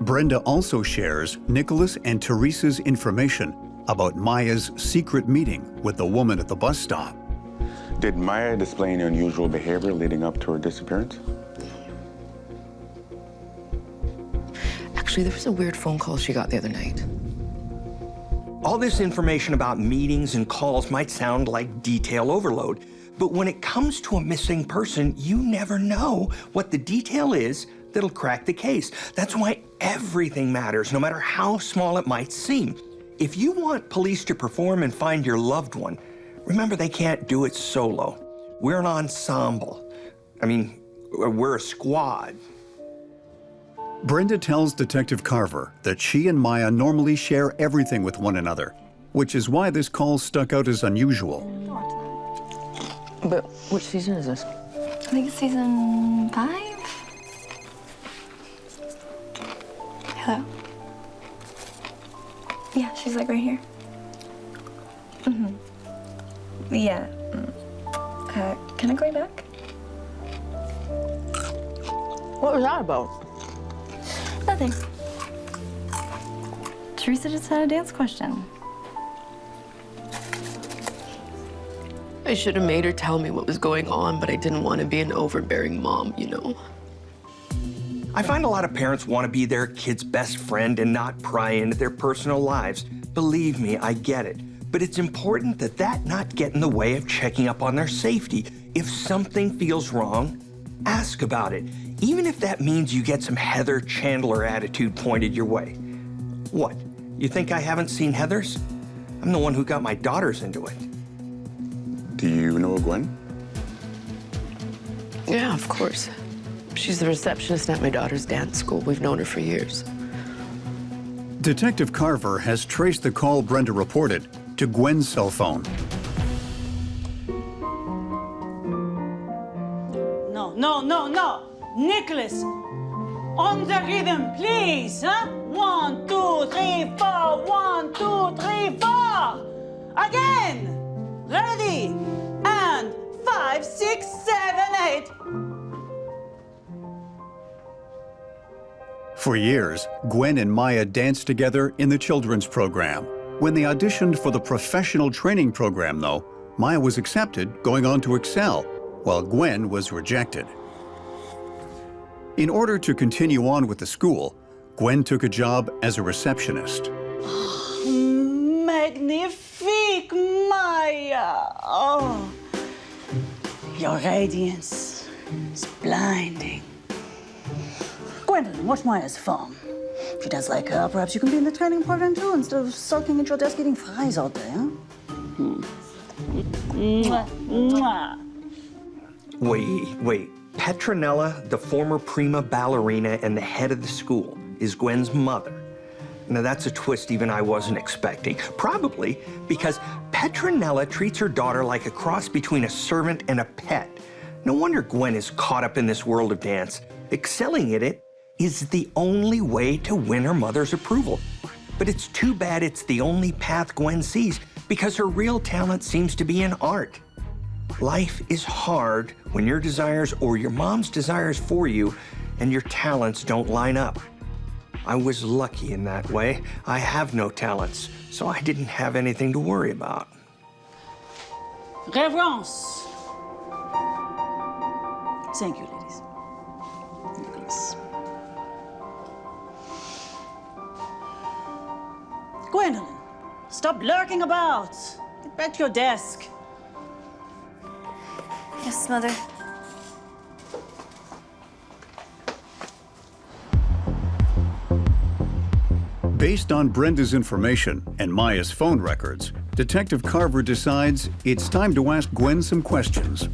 Brenda also shares Nicholas and Teresa's information about Maya's secret meeting with the woman at the bus stop. Did Maya display any unusual behavior leading up to her disappearance? Actually, there was a weird phone call she got the other night. All this information about meetings and calls might sound like detail overload, but when it comes to a missing person, you never know what the detail is that'll crack the case. That's why everything matters, no matter how small it might seem. If you want police to perform and find your loved one, remember they can't do it solo. We're an ensemble. I mean, we're a squad. Brenda tells Detective Carver that she and Maya normally share everything with one another, which is why this call stuck out as unusual. But which season is this? I think it's season 5. Hello? Yeah, she's like right here. Yeah. Can I call you back? What was that about? Nothing. Teresa just had a dance question. I should have made her tell me what was going on, but I didn't want to be an overbearing mom, you know. I find a lot of parents want to be their kid's best friend and not pry into their personal lives. Believe me, I get it. But it's important that that not get in the way of checking up on their safety. If something feels wrong, ask about it. Even if that means you get some Heather Chandler attitude pointed your way. What, you think I haven't seen Heather's? I'm the one who got my daughters into it. Do you know Gwen? Yeah, of course. She's the receptionist at my daughter's dance school. We've known her for years. Detective Carver has traced the call Brenda reported to Gwen's cell phone. No. Nicholas, on the rhythm, please, huh? 1, 2, 3, 4, 1, 2, 3, 4. Again. Ready. And 5, 6, 7, 8. For years, Gwen and Maya danced together in the children's program. When they auditioned for the professional training program, though, Maya was accepted, going on to excel, while Gwen was rejected. In order to continue on with the school, Gwen took a job as a receptionist. Magnifique, Maya. Oh, your radiance is blinding. Gwendolyn, what's Maya's phone? If she does like her, perhaps you can be in the training program too, instead of sulking at your desk eating fries all day, huh? Mwah, mwah. Wait. Petronella, the former prima ballerina and the head of the school, is Gwen's mother. Now, that's a twist even I wasn't expecting. Probably because Petronella treats her daughter like a cross between a servant and a pet. No wonder Gwen is caught up in this world of dance. Excelling at it is the only way to win her mother's approval. But it's too bad it's the only path Gwen sees, because her real talent seems to be in art. Life is hard when your desires or your mom's desires for you and your talents don't line up. I was lucky in that way. I have no talents, so I didn't have anything to worry about. Reverence. Thank you, ladies. Nicholas. Gwendolyn, stop lurking about. Get back to your desk. Yes, Mother. Based on Brenda's information and Maya's phone records, Detective Carver decides it's time to ask Gwen some questions.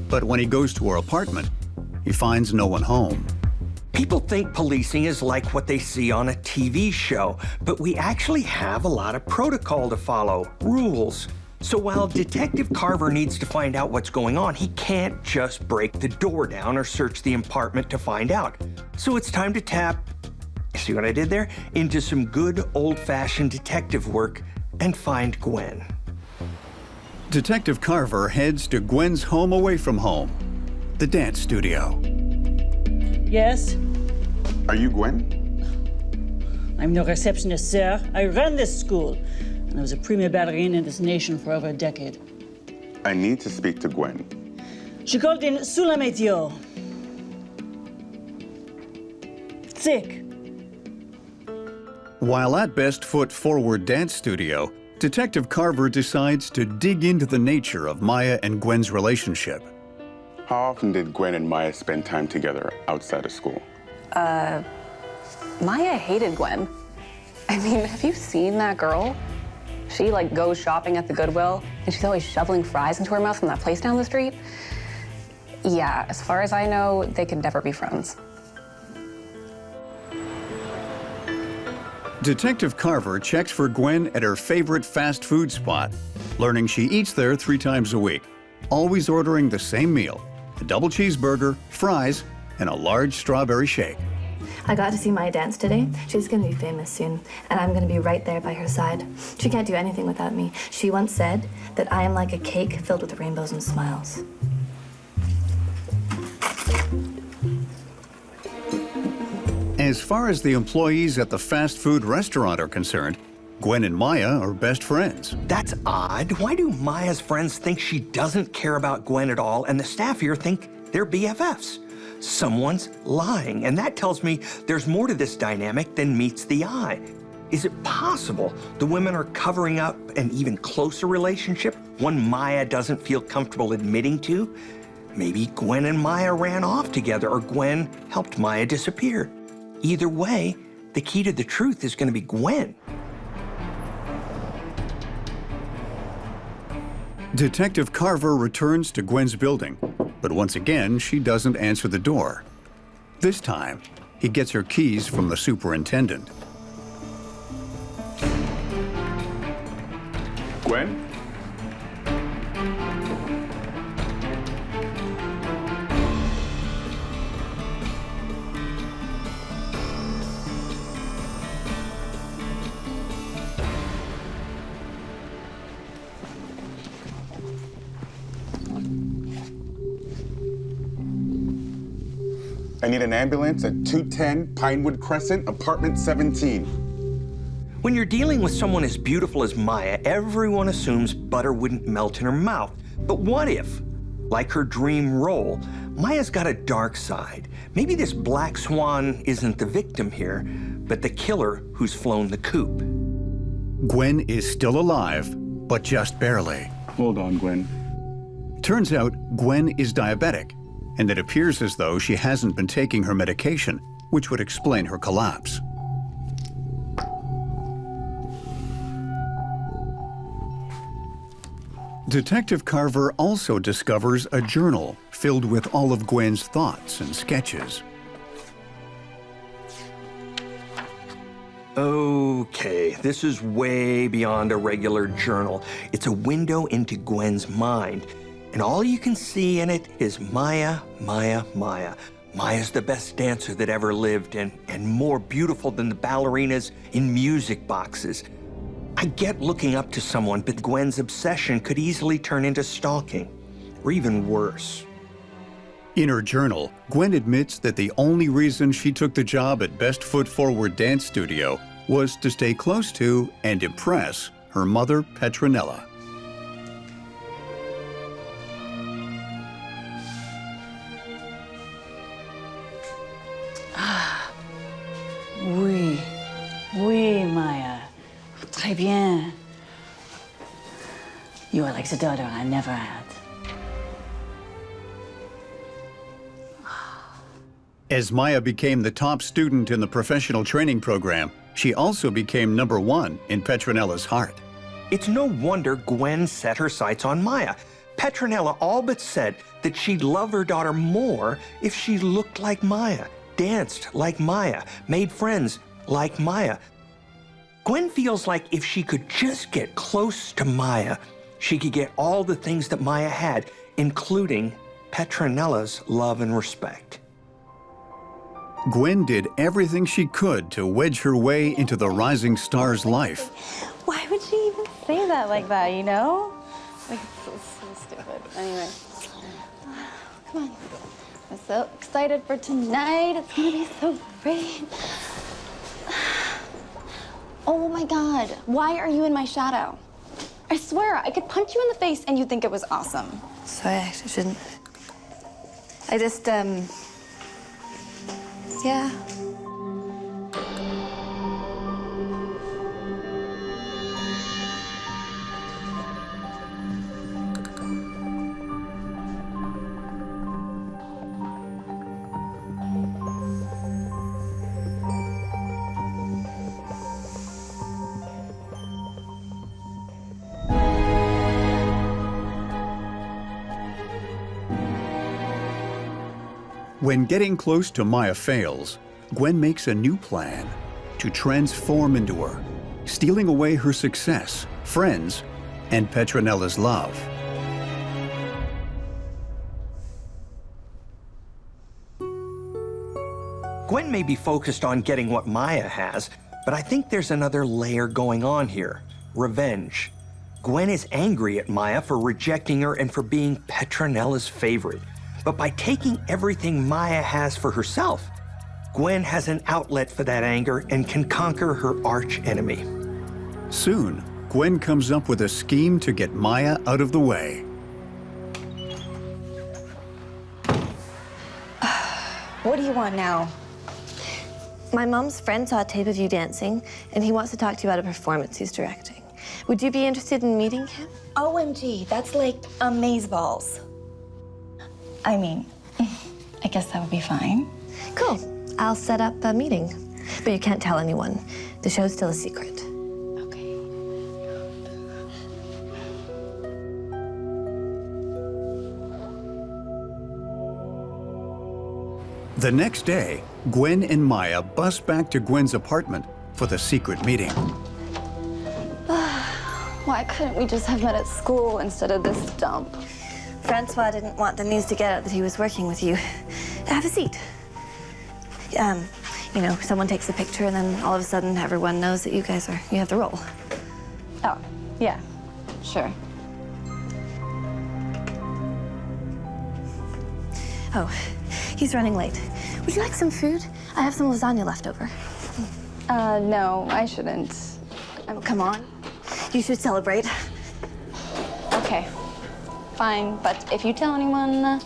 But when he goes to her apartment, he finds no one home. People think policing is like what they see on a TV show, but we actually have a lot of protocol to follow, rules. So while Detective Carver needs to find out what's going on, he can't just break the door down or search the apartment to find out. So it's time to tap, see what I did there? Into some good old-fashioned detective work and find Gwen. Detective Carver heads to Gwen's home away from home, the dance studio. Yes? Are you Gwen? I'm no receptionist, sir. I run this school. And I was a prima ballerina in this nation for over a decade. I need to speak to Gwen. She called in sous la météo. Sick. While at Best Foot Forward Dance Studio, Detective Carver decides to dig into the nature of Maya and Gwen's relationship. How often did Gwen and Maya spend time together outside of school? Maya hated Gwen. I mean, have you seen that girl? She, like, goes shopping at the Goodwill, and she's always shoveling fries into her mouth from that place down the street. Yeah, as far as I know, they could never be friends. Detective Carver checks for Gwen at her favorite fast food spot, learning she eats there 3 times a week, always ordering the same meal, a double cheeseburger, fries, and a large strawberry shake. I got to see Maya dance today. She's gonna be famous soon, and I'm gonna be right there by her side. She can't do anything without me. She once said that I am like a cake filled with rainbows and smiles. As far as the employees at the fast food restaurant are concerned, Gwen and Maya are best friends. That's odd. Why do Maya's friends think she doesn't care about Gwen at all, and the staff here think they're BFFs? Someone's lying, and that tells me there's more to this dynamic than meets the eye. Is it possible the women are covering up an even closer relationship, one Maya doesn't feel comfortable admitting to? Maybe Gwen and Maya ran off together, or Gwen helped Maya disappear. Either way, the key to the truth is going to be Gwen. Detective Carver returns to Gwen's building, but once again, she doesn't answer the door. This time, he gets her keys from the superintendent. Gwen? I need an ambulance at 210 Pinewood Crescent, apartment 17. When you're dealing with someone as beautiful as Maya, everyone assumes butter wouldn't melt in her mouth. But what if, like her dream role, Maya's got a dark side? Maybe this black swan isn't the victim here, but the killer who's flown the coop. Gwen is still alive, but just barely. Hold on, Gwen. Turns out Gwen is diabetic, and it appears as though she hasn't been taking her medication, which would explain her collapse. Detective Carver also discovers a journal filled with all of Gwen's thoughts and sketches. Okay, this is way beyond a regular journal. It's a window into Gwen's mind. And all you can see in it is Maya, Maya, Maya. Maya's the best dancer that ever lived and more beautiful than the ballerinas in music boxes. I get looking up to someone, but Gwen's obsession could easily turn into stalking, or even worse. In her journal, Gwen admits that the only reason she took the job at Best Foot Forward Dance Studio was to stay close to and impress her mother, Petronella. Oui, oui, Maya. Très bien. You are like the daughter I never had. As Maya became the top student in the professional training program, she also became #1 in Petronella's heart. It's no wonder Gwen set her sights on Maya. Petronella all but said that she'd love her daughter more if she looked like Maya, danced like Maya, made friends like Maya. Gwen feels like if she could just get close to Maya, she could get all the things that Maya had, including Petronella's love and respect. Gwen did everything she could to wedge her way into the rising star's life. Why would she even say that like that, you know? Like, it's so stupid. Anyway. Come on. I'm so excited for tonight. It's gonna be so great. Oh my God, why are you in my shadow? I swear, I could punch you in the face and you'd think it was awesome. Sorry, I actually shouldn't. I just, yeah. When getting close to Maya fails, Gwen makes a new plan to transform into her, stealing away her success, friends, and Petronella's love. Gwen may be focused on getting what Maya has, but I think there's another layer going on here. Revenge. Gwen is angry at Maya for rejecting her and for being Petronella's favorite. But by taking everything Maya has for herself, Gwen has an outlet for that anger and can conquer her arch enemy. Soon, Gwen comes up with a scheme to get Maya out of the way. What do you want now? My mom's friend saw a tape of you dancing, and he wants to talk to you about a performance he's directing. Would you be interested in meeting him? OMG, that's like amazeballs. I mean, I guess that would be fine. Cool. I'll set up a meeting. But you can't tell anyone. The show's still a secret. Okay. The next day, Gwen and Maya bus back to Gwen's apartment for the secret meeting. Why couldn't we just have met at school instead of this dump? Francois didn't want the news to get out that he was working with you. Have a seat. You know, someone takes a picture and then all of a sudden everyone knows that you have the role. Oh, yeah, sure. Oh, he's running late. Would you like some food? I have some lasagna left over. No, I shouldn't. Come on. You should celebrate. Okay. Fine, but if you tell anyone,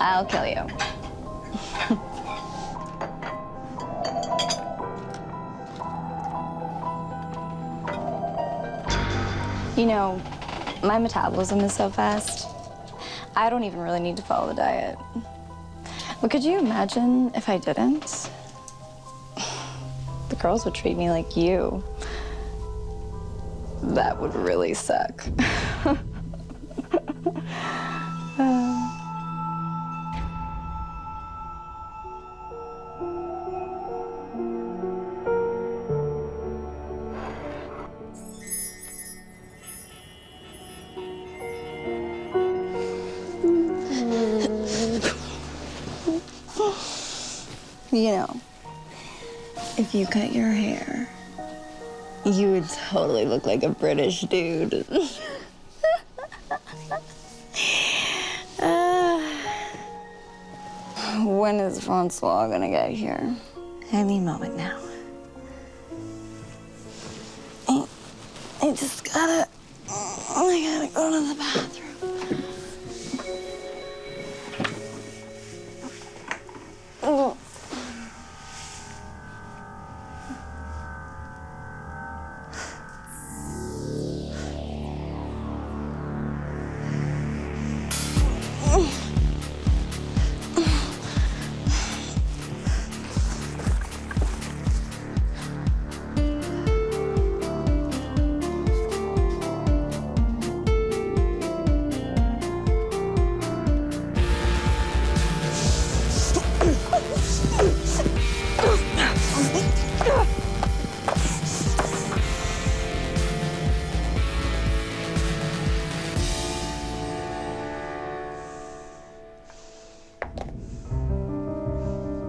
I'll kill you. You know, my metabolism is so fast, I don't even really need to follow the diet. But could you imagine if I didn't? The girls would treat me like you. That would really suck. You know, if you cut your hair, you would totally look like a British dude. When is Francois gonna get here? Any moment now. I just gotta go to the bathroom. Oh.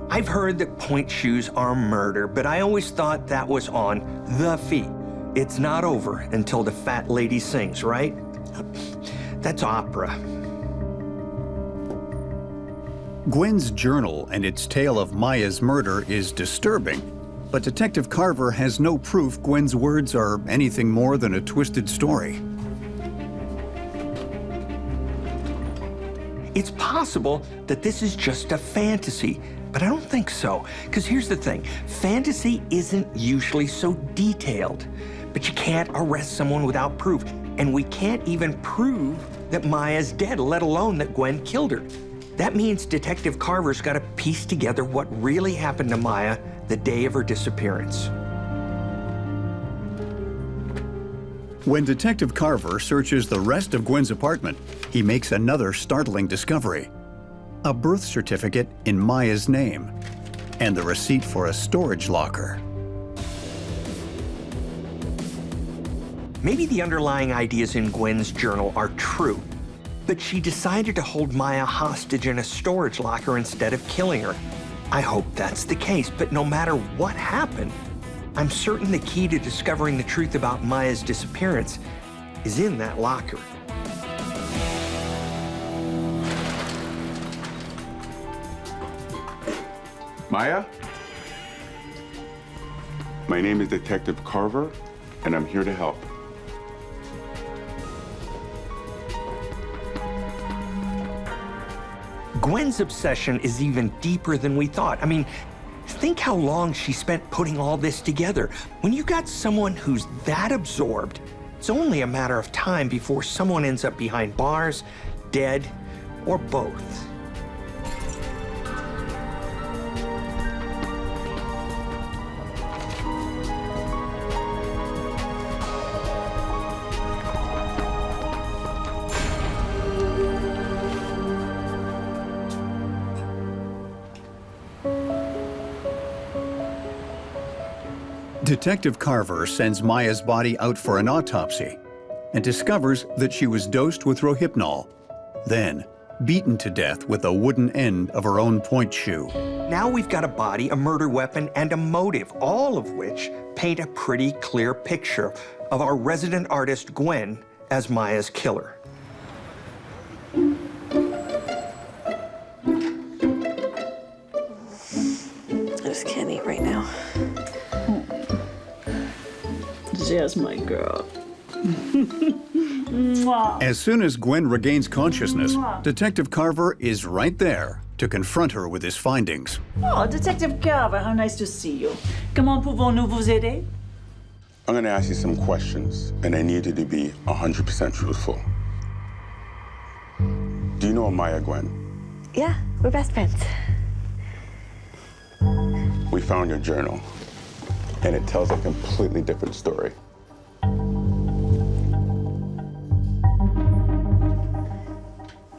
I've heard that point shoes are murder, but I always thought that was on the feet. It's not over until the fat lady sings, right? That's opera. Gwen's journal and its tale of Maya's murder is disturbing, but Detective Carver has no proof Gwen's words are anything more than a twisted story. It's possible that this is just a fantasy, but I don't think so. Because here's the thing, fantasy isn't usually so detailed, but you can't arrest someone without proof. And we can't even prove that Maya's dead, let alone that Gwen killed her. That means Detective Carver's got to piece together what really happened to Maya the day of her disappearance. When Detective Carver searches the rest of Gwen's apartment, he makes another startling discovery: a birth certificate in Maya's name and the receipt for a storage locker. Maybe the underlying ideas in Gwen's journal are true, but she decided to hold Maya hostage in a storage locker instead of killing her. I hope that's the case, but no matter what happened, I'm certain the key to discovering the truth about Maya's disappearance is in that locker. Maya? My name is Detective Carver, and I'm here to help. Gwen's obsession is even deeper than we thought. I mean, think how long she spent putting all this together. When you got someone who's that absorbed, it's only a matter of time before someone ends up behind bars, dead, or both. Detective Carver sends Maya's body out for an autopsy and discovers that she was dosed with Rohypnol, then beaten to death with a wooden end of her own point shoe. Now we've got a body, a murder weapon, and a motive, all of which paint a pretty clear picture of our resident artist Gwen as Maya's killer. I just can't eat right now. Just my girl. As soon as Gwen regains consciousness, Detective Carver is right there to confront her with his findings. Oh, Detective Carver, how nice to see you. Comment pouvons-nous vous aider? I'm going to ask you some questions, and I need you to be 100% truthful. Do you know Maya, Gwen? Yeah, we're best friends. We found your journal, and it tells a completely different story.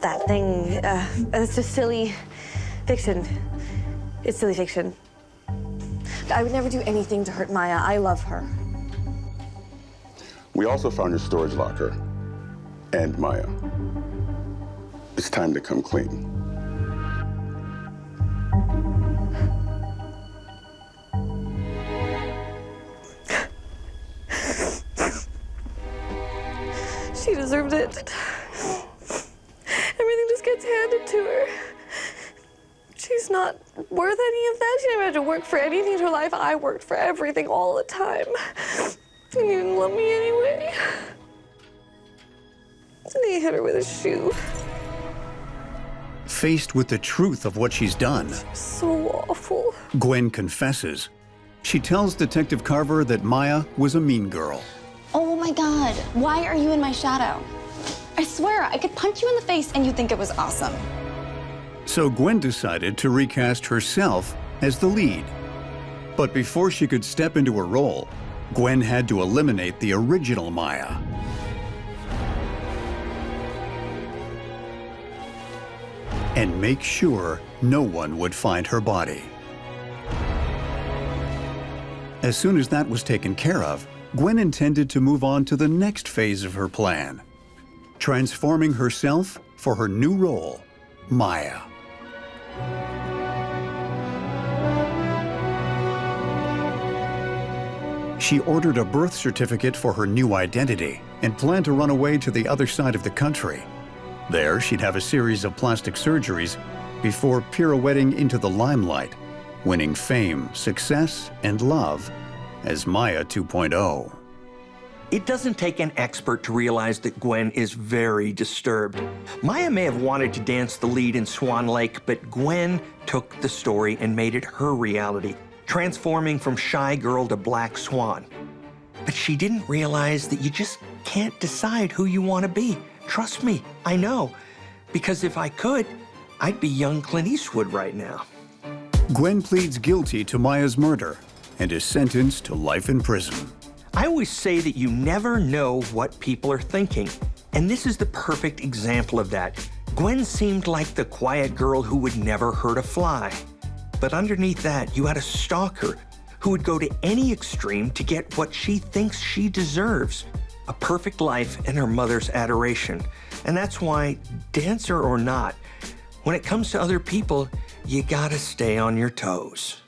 That thing, it's just silly fiction. It's silly fiction. I would never do anything to hurt Maya. I love her. We also found your storage locker and Maya. It's time to come clean. She deserved it. Everything just gets handed to her. She's not worth any of that. She never had to work for anything in her life. I worked for everything all the time. And you didn't love me anyway. And he hit her with a shoe. Faced with the truth of what she's done, So awful. Gwen confesses. She tells Detective Carver that Maya was a mean girl. Oh my God, why are you in my shadow? I swear, I could punch you in the face and you'd think it was awesome. So Gwen decided to recast herself as the lead. But before she could step into her role, Gwen had to eliminate the original Maya. And make sure no one would find her body. As soon as that was taken care of, Gwen intended to move on to the next phase of her plan, transforming herself for her new role, Maya. She ordered a birth certificate for her new identity and planned to run away to the other side of the country. There, she'd have a series of plastic surgeries before pirouetting into the limelight, winning fame, success, and love as Maya 2.0. It doesn't take an expert to realize that Gwen is very disturbed. Maya may have wanted to dance the lead in Swan Lake, but Gwen took the story and made it her reality, transforming from shy girl to black swan. But she didn't realize that you just can't decide who you want to be. Trust me, I know. Because if I could, I'd be young Clint Eastwood right now. Gwen pleads guilty to Maya's murder and is sentenced to life in prison. I always say that you never know what people are thinking, and this is the perfect example of that. Gwen seemed like the quiet girl who would never hurt a fly. But underneath that, you had a stalker who would go to any extreme to get what she thinks she deserves, a perfect life and her mother's adoration. And that's why, dancer or not, when it comes to other people, you gotta stay on your toes.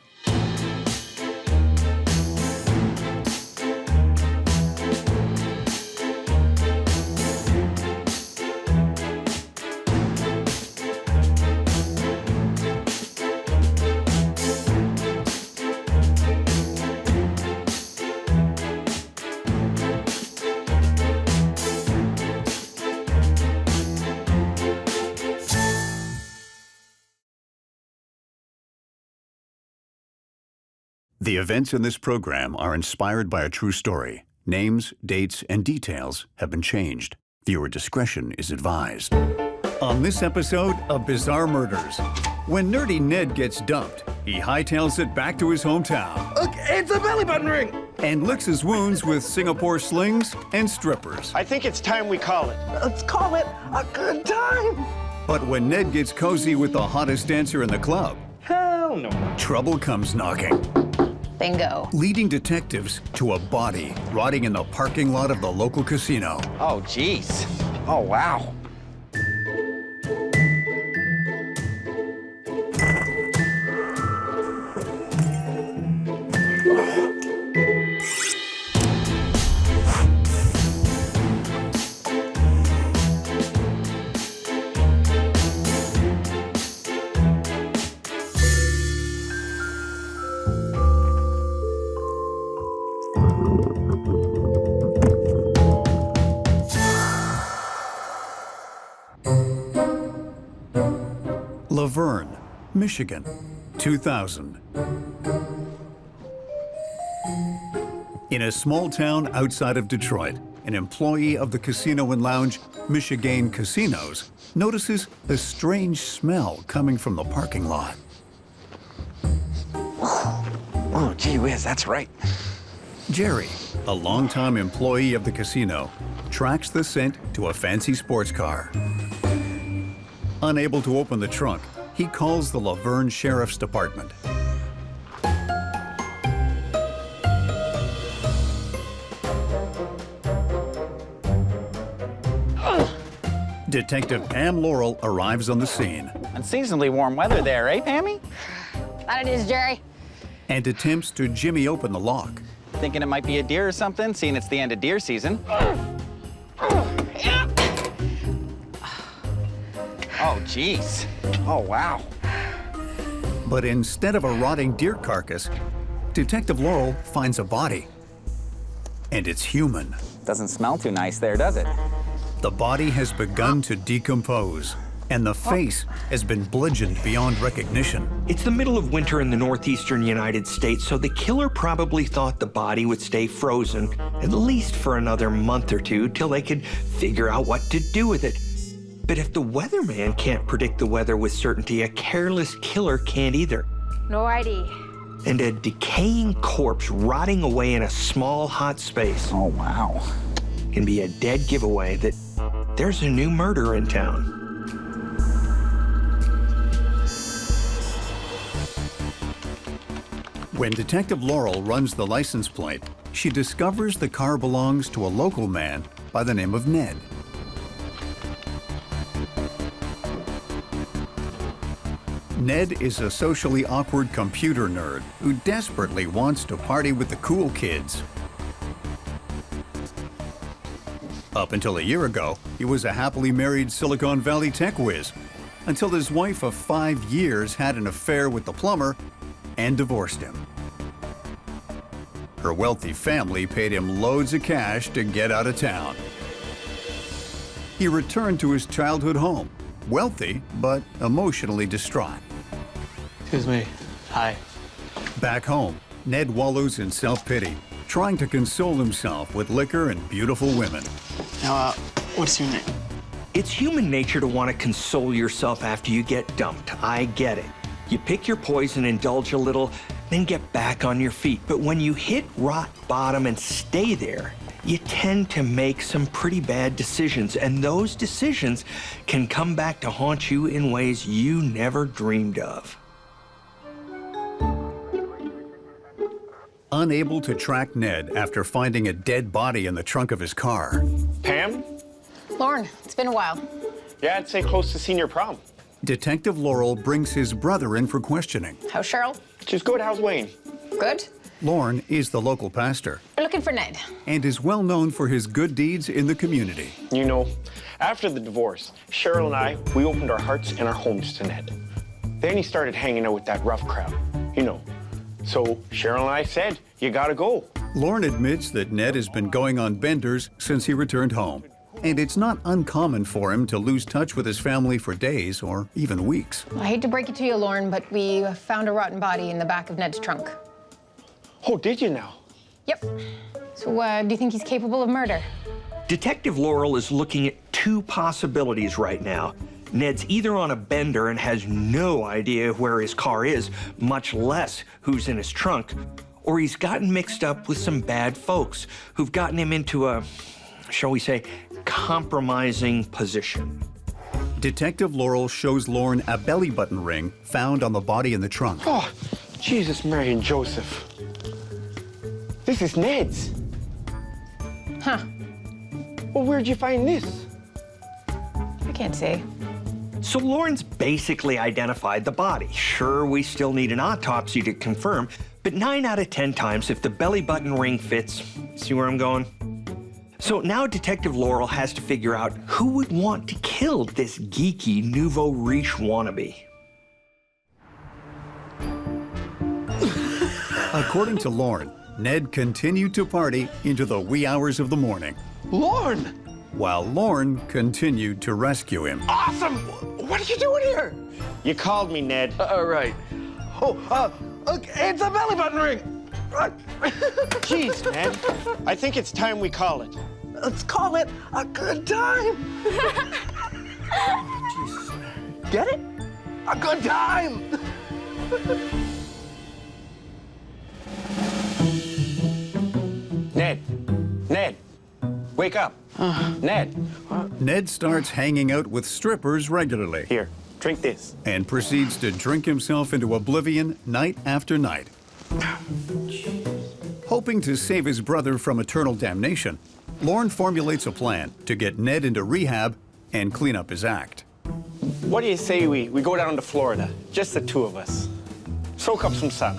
The events in this program are inspired by a true story. Names, dates, and details have been changed. Viewer discretion is advised. On this episode of Bizarre Murders, when nerdy Ned gets dumped, he hightails it back to his hometown. Look, it's a belly button ring! And licks his wounds with Singapore slings and strippers. I think it's time we call it. Let's call it a good time! But when Ned gets cozy with the hottest dancer in the club, hell no. Trouble comes knocking. Bingo. Leading detectives to a body rotting in the parking lot of the local casino. Oh, geez. Oh, wow. Laverne, Michigan, 2000. In a small town outside of Detroit, an employee of the casino and lounge, Michigan Casinos, notices a strange smell coming from the parking lot. Oh, gee whiz, that's right. Jerry, a longtime employee of the casino, tracks the scent to a fancy sports car. Unable to open the trunk, he calls the Laverne Sheriff's Department. Detective Pam Laurel arrives on the scene. Unseasonably warm weather there, eh, Pammy? That it is, Jerry. And attempts to jimmy open the lock. Thinking it might be a deer or something, seeing it's the end of deer season. Oh, jeez. Oh, wow. But instead of a rotting deer carcass, Detective Laurel finds a body. And it's human. Doesn't smell too nice there, does it? The body has begun to decompose, and the face has been bludgeoned beyond recognition. It's the middle of winter in the northeastern United States, so the killer probably thought the body would stay frozen, at least for another month or two, till they could figure out what to do with it. But if the weatherman can't predict the weather with certainty, a careless killer can't either. No ID. And a decaying corpse rotting away in a small, hot space. Oh, wow. Can be a dead giveaway that there's a new murder in town. When Detective Laurel runs the license plate, she discovers the car belongs to a local man by the name of Ned. Ned is a socially awkward computer nerd who desperately wants to party with the cool kids. Up until a year ago, he was a happily married Silicon Valley tech whiz, until his wife of 5 years had an affair with the plumber and divorced him. Her wealthy family paid him loads of cash to get out of town. He returned to his childhood home, wealthy but emotionally distraught. Excuse me. Hi. Back home, Ned wallows in self-pity, trying to console himself with liquor and beautiful women. Now, what's your name? It's human nature to want to console yourself after you get dumped. I get it. You pick your poison, indulge a little, then get back on your feet. But when you hit rock bottom and stay there, you tend to make some pretty bad decisions, and those decisions can come back to haunt you in ways you never dreamed of. Unable to track Ned after finding a dead body in the trunk of his car, Pam? Lauren, it's been a while. Yeah, I'd say close to senior prom. Detective Laurel brings his brother in for questioning. How's Cheryl? She's good. How's Wayne? Good. Lauren is the local pastor We're looking for Ned. and is well known for his good deeds in the community. You know, after the divorce, Cheryl and I, we opened our hearts and our homes to Ned. Then he started hanging out with that rough crowd, you know. So Cheryl and I said, you gotta go. Lauren admits that Ned has been going on benders since he returned home, and it's not uncommon for him to lose touch with his family for days or even weeks. I hate to break it to you, Lauren, but we found a rotten body in the back of Ned's trunk. Oh, did you now? Yep. So, do you think he's capable of murder? Detective Laurel is looking at two possibilities right now. Ned's either on a bender and has no idea where his car is, much less who's in his trunk, or he's gotten mixed up with some bad folks who've gotten him into a, shall we say, compromising position. Detective Laurel shows Lauren a belly button ring found on the body in the trunk. Oh, Jesus, Mary, and Joseph. This is Ned's. Huh. Well, where'd you find this? I can't say. So Lauren's basically identified the body. Sure, we still need an autopsy to confirm, but 9 out of 10 times, if the belly button ring fits, see where I'm going? So now Detective Laurel has to figure out who would want to kill this geeky nouveau riche wannabe. According to Lauren, Ned continued to party into the wee hours of the morning, Lauren! while Lauren continued to rescue him. Awesome! What are you doing here? You called me, Ned. All right. Oh, it's a belly button ring. Jeez, Ned. I think it's time we call it. Let's call it a good time. Jesus. Get it? A good time. Ned, wake up. Ned. Ned starts hanging out with strippers regularly. Here, drink this. And proceeds to drink himself into oblivion night after night. Hoping to save his brother from eternal damnation, Lauren formulates a plan to get Ned into rehab and clean up his act. What do you say we go down to Florida, just the two of us? Soak up some sun.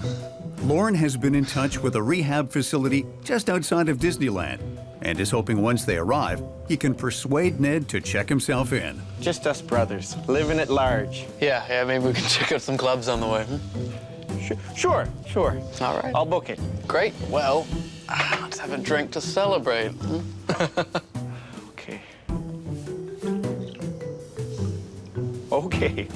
Lauren has been in touch with a rehab facility just outside of Disneyland, and is hoping once they arrive, he can persuade Ned to check himself in. Just us brothers, living at large. Yeah, maybe we can check out some clubs on the way. Sure. All right. I'll book it. Great. Well, let's have a drink to celebrate. Okay.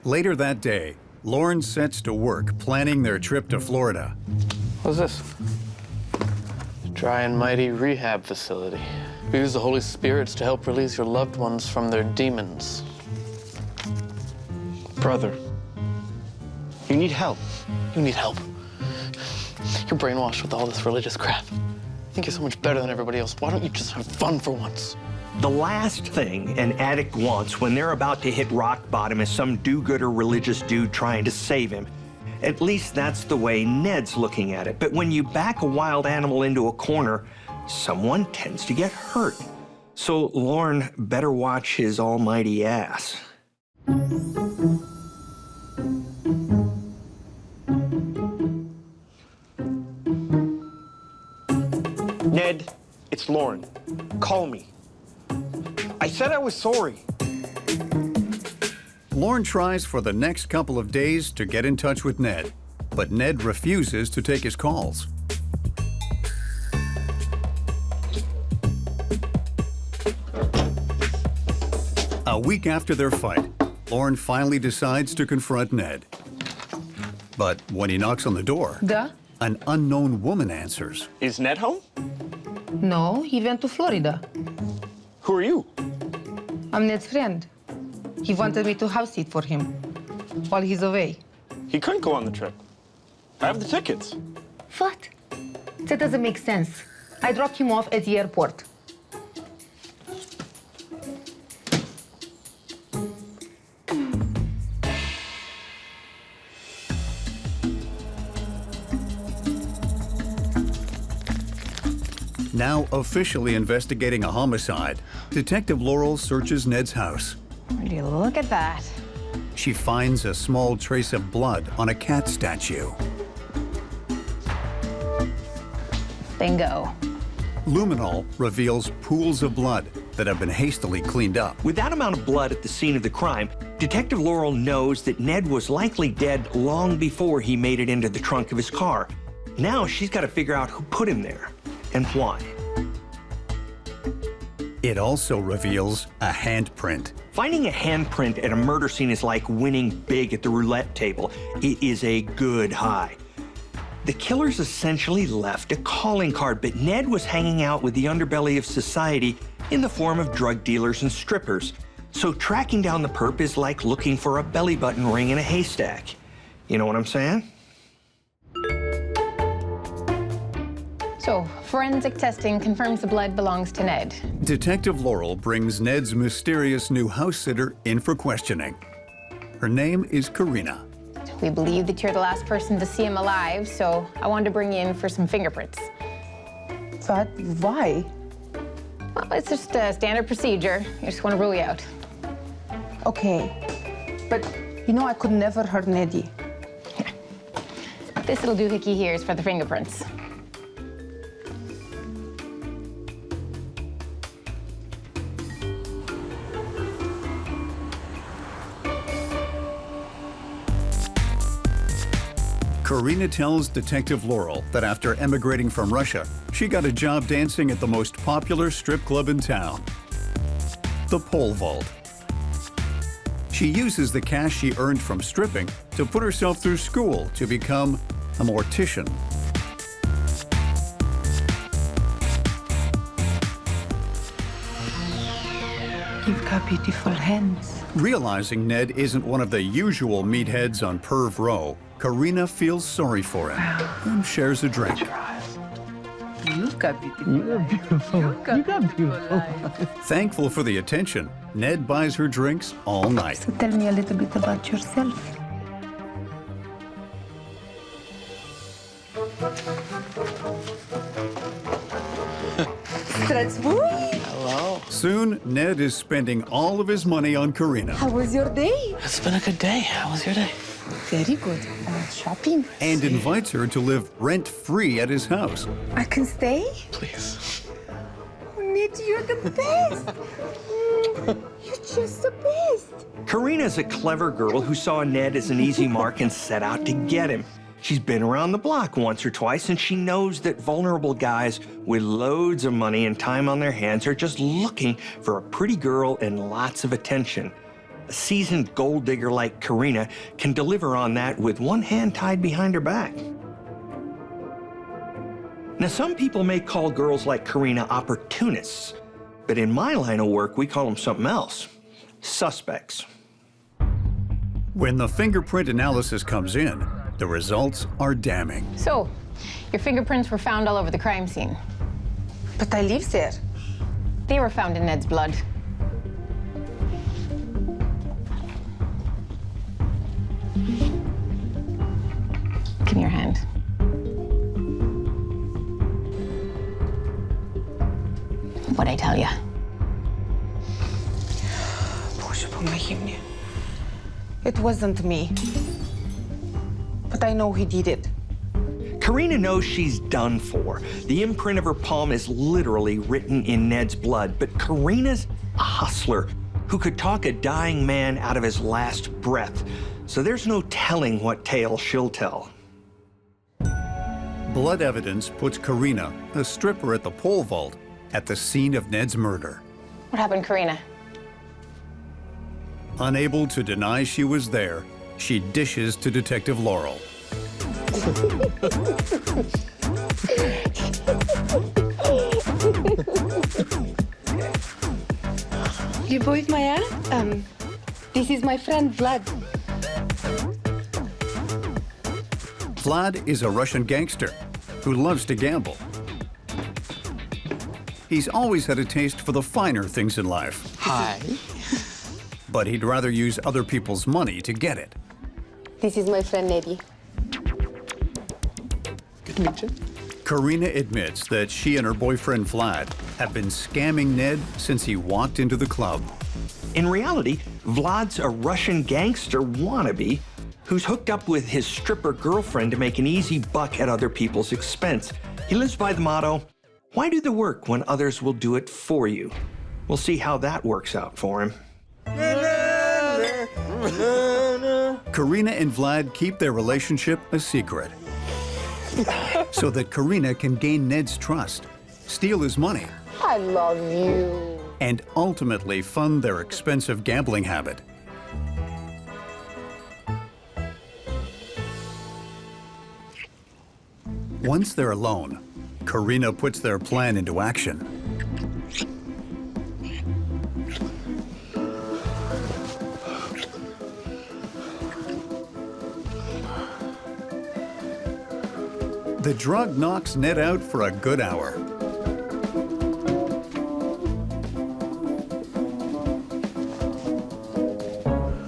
Later that day, Lauren sets to work planning their trip to Florida. What's this? Dry and Mighty Rehab Facility. We use the Holy Spirits to help release your loved ones from their demons. Brother, you need help. You need help. You're brainwashed with all this religious crap. You think you're so much better than everybody else. Why don't you just have fun for once? The last thing an addict wants when they're about to hit rock bottom is some do-gooder religious dude trying to save him. At least that's the way Ned's looking at it. But when you back a wild animal into a corner, someone tends to get hurt. So Lauren better watch his almighty ass. Ned, it's Lauren. Call me. I said I was sorry. Lauren tries for the next couple of days to get in touch with Ned, but Ned refuses to take his calls. A week after their fight, Lauren finally decides to confront Ned. But when he knocks on the door, Да? an unknown woman answers. Is Ned home? No, he went to Florida. Who are you? I'm Ned's friend. He wanted me to house sit for him while he's away. He couldn't go on the trip. I have the tickets. What? That doesn't make sense. I dropped him off at the airport. Now officially investigating a homicide, Detective Laurel searches Ned's house. Would you look at that? She finds a small trace of blood on a cat statue. Bingo. Luminol reveals pools of blood that have been hastily cleaned up. With that amount of blood at the scene of the crime, Detective Laurel knows that Ned was likely dead long before he made it into the trunk of his car. Now she's got to figure out who put him there and why. It also reveals a handprint. Finding a handprint at a murder scene is like winning big at the roulette table. It is a good high. The killers essentially left a calling card, but Ned was hanging out with the underbelly of society in the form of drug dealers and strippers. So tracking down the perp is like looking for a belly button ring in a haystack. You know what I'm saying? So, forensic testing confirms the blood belongs to Ned. Detective Laurel brings Ned's mysterious new house sitter in for questioning. Her name is Karina. We believe that you're the last person to see him alive, so I wanted to bring you in for some fingerprints. But why? Well, it's just a standard procedure. I just want to rule you out. Okay, but you know I could never hurt Neddy. This little doohickey here is for the fingerprints. Karina tells Detective Laurel that after emigrating from Russia, she got a job dancing at the most popular strip club in town, the Pole Vault. She uses the cash she earned from stripping to put herself through school to become a mortician. You've got beautiful hands. Realizing Ned isn't one of the usual meatheads on Perv Row, Karina feels sorry for him and shares a drink. You've got beautiful eyes. You've got beautiful eyes. Thankful for the attention, Ned buys her drinks all night. So tell me a little bit about yourself. Hello. Soon, Ned is spending all of his money on Karina. How was your day? It's been a good day. How was your day? Very good. Shopping. And invites her to live rent-free at his house. I can stay? Please. Oh, Ned, you're the best. You're just the best. Karina's a clever girl who saw Ned as an easy mark and set out to get him. She's been around the block once or twice, and she knows that vulnerable guys with loads of money and time on their hands are just looking for a pretty girl and lots of attention. A seasoned gold digger like Karina can deliver on that with one hand tied behind her back. Now, some people may call girls like Karina opportunists, but in my line of work, we call them something else. Suspects. When the fingerprint analysis comes in, the results are damning. So, your fingerprints were found all over the crime scene. But I live there. They were found in Ned's blood. Give me your hand. What'd I tell you? Боже, помоги мне. It wasn't me. But I know he did it. Karina knows she's done for. The imprint of her palm is literally written in Ned's blood, but Karina's a hustler who could talk a dying man out of his last breath. So there's no telling what tale she'll tell. Blood evidence puts Karina, a stripper at the pole vault, at the scene of Ned's murder. What happened, Karina? Unable to deny she was there, she dishes to Detective Laurel. You boys, Maya? This is my friend Vlad. Vlad is a Russian gangster who loves to gamble. He's always had a taste for the finer things in life. Hi. But he'd rather use other people's money to get it. This is my friend Neddy. Good to meet you. Karina admits that she and her boyfriend Vlad have been scamming Ned since he walked into the club. In reality, Vlad's a Russian gangster wannabe who's hooked up with his stripper girlfriend to make an easy buck at other people's expense. He lives by the motto, why do the work when others will do it for you? We'll see how that works out for him. Karina and Vlad keep their relationship a secret so that Karina can gain Ned's trust, steal his money, I love you. and ultimately fund their expensive gambling habit. Once they're alone, Karina puts their plan into action. The drug knocks Ned out for a good hour.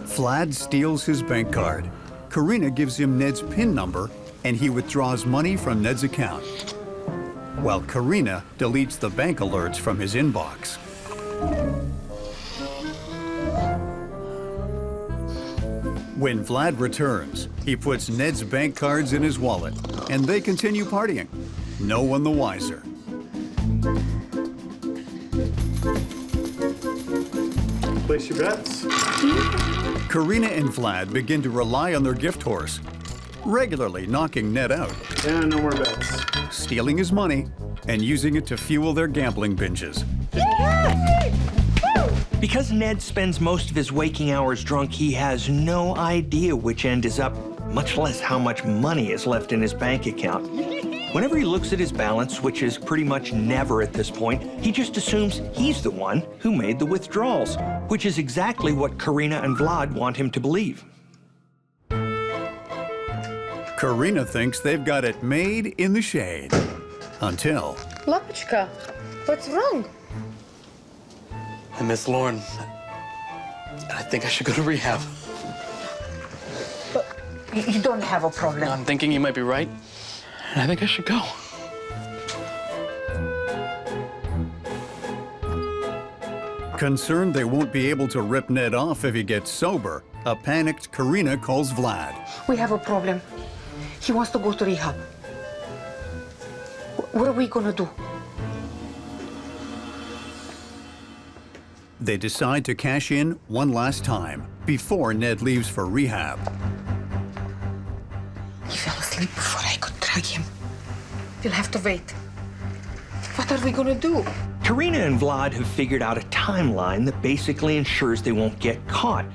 Vlad steals his bank card. Karina gives him Ned's PIN number, and he withdraws money from Ned's account, while Karina deletes the bank alerts from his inbox. When Vlad returns, he puts Ned's bank cards in his wallet, and they continue partying. No one the wiser. Place your bets. Karina and Vlad begin to rely on their gift horse, regularly knocking Ned out. And no more bets. Stealing his money and using it to fuel their gambling binges. Because Ned spends most of his waking hours drunk, he has no idea which end is up, much less how much money is left in his bank account. Whenever he looks at his balance, which is pretty much never at this point, he just assumes he's the one who made the withdrawals, which is exactly what Karina and Vlad want him to believe. Karina thinks they've got it made in the shade. Until... Lapuchka, what's wrong? I miss Lauren. And I think I should go to rehab. But you don't have a problem. I'm thinking you might be right. And I think I should go. Concerned they won't be able to rip Ned off if he gets sober, a panicked Karina calls Vlad. We have a problem. He wants to go to rehab. What are we gonna do? They decide to cash in one last time before Ned leaves for rehab. He fell asleep before I could drag him. We'll have to wait. What are we gonna do? Karina and Vlad have figured out a timeline that basically ensures they won't get caught.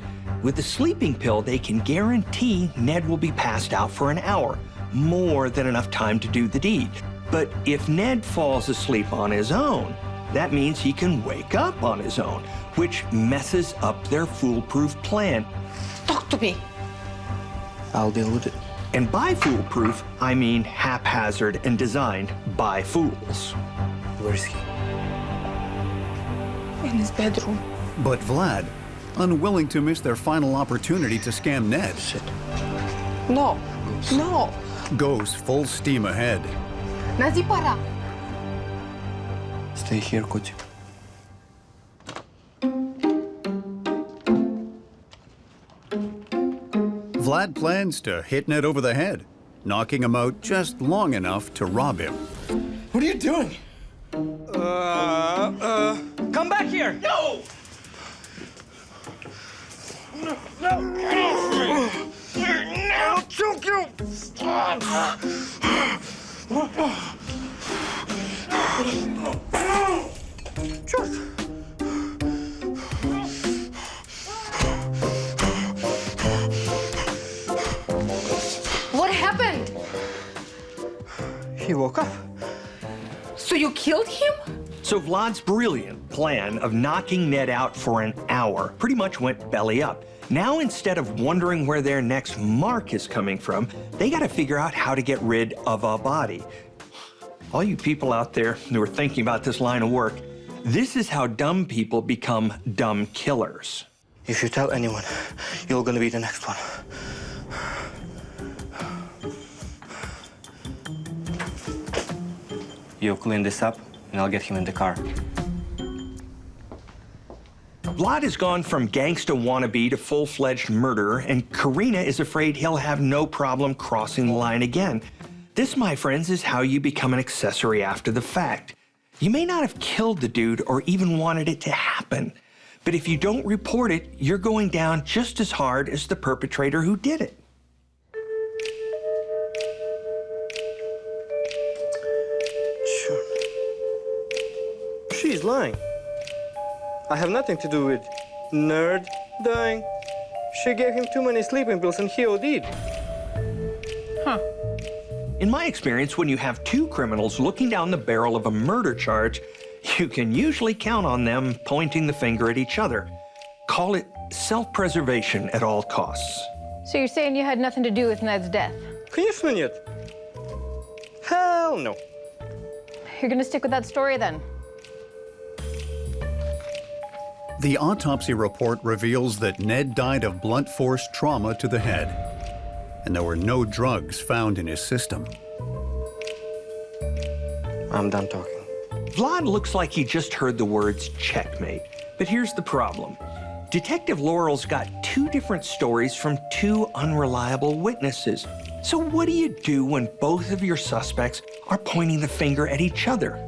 With the sleeping pill, they can guarantee Ned will be passed out for an hour, more than enough time to do the deed. But if Ned falls asleep on his own, that means he can wake up on his own, which messes up their foolproof plan. Talk to me. I'll deal with it. And by foolproof, I mean haphazard and designed by fools. Where is he? In his bedroom. But Vlad, unwilling to miss their final opportunity to scam Ned, No. No. goes full steam ahead. Nazipara. Stay here, Kochi. Vlad plans to hit Ned over the head, knocking him out just long enough to rob him. What are you doing? Come back here! No! No! Get off me! No! I'll choke you! Stop! Just... What happened? He woke up. So you killed him? So Vlad's brilliant plan of knocking Ned out for an hour pretty much went belly up. Now, instead of wondering where their next mark is coming from, they got to figure out how to get rid of a body. All you people out there who are thinking about this line of work, this is how dumb people become dumb killers. If you tell anyone, you're gonna be the next one. You clean this up, and I'll get him in the car. Vlad has gone from gangsta wannabe to full-fledged murderer, and Karina is afraid he'll have no problem crossing the line again. This, my friends, is how you become an accessory after the fact. You may not have killed the dude or even wanted it to happen, but if you don't report it, you're going down just as hard as the perpetrator who did it. Sure. She's lying. I have nothing to do with Nerd dying. She gave him too many sleeping pills and he OD'd. Huh. In my experience, when you have two criminals looking down the barrel of a murder charge, you can usually count on them pointing the finger at each other. Call it self-preservation at all costs. So you're saying you had nothing to do with Ned's death? Конечно нет. Hell no. You're gonna stick with that story then? The autopsy report reveals that Ned died of blunt force trauma to the head, and there were no drugs found in his system. I'm done talking. Vlad looks like he just heard the words checkmate. But here's the problem. Detective Laurel's got two different stories from two unreliable witnesses. So what do you do when both of your suspects are pointing the finger at each other?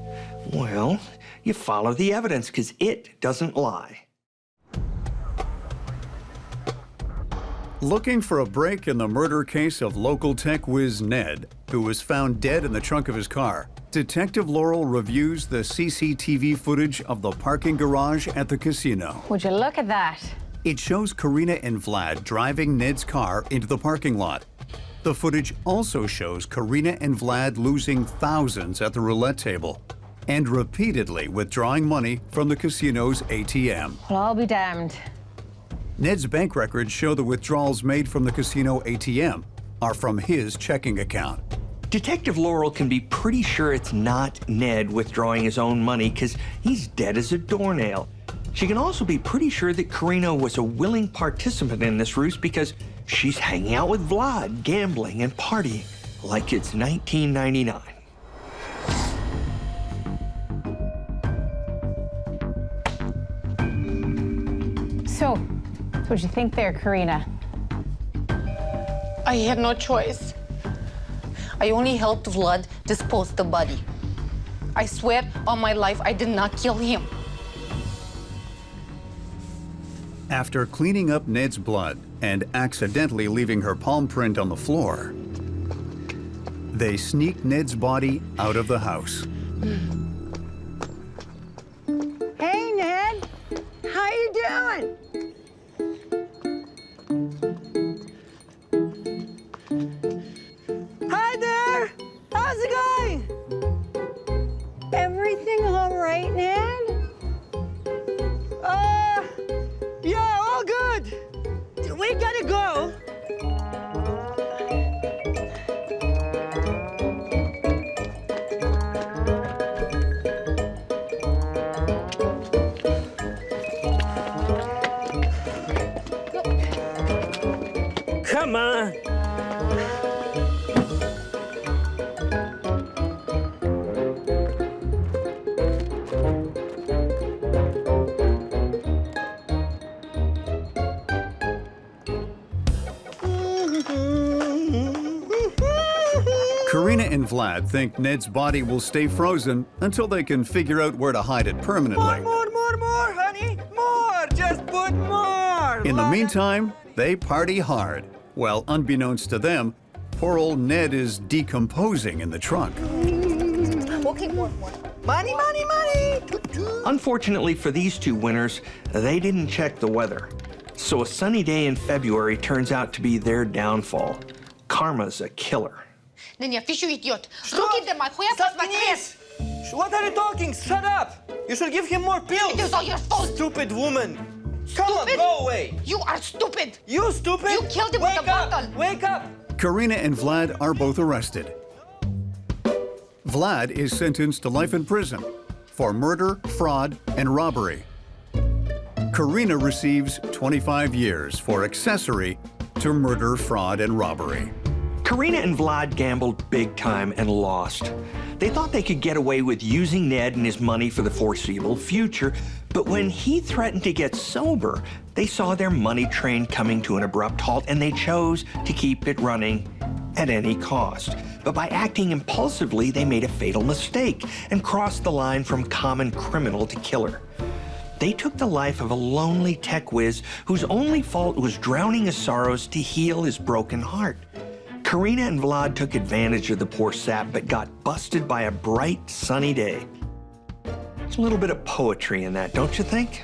Well, you follow the evidence because it doesn't lie. Looking for a break in the murder case of local tech whiz Ned, who was found dead in the trunk of his car, Detective Laurel reviews the CCTV footage of the parking garage at the casino. Would you look at that? It shows Karina and Vlad driving Ned's car into the parking lot. The footage also shows Karina and Vlad losing thousands at the roulette table and repeatedly withdrawing money from the casino's ATM. Well, I'll be damned. Ned's bank records show the withdrawals made from the casino ATM are from his checking account. Detective Laurel can be pretty sure it's not Ned withdrawing his own money because he's dead as a doornail. She can also be pretty sure that Karina was a willing participant in this ruse because she's hanging out with Vlad, gambling and partying like it's 1999. So, What'd you think there, Karina? I had no choice. I only helped Vlad dispose the body. I swear on my life I did not kill him. After cleaning up Ned's blood and accidentally leaving her palm print on the floor, they sneak Ned's body out of the house. Hey, Ned. How you doing? Hi there. How's it going? Everything all right, Ned? Yeah, all good. We gotta go. Come on. Karina and Vlad think Ned's body will stay frozen until they can figure out where to hide it permanently. More, honey. More. Just put more. In the meantime, they party hard. Well, unbeknownst to them, poor old Ned is decomposing in the trunk. Okay, more. Money. Unfortunately for these two winners, they didn't check the weather. So a sunny day in February turns out to be their downfall. Karma's a killer. Nenia, fishu idiot. Stop. What are you talking? Shut up. You should give him more pills. It is all your fault. Stupid woman. Come on, go away. You are stupid. You stupid? You killed him with a bottle. Wake up. Karina and Vlad are both arrested. Vlad is sentenced to life in prison for murder, fraud, and robbery. Karina receives 25 years for accessory to murder, fraud, and robbery. Karina and Vlad gambled big time and lost. They thought they could get away with using Ned and his money for the foreseeable future, but when he threatened to get sober, they saw their money train coming to an abrupt halt and they chose to keep it running at any cost. But by acting impulsively, they made a fatal mistake and crossed the line from common criminal to killer. They took the life of a lonely tech whiz whose only fault was drowning his sorrows to heal his broken heart. Karina and Vlad took advantage of the poor sap, but got busted by a bright, sunny day. There's a little bit of poetry in that, don't you think?